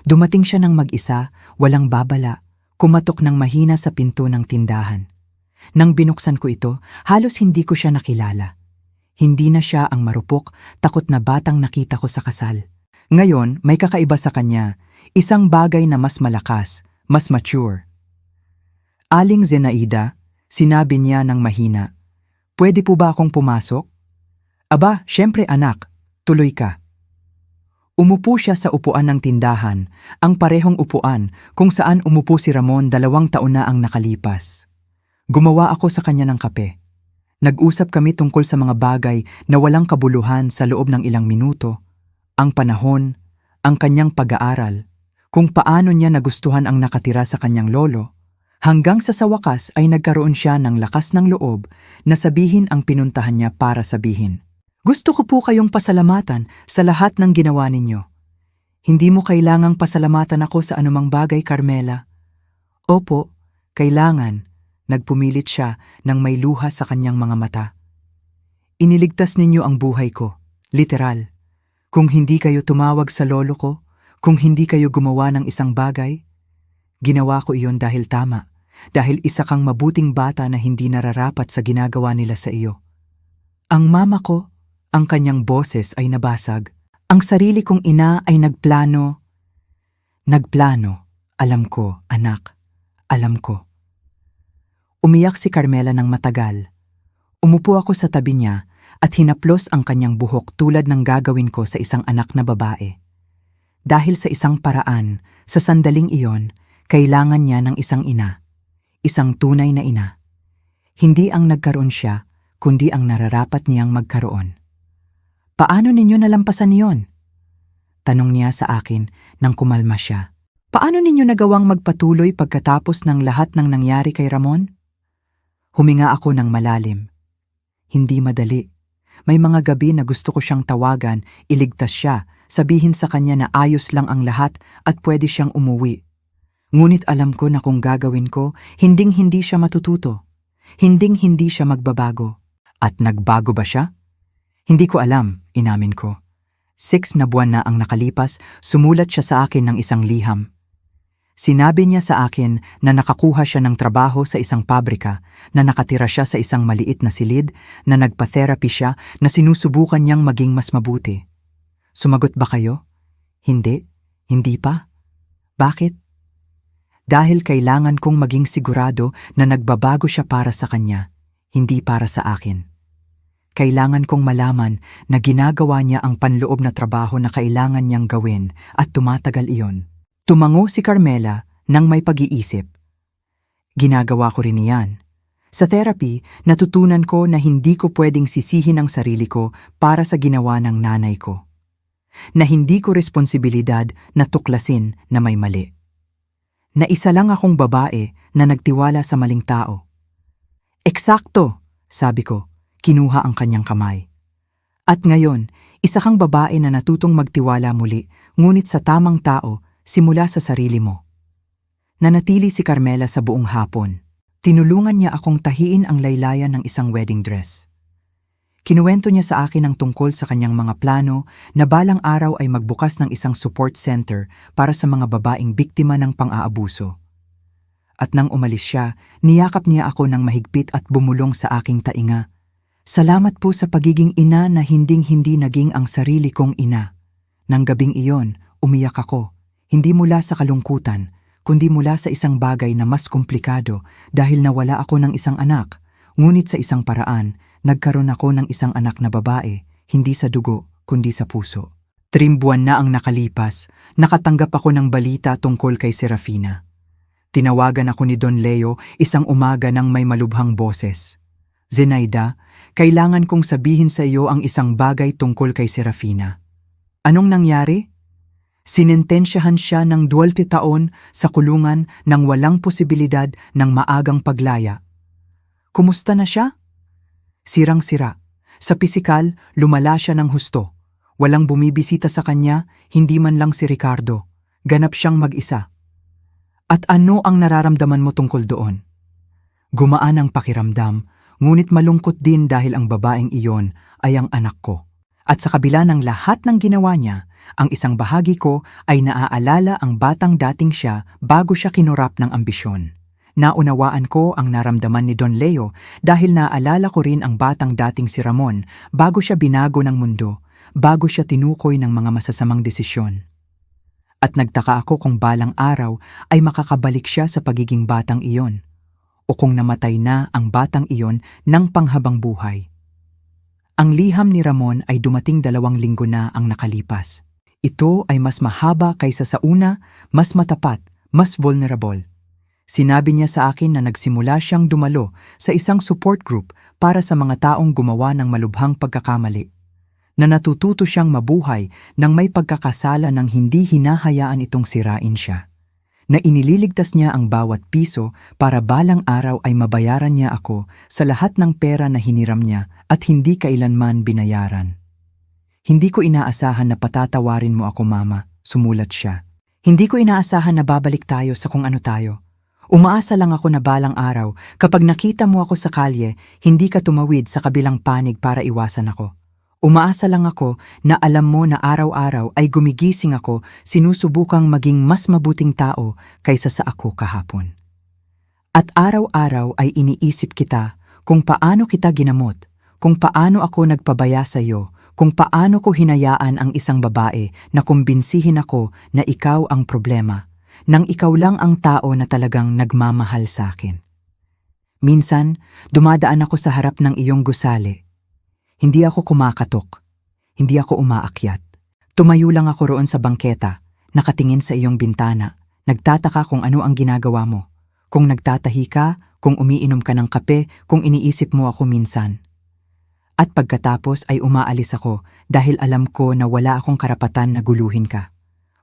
Dumating siya ng mag-isa, walang babala, kumatok ng mahina sa pinto ng tindahan. Nang binuksan ko ito, halos hindi ko siya nakilala. Hindi na siya ang marupok, takot na batang nakita ko sa kasal. Ngayon, may kakaiba sa kanya, isang bagay na mas malakas, mas mature. Aling Zenaida, sinabi niya ng mahina, pwede po ba akong pumasok? Aba, syempre anak, tuloy ka. Umupo siya sa upuan ng tindahan, ang parehong upuan kung saan umupo si Ramon 2 taon na ang nakalipas. Gumawa ako sa kanya ng kape. Nag-usap kami tungkol sa mga bagay na walang kabuluhan sa loob ng ilang minuto. Ang panahon, ang kanyang pag-aaral, kung paano niya nagustuhan ang nakatira sa kanyang lolo, hanggang sa wakas ay nagkaroon siya ng lakas ng loob na sabihin ang pinuntahan niya para sabihin. Gusto ko po kayong pasalamatan sa lahat ng ginawa ninyo. Hindi mo kailangang pasalamatan ako sa anumang bagay, Carmela. Opo, kailangan. Nagpumilit siya nang may luha sa kanyang mga mata. Iniligtas ninyo ang buhay ko, literal. Kung hindi kayo tumawag sa lolo ko, kung hindi kayo gumawa ng isang bagay, ginawa ko iyon dahil tama, dahil isa kang mabuting bata na hindi nararapat sa ginagawa nila sa iyo. Ang mama ko, ang kanyang boses ay nabasag. Ang sarili kong ina ay nagplano. Alam ko, anak, alam ko. Umiyak si Carmela ng matagal. Umupo ako sa tabi niya at hinaplos ang kanyang buhok tulad ng gagawin ko sa isang anak na babae. Dahil sa isang paraan, sa sandaling iyon, kailangan niya ng isang ina. Isang tunay na ina. Hindi ang nagkaroon siya, kundi ang nararapat niyang magkaroon. Paano ninyo nalampasan iyon? Tanong niya sa akin nang kumalma siya. Paano ninyo nagawang magpatuloy pagkatapos ng lahat ng nangyari kay Ramon? Huminga ako ng malalim. Hindi madali. May mga gabi na gusto ko siyang tawagan, iligtas siya, sabihin sa kanya na ayos lang ang lahat at pwede siyang umuwi. Ngunit alam ko na kung gagawin ko, hinding-hindi siya matututo. Hinding-hindi siya magbabago. At nagbago ba siya? Hindi ko alam, inamin ko. 6 na buwan na ang nakalipas, sumulat siya sa akin ng isang liham. Sinabi niya sa akin na nakakuha siya ng trabaho sa isang pabrika, na nakatira siya sa isang maliit na silid, na nagpa-therapy siya, na sinusubukan niyang maging mas mabuti. Sumagot ba kayo? Hindi? Hindi pa? Bakit? Dahil kailangan kong maging sigurado na nagbabago siya para sa kanya, hindi para sa akin. Kailangan kong malaman na ginagawa niya ang panloob na trabaho na kailangan niyang gawin at tumatagal iyon. Tumango si Carmela nang may pag-iisip. Ginagawa ko rin iyan. Sa therapy, natutunan ko na hindi ko pwedeng sisihin ang sarili ko para sa ginawa ng nanay ko. Na hindi ko responsibilidad na tuklasin na may mali. Na isa lang akong babae na nagtiwala sa maling tao. Eksakto, sabi ko, kinuha ang kanyang kamay. At ngayon, isa kang babae na natutong magtiwala muli, ngunit sa tamang tao, simula sa sarili mo. Nanatili si Carmela sa buong hapon. Tinulungan niya akong tahiin ang laylayan ng isang wedding dress. Kinuwento niya sa akin ang tungkol sa kanyang mga plano na balang araw ay magbukas ng isang support center para sa mga babaeng biktima ng pang-aabuso. At nang umalis siya, niyakap niya ako ng mahigpit at bumulong sa aking tainga. Salamat po sa pagiging ina na hinding-hindi naging ang sarili kong ina. Nang gabing iyon, umiyak ako. Hindi mula sa kalungkutan, kundi mula sa isang bagay na mas komplikado dahil nawala ako ng isang anak, ngunit sa isang paraan, nagkaroon ako ng isang anak na babae, hindi sa dugo, kundi sa puso. 3 buwan na ang nakalipas, nakatanggap ako ng balita tungkol kay Serafina. Tinawagan ako ni Don Leo isang umaga ng may malubhang boses. Zenaida, kailangan kong sabihin sa iyo ang isang bagay tungkol kay Serafina. Anong nangyari? Sinentensyahan siya ng 12 taon sa kulungan nang walang posibilidad ng maagang paglaya. Kumusta na siya? Sirang-sira. Sa pisikal, lumala siya ng husto. Walang bumibisita sa kanya, hindi man lang si Ricardo. Ganap siyang mag-isa. At ano ang nararamdaman mo tungkol doon? Gumaan ang pakiramdam, ngunit malungkot din dahil ang babaeng iyon ay ang anak ko. At sa kabila ng lahat ng ginawa niya, ang isang bahagi ko ay naaalala ang batang dating siya bago siya kinurap ng ambisyon. Naunawaan ko ang naramdaman ni Don Leo dahil naaalala ko rin ang batang dating si Ramon bago siya binago ng mundo, bago siya tinukoy ng mga masasamang desisyon. At nagtaka ako kung balang araw ay makakabalik siya sa pagiging batang iyon, o kung namatay na ang batang iyon ng panghabang buhay. Ang liham ni Ramon ay dumating 2 linggo na ang nakalipas. Ito ay mas mahaba kaysa sa una, mas matapat, mas vulnerable. Sinabi niya sa akin na nagsimula siyang dumalo sa isang support group para sa mga taong gumawa ng malubhang pagkakamali. Na natututo siyang mabuhay nang may pagkakasala ng hindi hinahayaan itong sirain siya. Na inililigtas niya ang bawat piso para balang araw ay mabayaran niya ako sa lahat ng pera na hiniram niya at hindi kailanman binayaran. Hindi ko inaasahan na patatawarin mo ako, Mama, sumulat siya. Hindi ko inaasahan na babalik tayo sa kung ano tayo. Umaasa lang ako na balang araw, kapag nakita mo ako sa kalye, hindi ka tumawid sa kabilang panig para iwasan ako. Umaasa lang ako na alam mo na araw-araw ay gumigising ako sinusubukang maging mas mabuting tao kaysa sa ako kahapon. At araw-araw ay iniisip kita kung paano kita ginamot, kung paano ako nagpabaya sa iyo, kung paano ko hinayaan ang isang babae na kumbinsihin ako na ikaw ang problema, nang ikaw lang ang tao na talagang nagmamahal sa akin. Minsan, dumadaan ako sa harap ng iyong gusali. Hindi ako kumakatok, hindi ako umaakyat. Tumayo lang ako roon sa bangketa, nakatingin sa iyong bintana, nagtataka kung ano ang ginagawa mo, kung nagtatahi ka, kung umiinom ka ng kape, kung iniisip mo ako minsan. At pagkatapos ay umaalis ako dahil alam ko na wala akong karapatan na guluhin ka.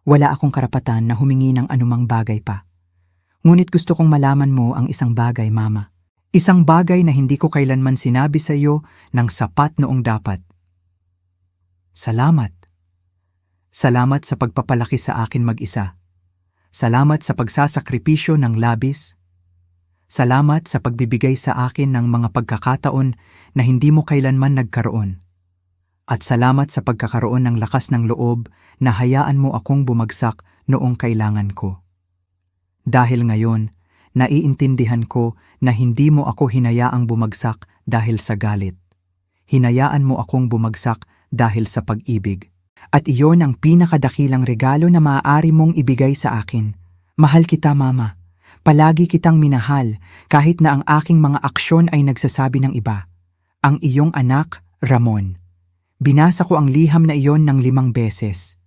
Wala akong karapatan na humingi ng anumang bagay pa. Ngunit gusto kong malaman mo ang isang bagay, Mama. Isang bagay na hindi ko kailanman sinabi sa iyo ng sapat noong dapat. Salamat. Salamat sa pagpapalaki sa akin mag-isa. Salamat sa pagsasakripisyo ng labis. Salamat sa pagbibigay sa akin ng mga pagkakataon na hindi mo kailanman nagkaroon. At salamat sa pagkakaroon ng lakas ng loob na hayaan mo akong bumagsak noong kailangan ko. Dahil ngayon, naiintindihan ko na hindi mo ako hinayaang bumagsak dahil sa galit. Hinayaan mo akong bumagsak dahil sa pag-ibig. At iyon ang pinakadakilang regalo na maaari mong ibigay sa akin. Mahal kita, Mama. Palagi kitang minahal kahit na ang aking mga aksyon ay nagsasabi ng iba. Ang iyong anak, Ramon. Binasa ko ang liham na iyon ng 5 beses.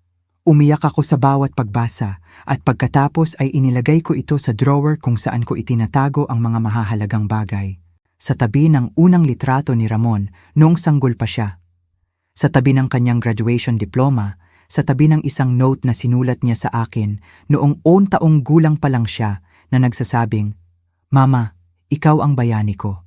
Umiyak ako sa bawat pagbasa at pagkatapos ay inilagay ko ito sa drawer kung saan ko itinatago ang mga mahahalagang bagay. Sa tabi ng unang litrato ni Ramon noong sanggol pa siya. Sa tabi ng kanyang graduation diploma, sa tabi ng isang note na sinulat niya sa akin noong 8 taong gulang pa lang siya na nagsasabing, "Mama, ikaw ang bayani ko."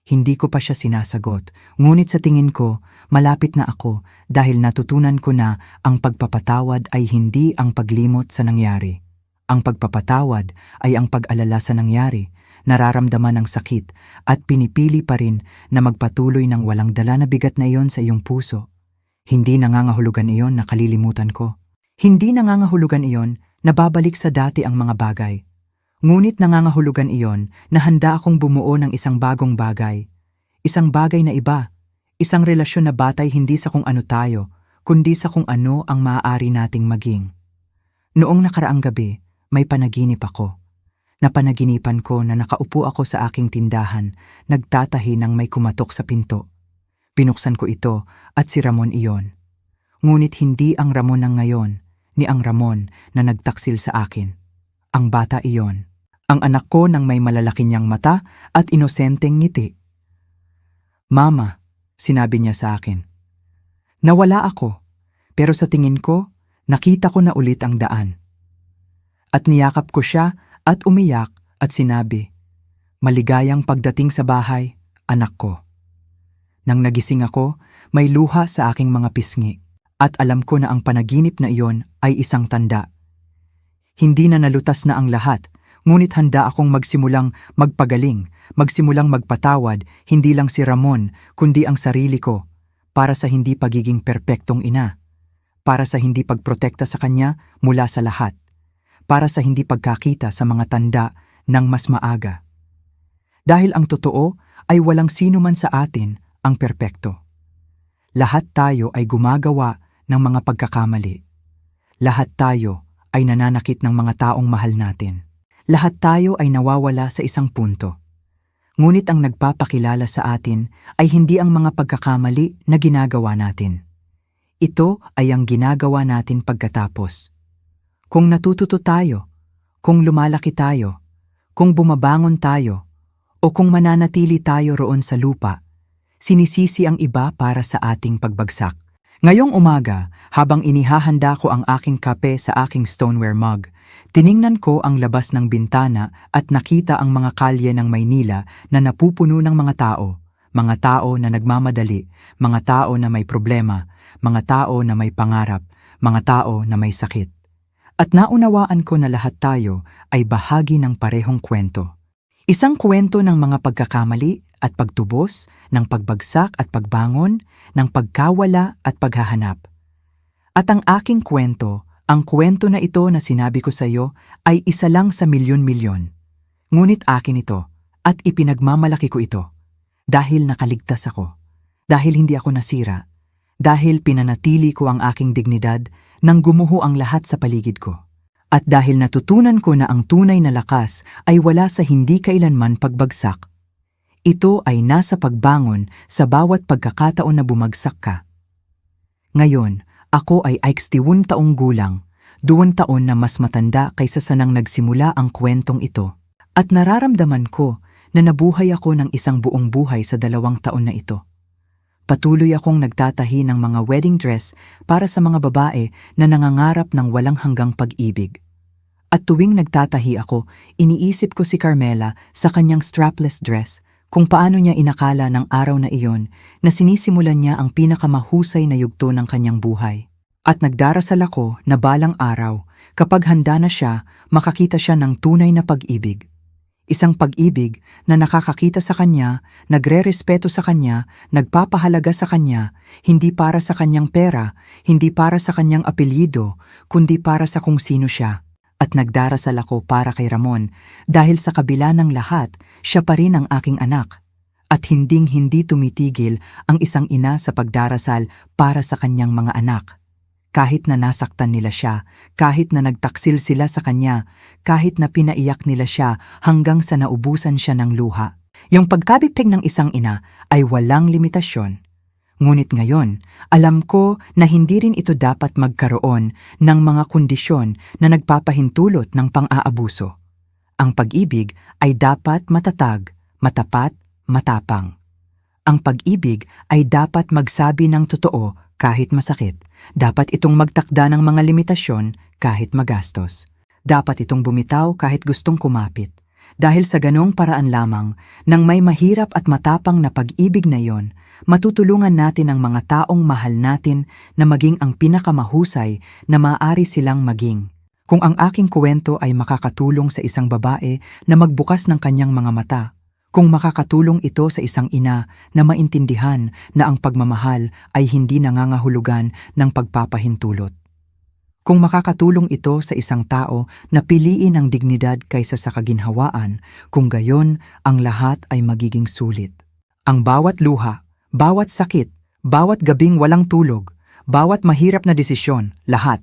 Hindi ko pa siya sinasagot, ngunit sa tingin ko, malapit na ako dahil natutunan ko na ang pagpapatawad ay hindi ang paglimot sa nangyari. Ang pagpapatawad ay ang pag-alala sa nangyari, nararamdaman ng sakit at pinipili pa rin na magpatuloy ng walang dala na bigat na iyon sa iyong puso. Hindi nangangahulugan iyon na kalilimutan ko. Hindi nangangahulugan iyon na babalik sa dati ang mga bagay. Ngunit nangangahulugan iyon na handa akong bumuo ng isang bagong bagay. Isang bagay na iba. Isang relasyon na batay hindi sa kung ano tayo, kundi sa kung ano ang maaari nating maging. Noong nakaraang gabi, may panaginip ako. Napanaginipan ko na nakaupo ako sa aking tindahan, nagtatahi ng may kumatok sa pinto. Binuksan ko ito at si Ramon iyon. Ngunit hindi ang Ramon ng ngayon, ni ang Ramon na nagtaksil sa akin. Ang bata iyon. Ang anak ko nang may malalaki niyang mata at inosenteng ngiti. "Mama," sinabi niya sa akin. Nawala ako, pero sa tingin ko, nakita ko na ulit ang daan. At niyakap ko siya at umiyak at sinabi, "Maligayang pagdating sa bahay, anak ko." Nang nagising ako, may luha sa aking mga pisngi at alam ko na ang panaginip na iyon ay isang tanda. Hindi na nalutas na ang lahat, ngunit handa akong magsimulang magpagaling, magsimulang magpatawad, hindi lang si Ramon, kundi ang sarili ko, para sa hindi pagiging perpektong ina, para sa hindi pagprotekta sa kanya mula sa lahat, para sa hindi pagkakita sa mga tanda ng mas maaga. Dahil ang totoo ay walang sino man sa atin ang perpekto. Lahat tayo ay gumagawa ng mga pagkakamali. Lahat tayo ay nananakit ng mga taong mahal natin. Lahat tayo ay nawawala sa isang punto. Ngunit ang nagpapakilala sa atin ay hindi ang mga pagkakamali na ginagawa natin. Ito ay ang ginagawa natin pagkatapos. Kung natututo tayo, kung lumalaki tayo, kung bumabangon tayo, o kung mananatili tayo roon sa lupa, sinisisi ang iba para sa ating pagbagsak. Ngayong umaga, habang inihahanda ko ang aking kape sa aking stoneware mug, tiningnan ko ang labas ng bintana at nakita ang mga kalye ng Maynila na napupuno ng mga tao na nagmamadali, mga tao na may problema, mga tao na may pangarap, mga tao na may sakit. At naunawaan ko na lahat tayo ay bahagi ng parehong kwento. Isang kwento ng mga pagkakamali at pagtubos, ng pagbagsak at pagbangon, ng pagkawala at paghahanap. At ang aking kwento, ang kwento na ito na sinabi ko sa iyo ay isa lang sa milyon-milyon. Ngunit akin ito at ipinagmamalaki ko ito. Dahil nakaligtas ako. Dahil hindi ako nasira. Dahil pinanatili ko ang aking dignidad nang gumuho ang lahat sa paligid ko. At dahil natutunan ko na ang tunay na lakas ay wala sa hindi kailanman pagbagsak. Ito ay nasa pagbangon sa bawat pagkakataon na bumagsak ka. Ngayon, ako ay 61 taong gulang, 2 taon na mas matanda kaysa sa nang nagsimula ang kwentong ito. At nararamdaman ko na nabuhay ako ng isang buong buhay sa 2 taon na ito. Patuloy akong nagtatahi ng mga wedding dress para sa mga babae na nangangarap ng walang hanggang pag-ibig. At tuwing nagtatahi ako, iniisip ko si Carmela sa kanyang strapless dress, kung paano niya inakala ng araw na iyon na sinisimulan niya ang pinakamahusay na yugto ng kanyang buhay. At nagdarasal ako na balang araw, kapag handa na siya, makakita siya ng tunay na pag-ibig. Isang pag-ibig na nakakakita sa kanya, nagre-respeto sa kanya, nagpapahalaga sa kanya, hindi para sa kanyang pera, hindi para sa kanyang apelyido, kundi para sa kung sino siya. at nagdarasal ako para kay Ramon dahil sa kabila ng lahat, siya pa rin ang aking anak. At hinding-hindi tumitigil ang isang ina sa pagdarasal para sa kanyang mga anak. Kahit na nasaktan nila siya, kahit na nagtaksil sila sa kanya, kahit na pinaiyak nila siya hanggang sa naubusan siya ng luha. Yung pagkabigpig ng isang ina ay walang limitasyon. Ngunit ngayon, alam ko na hindi rin ito dapat magkaroon ng mga kondisyon na nagpapahintulot ng pang-aabuso. Ang pag-ibig ay dapat matatag, matapat, matapang. Ang pag-ibig ay dapat magsabi ng totoo kahit masakit. Dapat itong magtakda ng mga limitasyon kahit magastos. Dapat itong bumitaw kahit gustong kumapit. Dahil sa ganong paraan lamang, nang may mahirap at matapang na pag-ibig na yon, matutulungan natin ang mga taong mahal natin na maging ang pinakamahusay na maaari silang maging. Kung ang aking kwento ay makakatulong sa isang babae na magbukas ng kanyang mga mata, kung makakatulong ito sa isang ina na maintindihan na ang pagmamahal ay hindi nangangahulugan ng pagpapahintulot. Kung makakatulong ito sa isang tao na piliin ang dignidad kaysa sa kaginhawaan, kung gayon ang lahat ay magiging sulit. Ang bawat luha, bawat sakit, bawat gabing walang tulog, bawat mahirap na desisyon, lahat.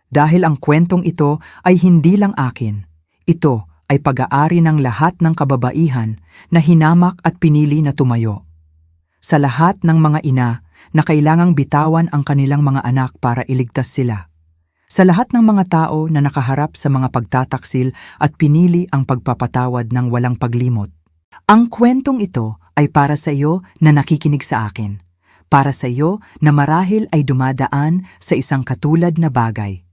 Dahil ang kwentong ito ay hindi lang akin, ito ay pag-aari ng lahat ng kababaihan na hinamak at pinili na tumayo. Sa lahat ng mga ina na kailangang bitawan ang kanilang mga anak para iligtas sila. Sa lahat ng mga tao na nakaharap sa mga pagtataksil at pinili ang pagpapatawad ng walang paglimot. Ang kwentong ito ay para sa iyo na nakikinig sa akin. Para sa iyo na marahil ay dumadaan sa isang katulad na bagay.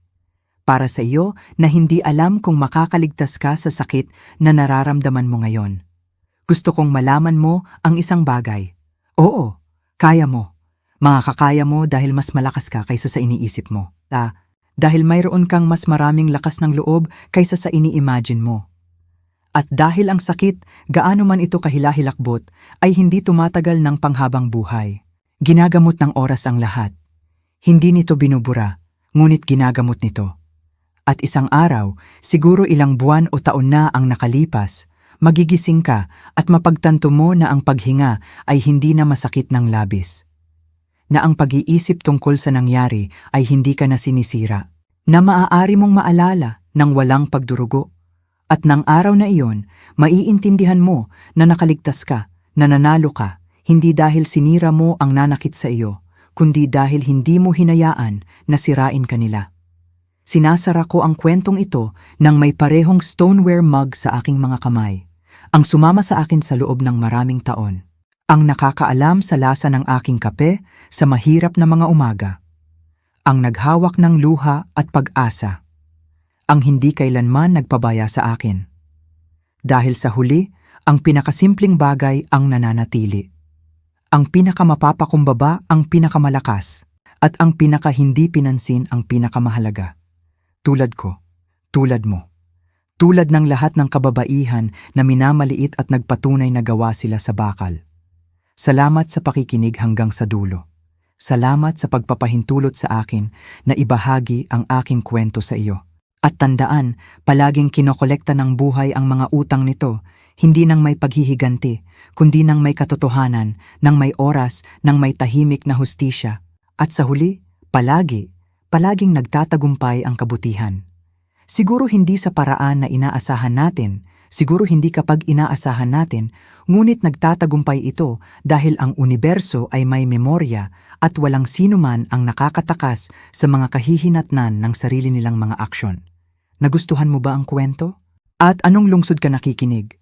Para sa iyo na hindi alam kung makakaligtas ka sa sakit na nararamdaman mo ngayon. Gusto kong malaman mo ang isang bagay. Oo, kaya mo. Makakakaya mo dahil mas malakas ka kaysa sa iniisip mo. Dahil mayroon kang mas maraming lakas ng loob kaysa sa ini-imagine mo. At dahil ang sakit, gaano man ito kahilahilakbot, ay hindi tumatagal ng panghabang buhay. Ginagamot ng oras ang lahat. Hindi nito binubura, ngunit ginagamot nito. At isang araw, siguro ilang buwan o taon na ang nakalipas, magigising ka at mapagtanto mo na ang paghinga ay hindi na masakit ng labis. Na ang pag-iisip tungkol sa nangyari ay hindi ka na sinisira. Na maaari mong maalala ng walang pagdurugo. At ng araw na iyon, maiintindihan mo na nakaligtas ka, na nanalo ka, hindi dahil sinira mo ang nanakit sa iyo, kundi dahil hindi mo hinayaan na sirain kanila. Sinasara ko ang kwentong ito nang may parehong stoneware mug sa aking mga kamay, ang sumama sa akin sa loob ng maraming taon, ang nakakaalam sa lasa ng aking kape sa mahirap na mga umaga, ang naghawak ng luha at pag-asa, ang hindi kailanman nagpabaya sa akin. Dahil sa huli, ang pinakasimpleng bagay ang nananatili. Ang pinakamapapakumbaba ang pinakamalakas, at ang pinaka-hindi pinansin ang pinakamahalaga. Tulad ko, tulad mo. Tulad ng lahat ng kababaihan na minamaliit at nagpatunay na gawa sila sa bakal. Salamat sa pakikinig hanggang sa dulo. Salamat sa pagpapahintulot sa akin na ibahagi ang aking kwento sa iyo. At tandaan, palaging kinokolekta ng buhay ang mga utang nito, hindi nang may paghihiganti, kundi nang may katotohanan, nang may oras, nang may tahimik na hustisya. At sa huli, palaging nagtatagumpay ang kabutihan. Siguro hindi sa paraan na inaasahan natin, siguro hindi kapag inaasahan natin, ngunit nagtatagumpay ito dahil ang universo ay may memorya at walang sinuman ang nakakatakas sa mga kahihinatnan ng sarili nilang mga aksyon. Nagustuhan mo ba ang kwento? At anong lungsod ka nakikinig?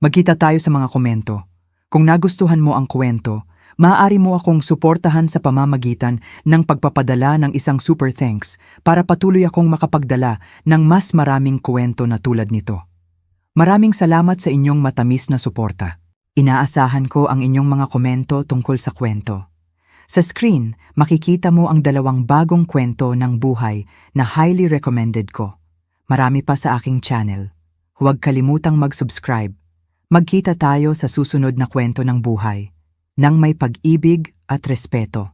Magkita tayo sa mga komento. Kung nagustuhan mo ang kwento, maaari mo akong suportahan sa pamamagitan ng pagpapadala ng isang super thanks para patuloy akong makapagdala ng mas maraming kwento na tulad nito. Maraming salamat sa inyong matamis na suporta. Inaasahan ko ang inyong mga komento tungkol sa kwento. Sa screen, makikita mo ang 2 bagong kwento ng buhay na highly recommended ko. Marami pa sa aking channel. Huwag kalimutang mag-subscribe. Magkita tayo sa susunod na kwento ng buhay. Nang may pag-ibig at respeto.